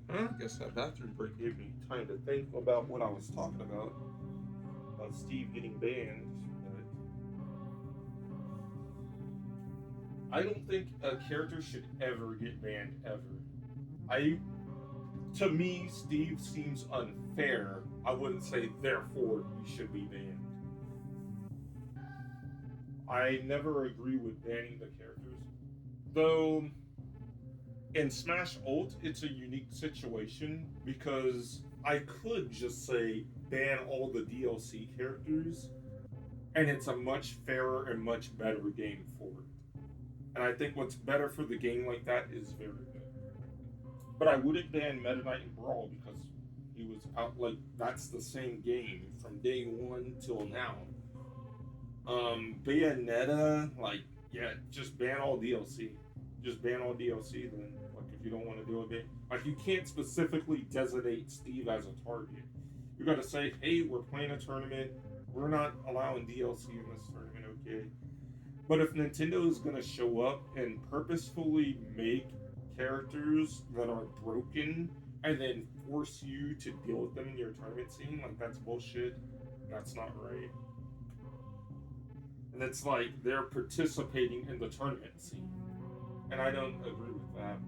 I guess that bathroom break gave me time to think about what I was talking about Steve getting banned. But I don't think a character should ever get banned ever. I To me, Steve seems unfair. I wouldn't say therefore he should be banned. I never agree with banning the characters, though. In Smash Ult, it's a unique situation because I could just say ban all the DLC characters, and it's a much fairer and much better game for it. And I think what's better for the game like that is very good. But I wouldn't ban Meta Knight and Brawl because he was out like that's the same game from day one till now. Bayonetta, like, yeah, just ban all DLC. Just ban all DLC then. Like, if you don't want to do it, like, you can't specifically designate Steve as a target. You gotta say, hey, we're playing a tournament. We're not allowing DLC in this tournament, okay? But if Nintendo is gonna show up and purposefully make characters that are broken and then force you to deal with them in your tournament scene, like, that's bullshit. That's not right. And it's like they're participating in the tournament scene. And I don't agree with that.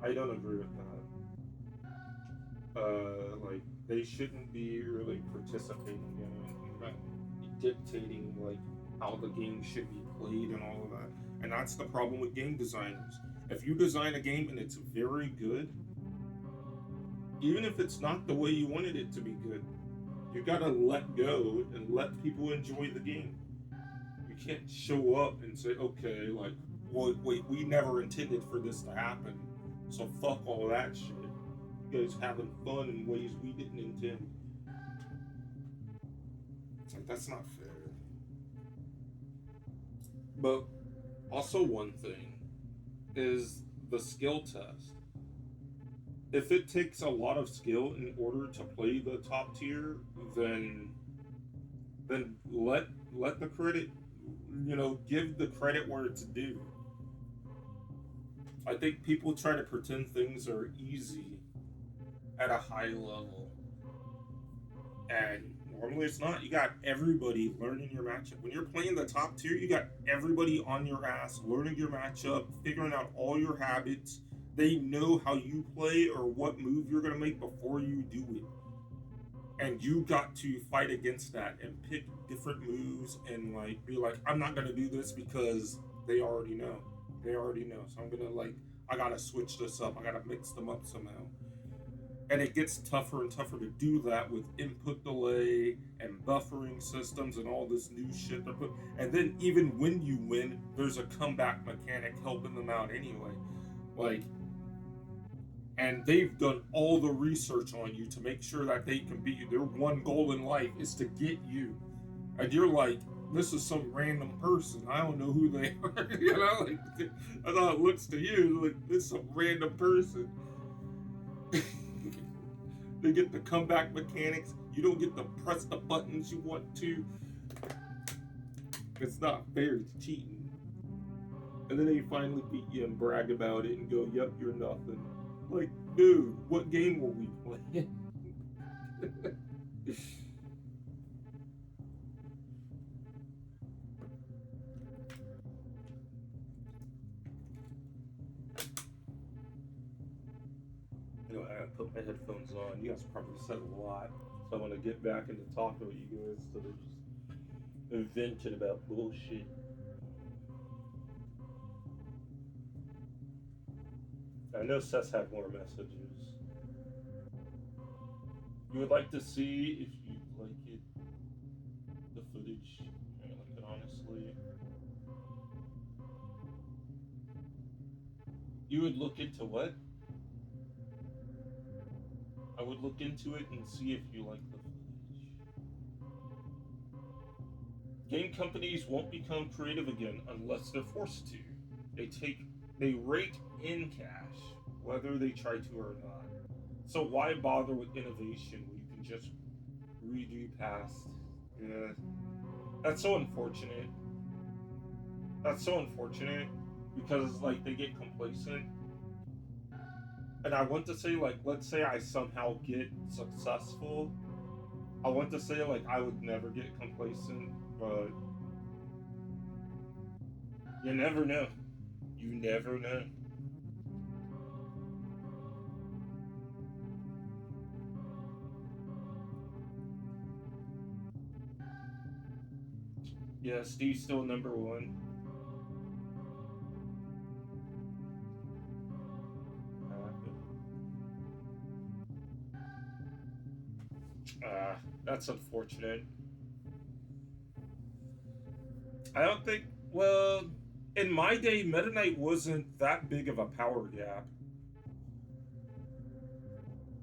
I don't agree with that. Like they shouldn't be really participating in it, dictating like how the game should be played and all of that. And that's the problem with game designers. If you design a game and it's very good, even if it's not the way you wanted it to be good, you gotta let go and let people enjoy the game. You can't show up and say, okay, like, wait, we never intended for this to happen. So fuck all that shit. You guys having fun in ways we didn't intend. It's like that's not fair. But also one thing is the skill test. If it takes a lot of skill in order to play the top tier, then let the credit, give the credit where it's due. I think people try to pretend things are easy at a high level, and normally it's not. You got everybody learning your matchup. When you're playing the top tier, you got everybody on your ass learning your matchup, figuring out all your habits. They know how you play or what move you're gonna make before you do it, and you got to fight against that and pick different moves and like be like, I'm not gonna do this because they already know. They already know. So I'm gonna I gotta switch this up. I gotta mix them up somehow. And it gets tougher and tougher to do that with input delay and buffering systems and all this new shit they're put. And then even when you win, there's a comeback mechanic helping them out anyway. Like, and they've done all the research on you to make sure that they can beat you. Their one goal in life is to get you, and you're like, this is some random person. I don't know who they are. I thought it looks to you like this is some random person. They get the comeback mechanics. You don't get to press the buttons you want to. It's not fair. It's cheating. And then they finally beat you and brag about it and go, "Yep, you're nothing." Like, dude, what game were we playing? I put my headphones on. You guys probably said a lot, so I want to get back into talking with you guys instead of just venting about bullshit. I know Seth had more messages. You would like to see if you like it, the footage. I like it honestly. You would look into what? I would look into it and see if you like the footage. Game companies won't become creative again unless they're forced to. They rate in cash, whether they try to or not. So why bother with innovation when you can just redo past? Yeah, that's so unfortunate. That's so unfortunate because like they get complacent. And I want to say like, let's say I somehow get successful. I want to say like I would never get complacent, but you never know. You never know. Yeah, Steve's still number one. That's unfortunate. I don't think. Well, in my day, Meta Knight wasn't that big of a power gap.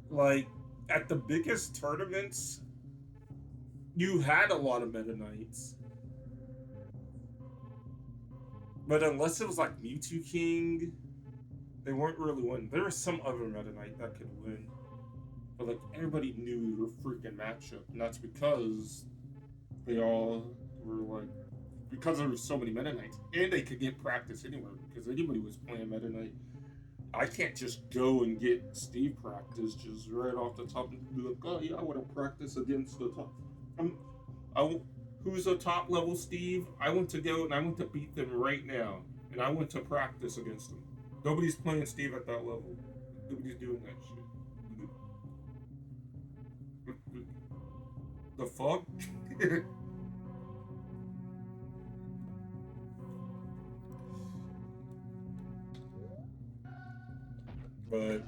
Like at the biggest tournaments, you had a lot of Meta Knights, but unless it was like Mewtwo King, they weren't really winning. There was some other Meta Knight that could win, but like everybody knew your freaking matchup, and that's because they all were like because there were so many Meta Knights, and they could get practice anywhere because anybody was playing Meta Knight. I can't just go and get Steve practice just right off the top and be like, oh yeah, I want to practice against the top. Who's a top level Steve? I want to go and I want to beat them right now, and I want to practice against them. Nobody's playing Steve at that level. Nobody's doing that shit. The fuck? But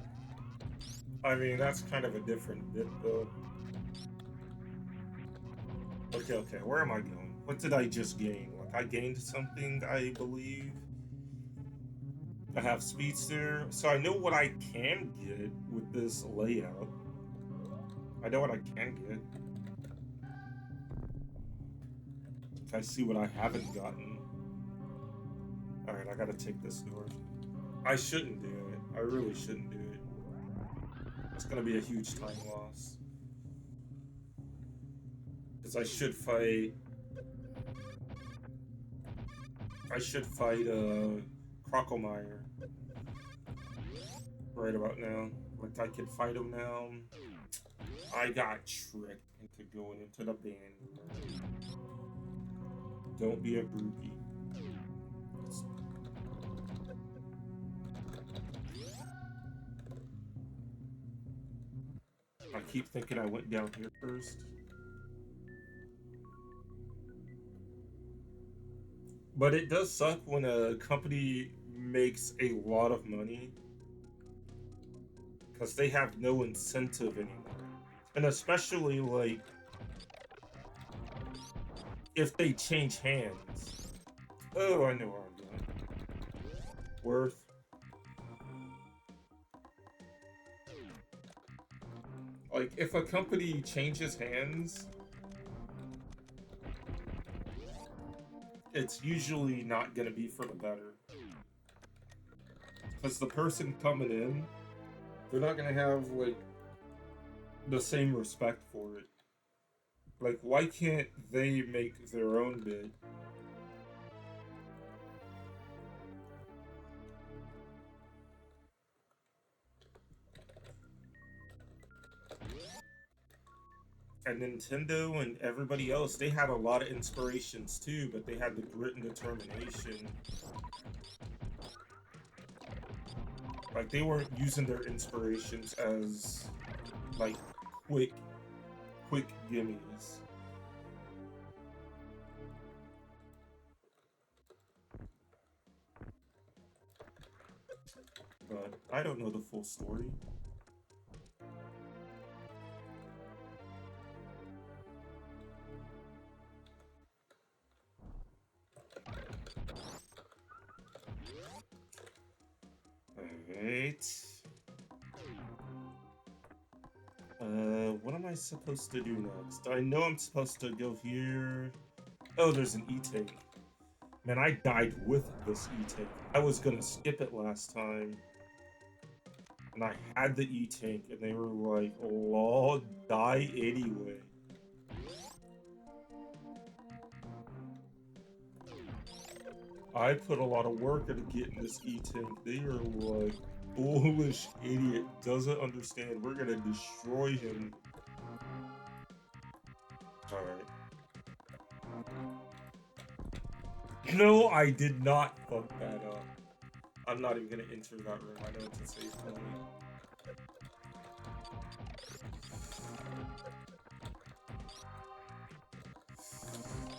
I mean, that's kind of a different bit, though. Okay, where am I going? What did I just gain? Like, I gained something, I believe. I have speedster, so I know what I can get with this layout. I know what I can get. I see what I haven't gotten. Alright, I gotta take this door. I shouldn't do it. I really shouldn't do it. It's gonna be a huge time loss. Because I should fight... Crocomire. Right about now. Like, I could fight him now. I got tricked into going into the band. Don't be a groupie. I keep thinking I went down here first. But it does suck when a company makes a lot of money because they have no incentive anymore. And especially, like, if they change hands. Oh, I know where I'm going. Worth. Like, if a company changes hands, it's usually not gonna be for the better. Because the person coming in, they're not gonna have, like, the same respect for it. Like, why can't they make their own bid? And Nintendo and everybody else, they had a lot of inspirations too, but they had the grit and determination. Like, they weren't using their inspirations as, like, quick gimmies. But I don't know the full story. Alright. What am I supposed to do next? I know I'm supposed to go here. Oh, there's an E-tank. Man, I died with this E-tank. I was gonna skip it last time. And I had the E-tank, and they were like, lol, die anyway. I put a lot of work into getting this E-tank. They are like, foolish idiot, doesn't understand. We're gonna destroy him. Alright. No, I did not fuck that up. I'm not even gonna enter that room. I know it's a safe point.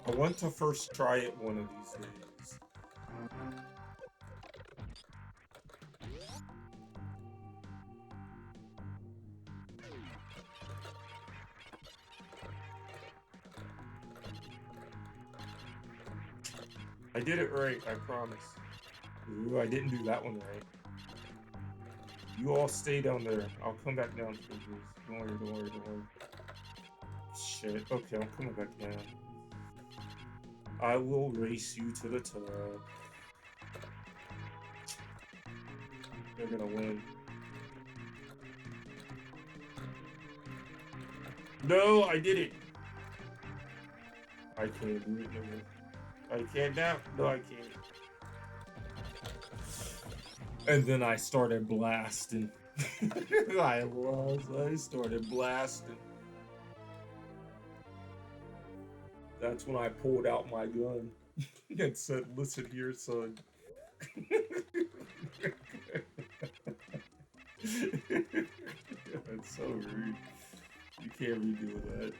I want to first try it one of these days. I did it right, I promise. Ooh, I didn't do that one right. You all stay down there. I'll come back down for this. Don't worry, don't worry, don't worry. Shit. Okay, I'm coming back down. I will race you to the top. They're gonna win. No, I did it! I can't do it no more. I can't now? No, I can't. And then I started blasting. I started blasting. That's when I pulled out my gun and said, listen here, son. That's so rude. You can't redo that.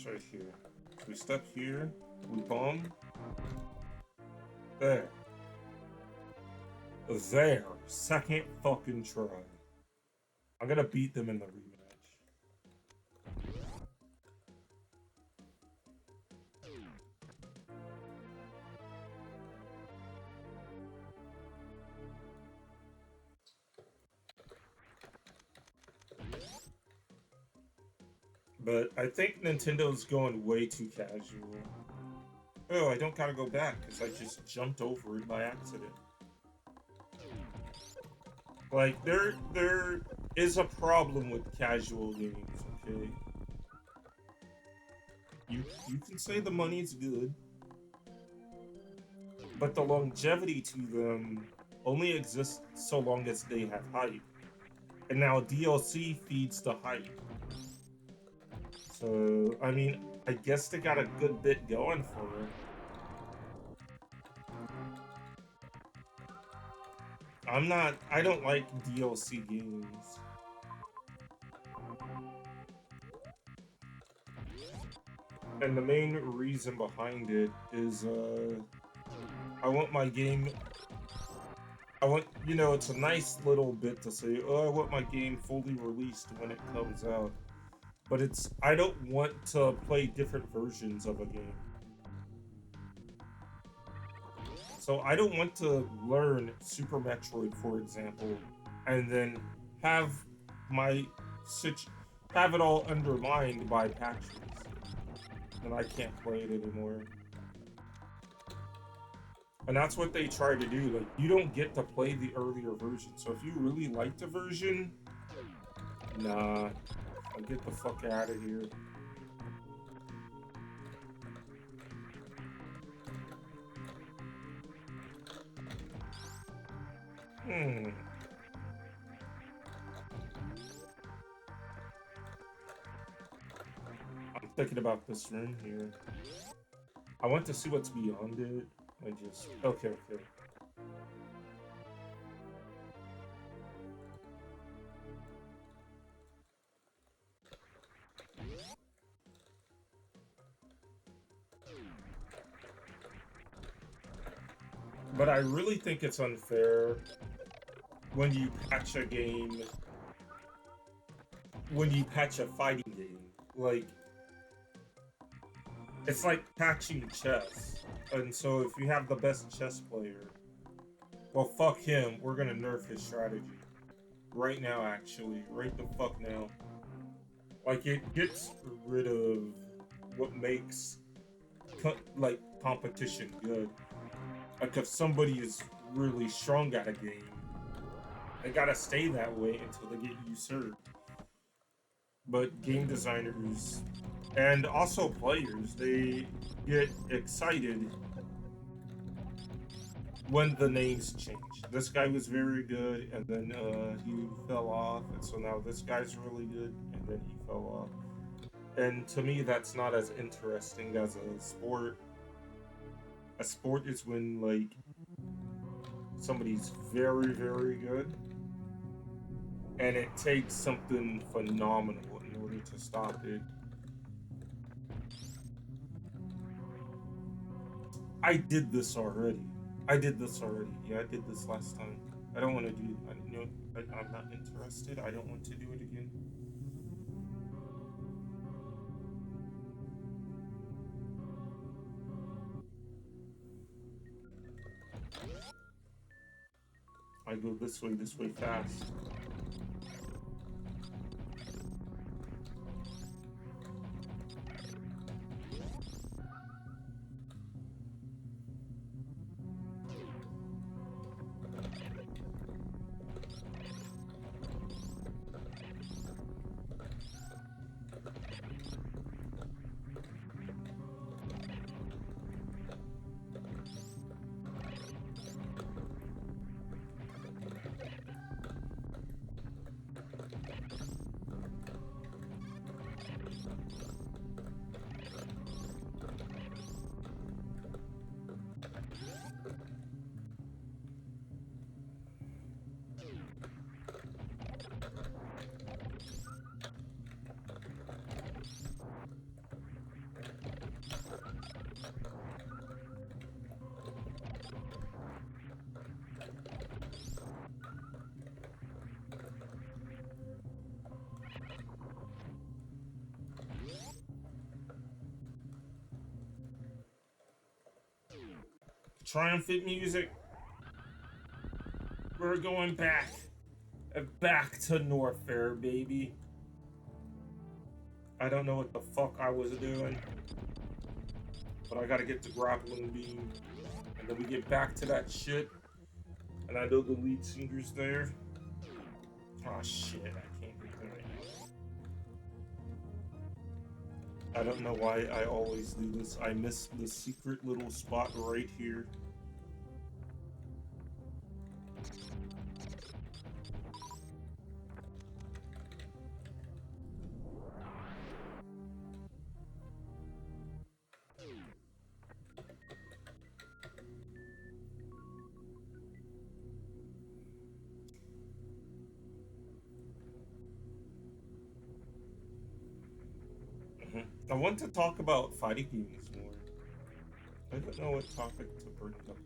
It's right here. We step here. We bomb. There. There. Second fucking try. I'm gonna beat them in the rematch. But I think Nintendo's going way too casual. Oh, I don't gotta go back because I just jumped over it by accident. Like there is a problem with casual games, okay? You can say the money's good, but the longevity to them only exists so long as they have hype. And now DLC feeds the hype. So, I mean, I guess they got a good bit going for it. I don't like DLC games. And the main reason behind it is, I want my game, it's a nice little bit to say, oh, I want my game fully released when it comes out. But I don't want to play different versions of a game. So I don't want to learn Super Metroid, for example, and then have my have it all undermined by patches, and I can't play it anymore. And that's what they try to do. Like, you don't get to play the earlier version. So if you really like the version, nah, I'll get the fuck out of here. Hmm. I'm thinking about this room here. I want to see what's beyond it. Okay. But I really think it's unfair when you patch a game, when you patch a fighting game. Like, it's like patching chess. And so if you have the best chess player, well, fuck him. We're gonna nerf his strategy. Right now, actually. Right the fuck now. Like, it gets rid of what makes, like, competition good. Like, if somebody is really strong at a game, they gotta stay that way until they get usurped. But game designers and also players, they get excited when the names change. This guy was very good, and then he fell off, and so now this guy's really good, and then he fell off. And to me, that's not as interesting as a sport. A sport is when, like, somebody's very, very good, and it takes something phenomenal in order to stop it. I did this already. Yeah, I did this last time. I don't want to do. I'm not interested. I don't want to do it again. I go this way fast. Triumphant music. We're going back. Back to Norfair, baby. I don't know what the fuck I was doing. But I gotta get the grappling beam. And then we get back to that shit. And I know the lead singer's there. Oh shit, I can't get there right now. I don't know why I always do this. I miss the secret little spot right here. I want to talk about fighting games more. I don't know what topic to bring up.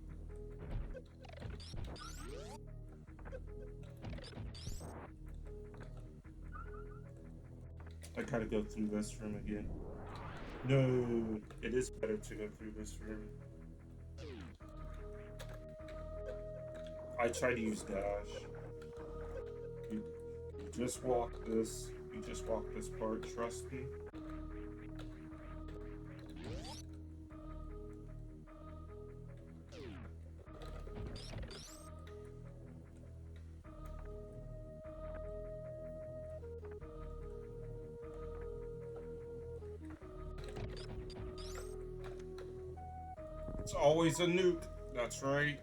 I gotta go through this room again. No, it is better to go through this room. I try to use dash. You just walk this. You just walk this part. Trust me. It's always a nuke. That's right.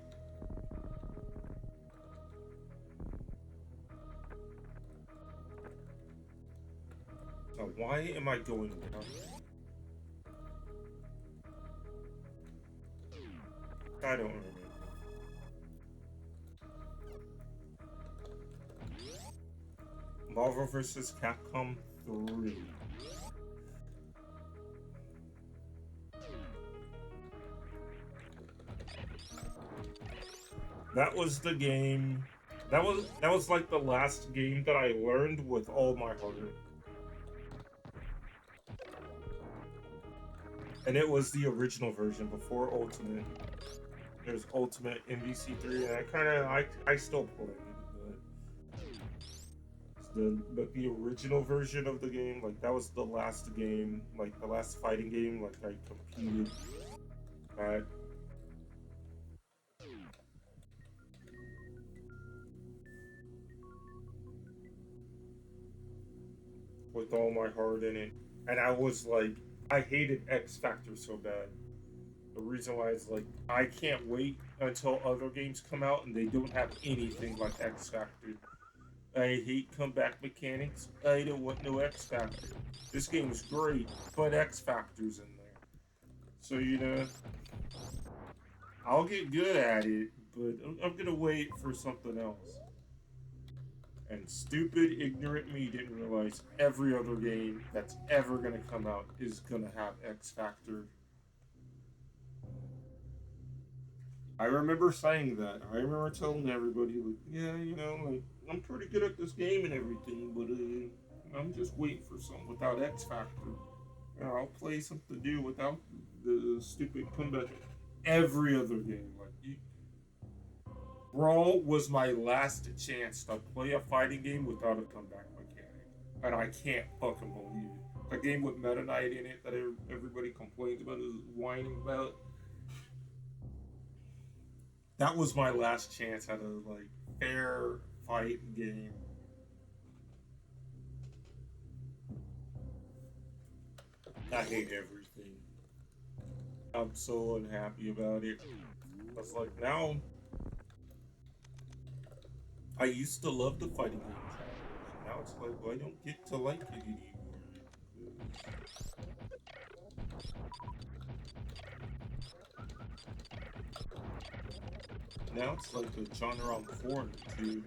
Now, why am I going down? I don't remember. Marvel vs. Capcom 3. That was the game. That was like the last game that I learned with all my heart. And it was the original version before Ultimate. There's Ultimate MVC3, and I still play it, but the original version of the game, like that was the last game, like the last fighting game, like I competed at. With all my heart in it. And I was like, I hated X Factor so bad. The reason why is like, I can't wait until other games come out and they don't have anything like X Factor. I hate comeback mechanics. I don't want no X Factor. This game's great, but X Factor's in there. So, you know, I'll get good at it, but I'm gonna wait for something else. And stupid, ignorant me didn't realize every other game that's ever gonna come out is gonna have X Factor. I remember saying that. I remember telling everybody, like, yeah, you know, like, I'm pretty good at this game and everything, but I'm just waiting for something without X Factor. I'll play something new without the stupid comeback. Every other game, like, Brawl was my last chance to play a fighting game without a comeback mechanic. And I can't fucking believe it. A game with Meta Knight in it that everybody complains about, is whining about. That was my last chance at a like fair fight game. I hate everything. I'm so unhappy about it. I was like, now I used to love the fighting games. Now it's like, well, I don't get to like it anymore. Now it's like a genre I'm foreign to.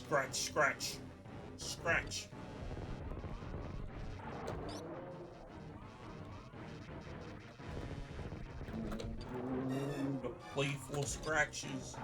Scratch, scratch, scratch. Ooh, the playful scratches.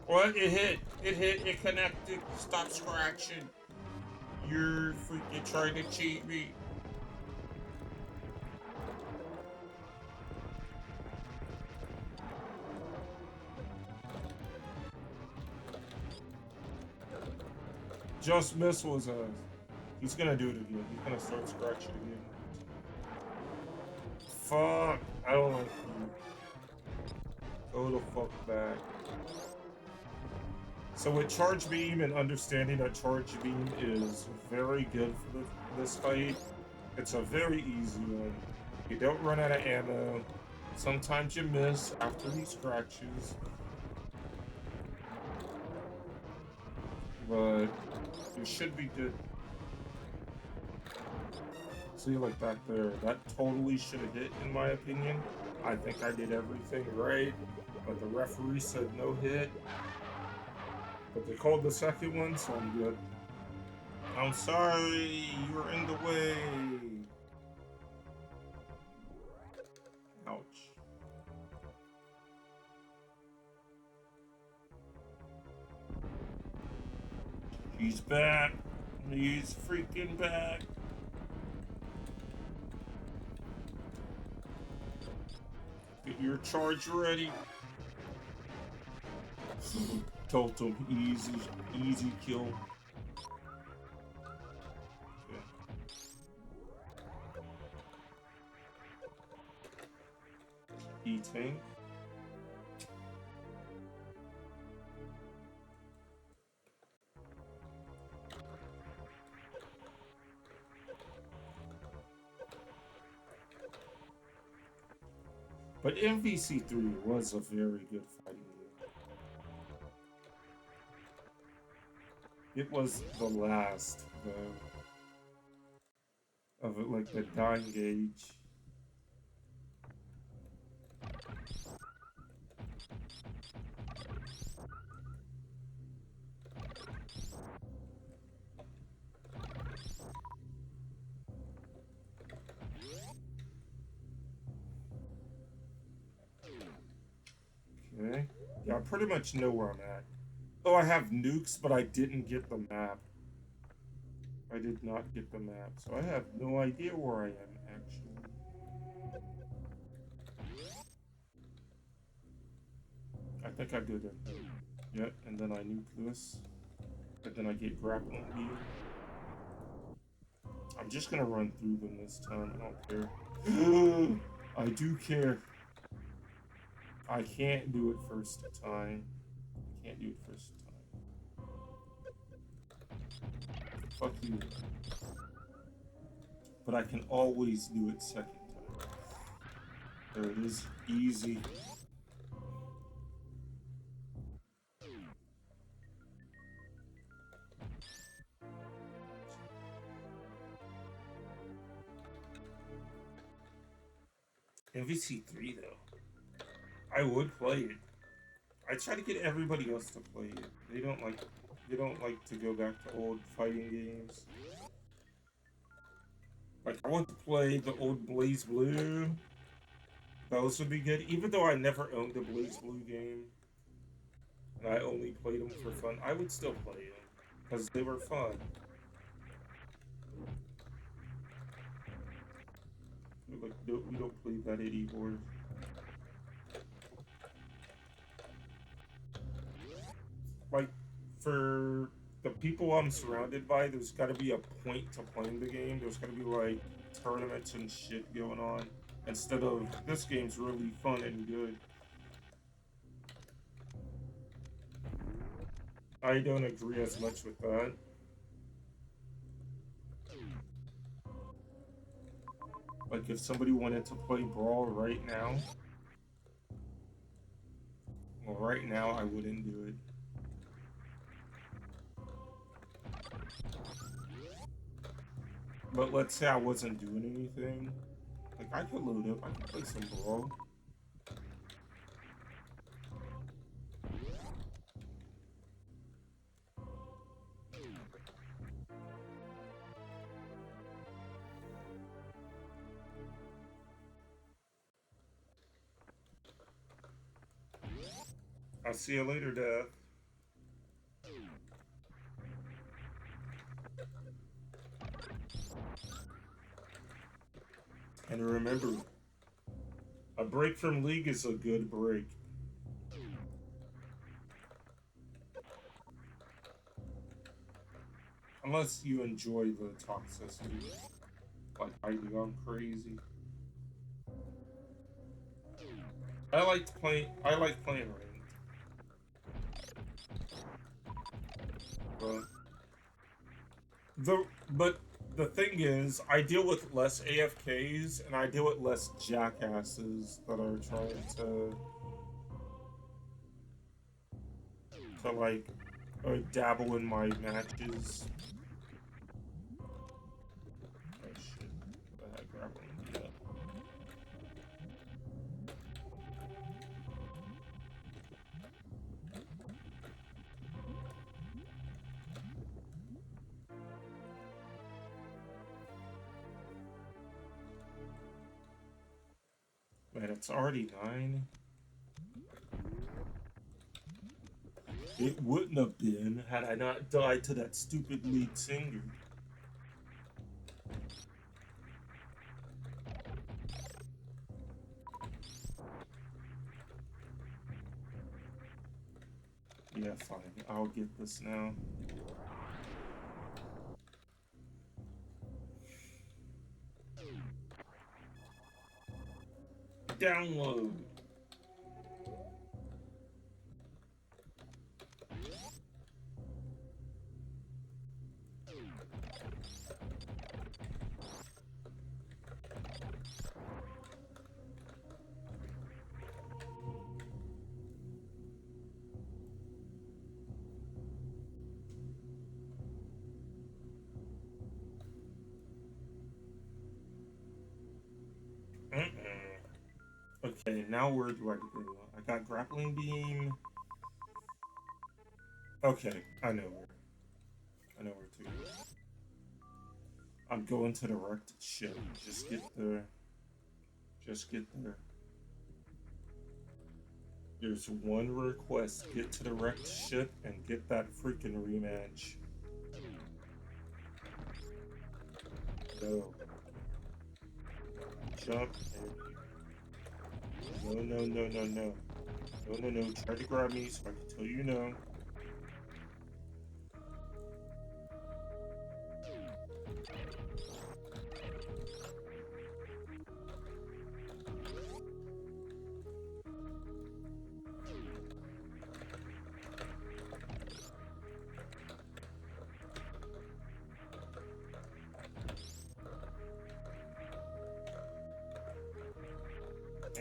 What? It hit. It hit. It connected. Stop scratching. You're freaking trying to cheat me. Just miss was he's gonna do it again. He's gonna start scratching again. Fuck. I don't like you. Go the fuck back. So with Charge Beam and understanding that Charge Beam is very good for this fight, it's a very easy one. You don't run out of ammo. Sometimes you miss after he scratches. But you should be good. See, like back there, that totally should have hit in my opinion. I think I did everything right, but the referee said no hit. But they called the second one, so I'm good. I'm sorry, you were in the way. Ouch. He's back. He's freaking back. Get your charge ready. Told him easy kill. Okay. Eating. But MVC3 was a very good fighting game. It was the last, though, of it, like the dying age. Okay. Yeah, I pretty much know where I'm at. Oh, I have nukes, but I didn't get the map. I did not get the map, so I have no idea where I am, actually. I think I did it. Yep, and then I nuke this. And then I get grappling beam. I'm just gonna run through them this time, I don't care. I do care. I can't do it first time. I can't do it first time. Fuck you. But I can always do it second time. There it is. Easy. MVC3 though. I would play it. I try to get everybody else to play it. They don't like to go back to old fighting games. Like I want to play the old Blaze Blue. Those would be good. Even though I never owned a Blaze Blue game and I only played them for fun, I would still play them because they were fun. Like we don't play that anymore. Like for the people I'm surrounded by, there's got to be a point to playing the game. There's got to be like tournaments and shit going on instead of this game's really fun and good. I don't agree as much with that. Like if somebody wanted to play Brawl right now, well, right now I wouldn't do it. But let's say I wasn't doing anything. Like I could load up, I could play some Brawl. I'll see you later, Death. And remember, a break from League is a good break. Unless you enjoy the toxicity. Like I do, I'm crazy. I like playing ranked. But but the thing is, I deal with less AFKs and I deal with less jackasses that are trying to like dabble in my matches. Oh shit! What the heck, grappling? Yeah. Man, it's already 9. It wouldn't have been had I not died to that stupid lead singer. Yeah, fine. I'll get this now. Download. Okay, now where do I go? I got grappling beam. Okay, I know where. I know where to go. I'm going to the wrecked ship. Just get there. Just get there. There's one request. Get to the wrecked ship and get that freaking rematch. Go. Jump and no, no, no, no, no. No, no, no. Try to grab me so I can tell you no.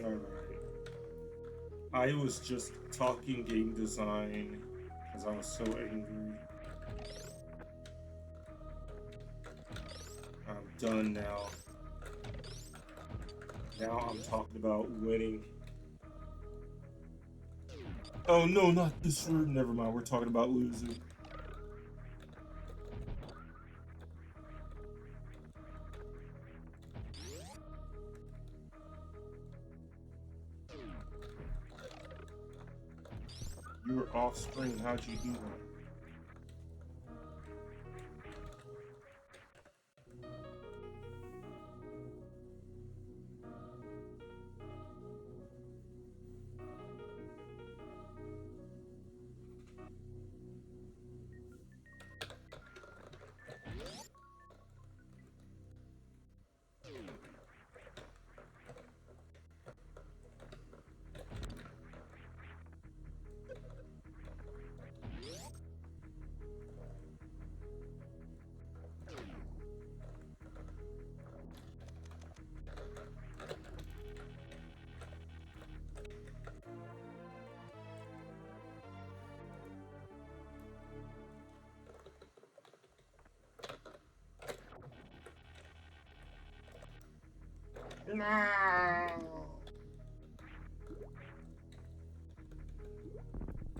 Alright. I was just talking game design because I was so angry. I'm done now. Now I'm talking about winning. Oh no, not this room. Never mind. We're talking about losing. You were off screen. How'd you do that?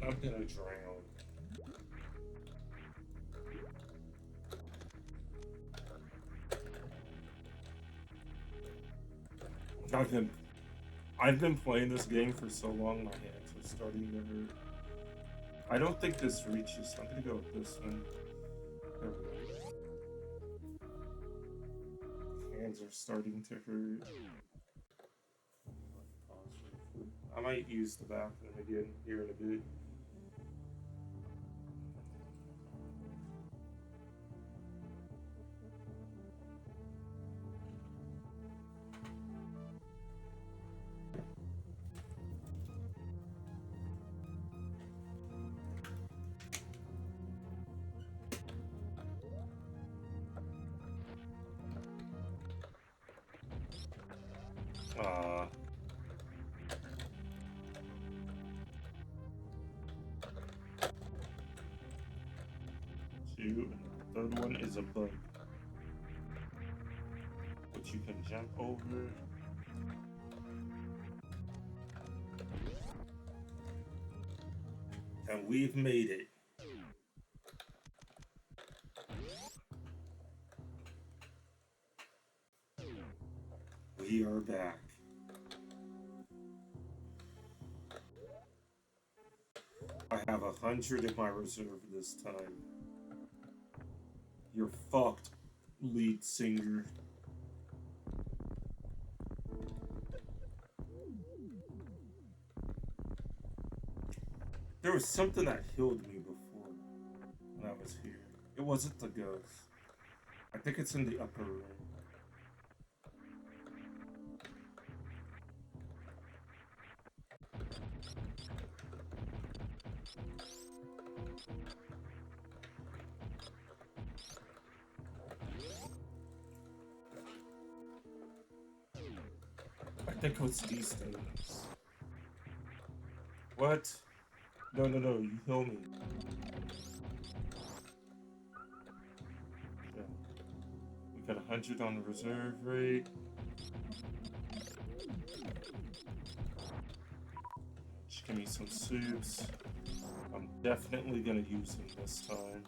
I'm gonna drown. I've been I've been playing this game for so long, my hands are starting to hurt. I don't think this reaches. I'm gonna go with this one. There we go. Hands are starting to hurt. I might use the bathroom again here in a bit. Uh, 2, and the third one is a bug, which you can jump over. And we've made it. We are back. I have 100 in my reserve this time. You're fucked, lead singer. There was something that healed me before when I was here. It wasn't the ghost. I think it's in the upper room. I think it was these things. What? No, no, no, you heal me. Yeah. We got 100 on the reserve rate. Just give me some soups. I'm definitely gonna use them this time.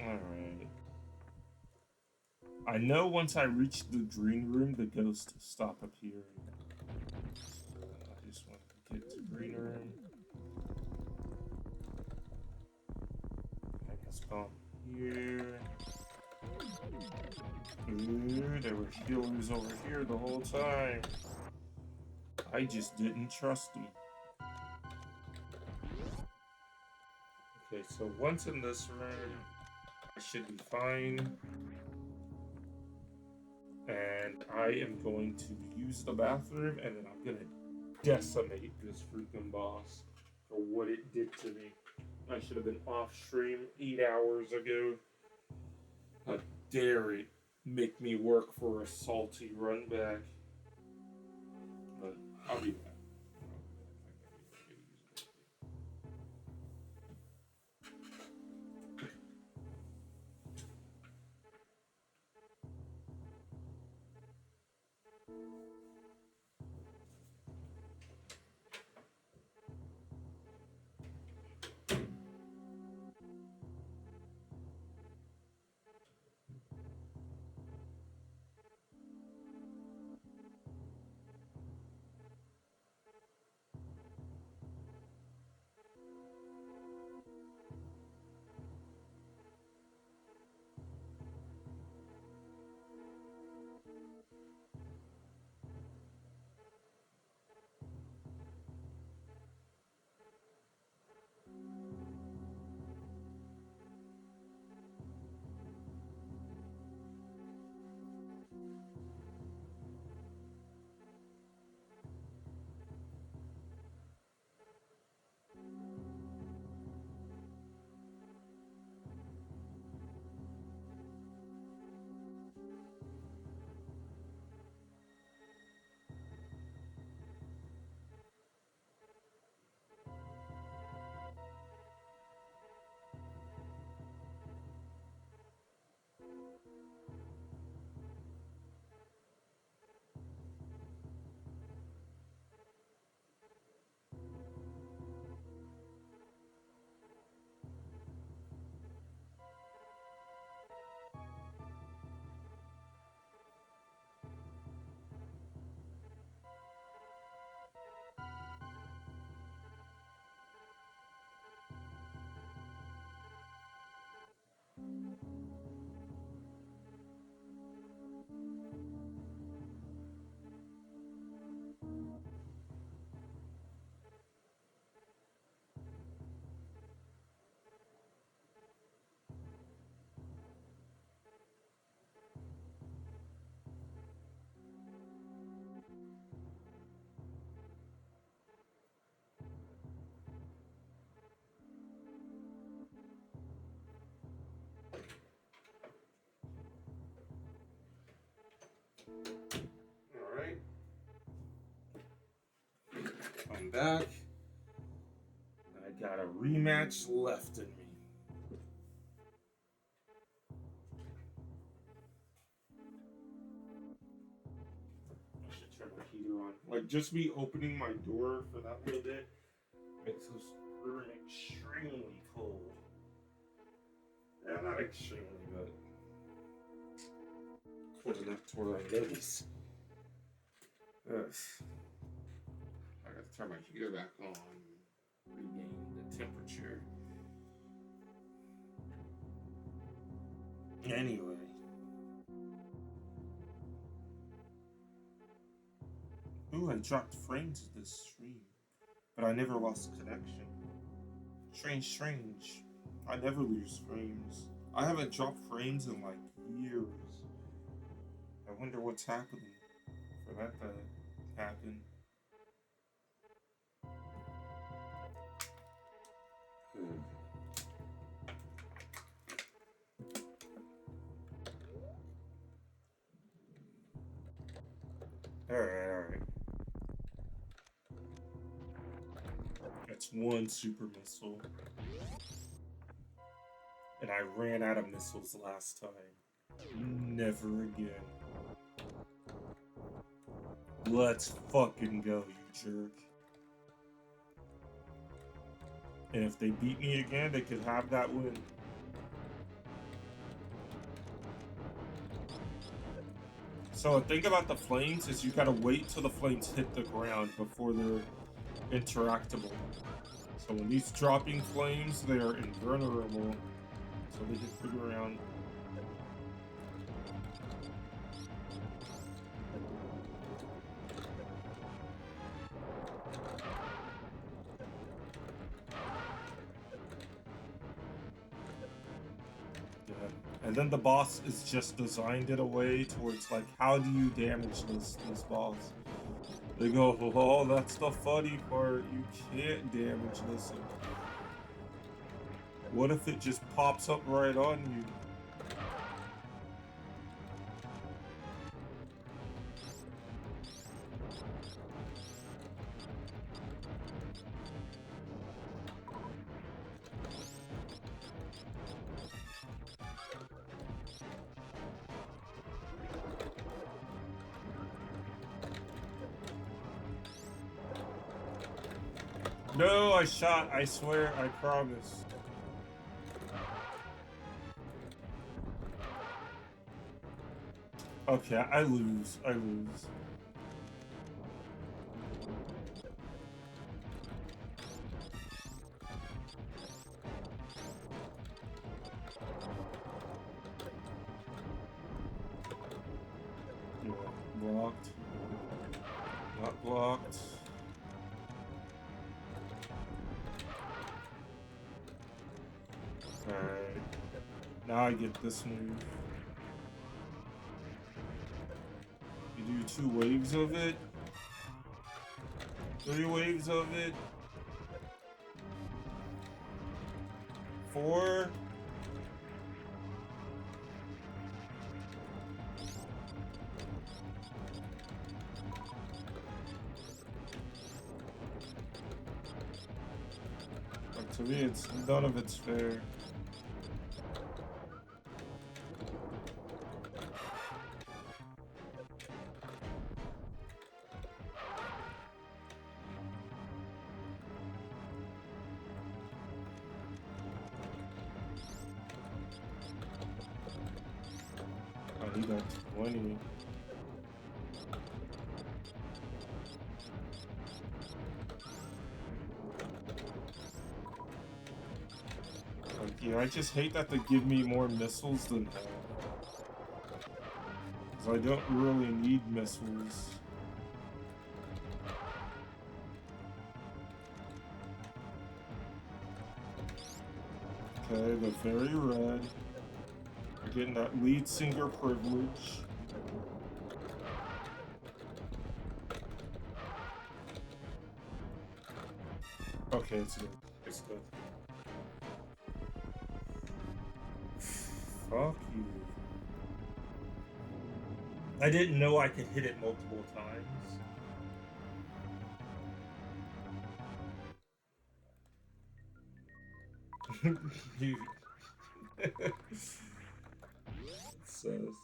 Alright. I know once I reach the green room, the ghosts stop appearing. So I just want to get to green room. I guess bomb here. Ooh, there were healers over here the whole time. I just didn't trust them. Okay, so once in this room, I should be fine. And I am going to use the bathroom, and then I'm gonna decimate this freaking boss for what it did to me. I should have been off stream 8 hours ago. How dare it make me work for a salty run back? But I'll be back. back. I got a rematch left in me. I should turn my heater on. Like, just me opening my door for that little bit makes this room extremely cold. Yeah, not extremely, but cold enough to where I notice. Ugh. I gotta turn my heater back on. Regain the temperature. Anyway. Ooh, I dropped frames this stream, but I never lost connection. Strange. I never lose frames. I haven't dropped frames in like years. I wonder what's happening for that to happen. Alright. That's one super missile. And I ran out of missiles last time. Never again. Let's fucking go, you jerk. And if they beat me again, they could have that win. So the thing about the flames is you gotta wait till the flames hit the ground before they're interactable. So when these dropping flames, they are invulnerable. So they hit the ground. And then the boss is just designed in a way towards like, how do you damage this boss? They go, oh, that's the funny part. You can't damage this. What if it just pops up right on you? No, I shot. I swear. I promise. Okay, I lose. Yeah, blocked. Not blocked. Alright. Now I get this move. You do 2 waves of it. 3 waves of it. 4. But to me, none of it's fair. I need that 20. Like, yeah, I just hate that they give me more missiles than hell. Because I don't really need missiles. Okay, the very red. We're getting that lead singer privilege. Okay, it's good. It's good. Fuck you. I didn't know I could hit it multiple times. You- Says.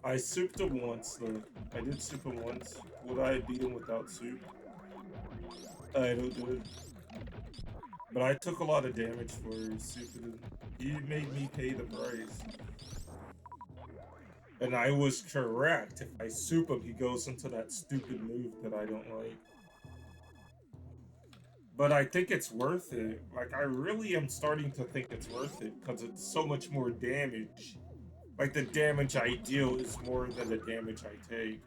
I souped him once though. I did soup him once. Would I beat him without soup? I don't do it. But I took a lot of damage for souping him. He made me pay the price. And I was correct. If I soup him, he goes into that stupid move that I don't like. But I think it's worth it. Like, I really am starting to think it's worth it because it's so much more damage. Like, the damage I deal is more than the damage I take.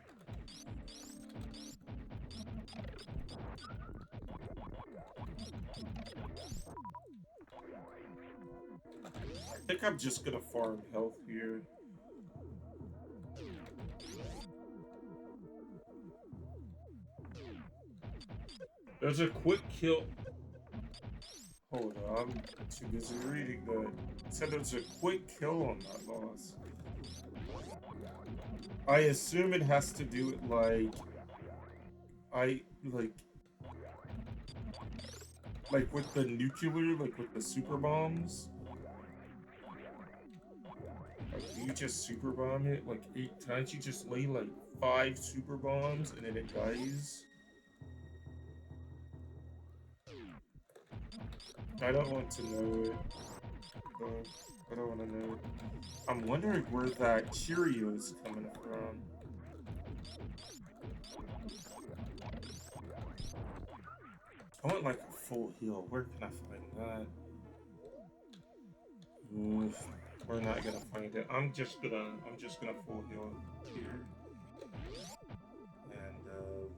I think I'm just gonna farm health here. There's a quick kill. Hold on, I'm too busy reading that. It said there's a quick kill on that boss. I assume it has to do with I like with the nuclear, like with the super bombs. Like you just super bomb it like 8 times. You just lay like 5 super bombs and then it dies. I don't want to know it. I don't want to know it. I'm wondering where that Cheerio is coming from. I want like a full heal. Where can I find that? Oof, we're not gonna find it. I'm just gonna full heal here. And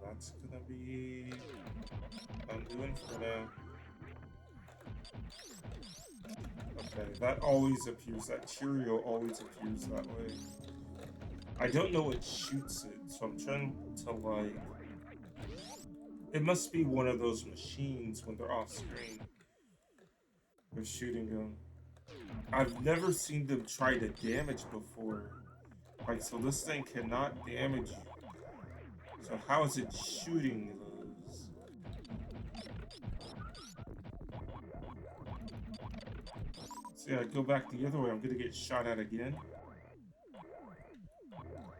that's gonna be I'm doing for now. Okay, that always appears, that Cheerio always appears that way. I don't know what shoots it, so I'm trying to like... It must be one of those machines when they're off screen. They're shooting them. I've never seen them try to damage before. Like, so this thing cannot damage you. So how is it shooting those? See, I go back the other way, I'm gonna get shot at again.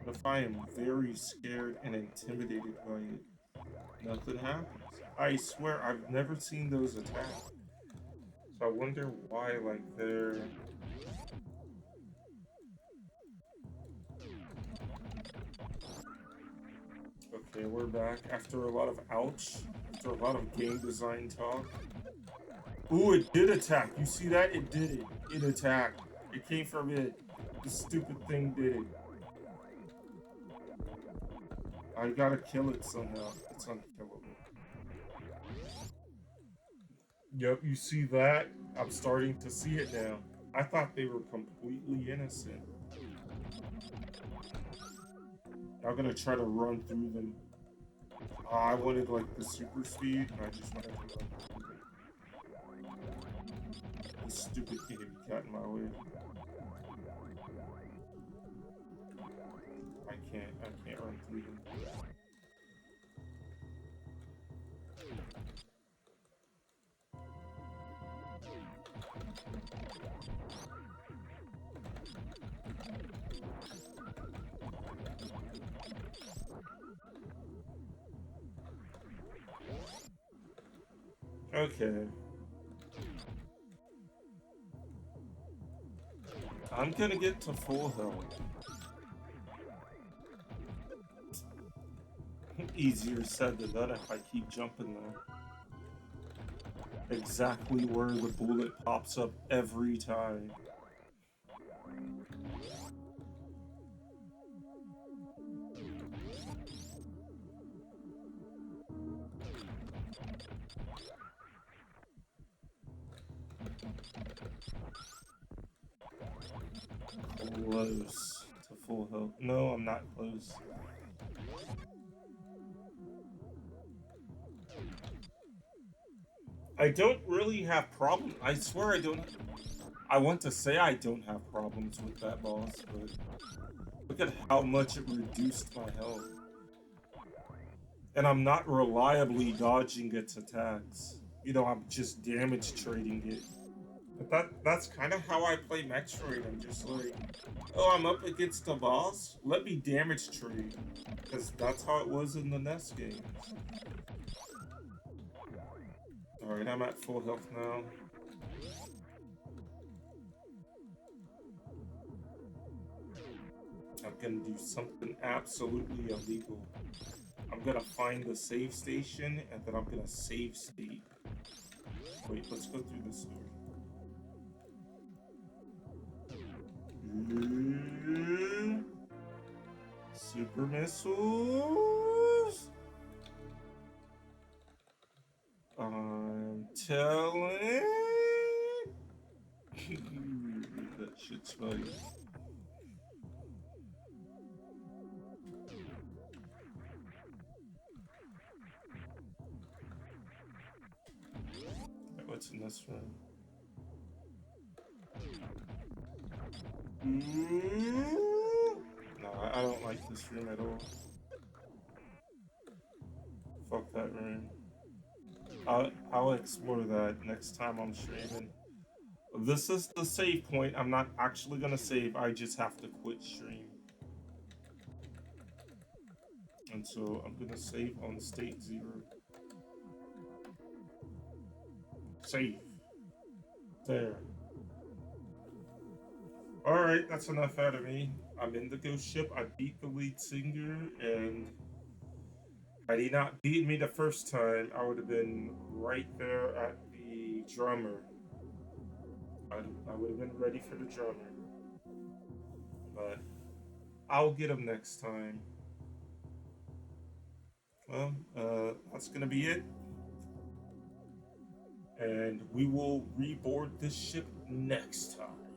But if I am very scared and intimidated by it, nothing happens. I swear, I've never seen those attack. So I wonder why, like, they're... Okay, we're back after a lot of ouch. After a lot of game design talk. Ooh, it did attack. You see that? It did it. It attacked. It came from it. The stupid thing did it. I gotta kill it somehow. It's unkillable. Yep, you see that? I'm starting to see it now. I thought they were completely innocent. I'm gonna try to run through them. I wanted like the super speed, and I just wanted to run through them. This stupid thing got in my way. I can't run through them. Okay. I'm gonna get to full health. Easier said than done if I keep jumping there. Exactly where the bullet pops up every time. Close to full health. No, I'm not close. I don't really have problems. I swear I don't. I want to say I don't have problems with that boss, but look at how much it reduced my health. and I'm not reliably dodging its attacks. You know, I'm just damage trading it. But that's kind of how I play Metroid. I'm just like, oh, I'm up against a boss. Let me damage trade, because that's how it was in the NES games. All right, I'm at full health now. I'm gonna do something absolutely illegal. I'm gonna find the save station and then I'm gonna save state. Wait, let's go through this door. Super missiles. I'm telling. That shit's funny. What's in this room? No, I don't like this room at all. Fuck that room. I'll explore that next time I'm streaming. This is the save point. I'm not actually gonna save. I just have to quit stream. And so I'm gonna save on state 0. Save. There. Alright, that's enough out of me. I'm in the ghost ship. I beat the lead singer, and had he not beat me the first time, I would have been right there at the drummer. I would have been ready for the drummer. But I'll get him next time. Well, that's gonna be it. And we will reboard this ship next time.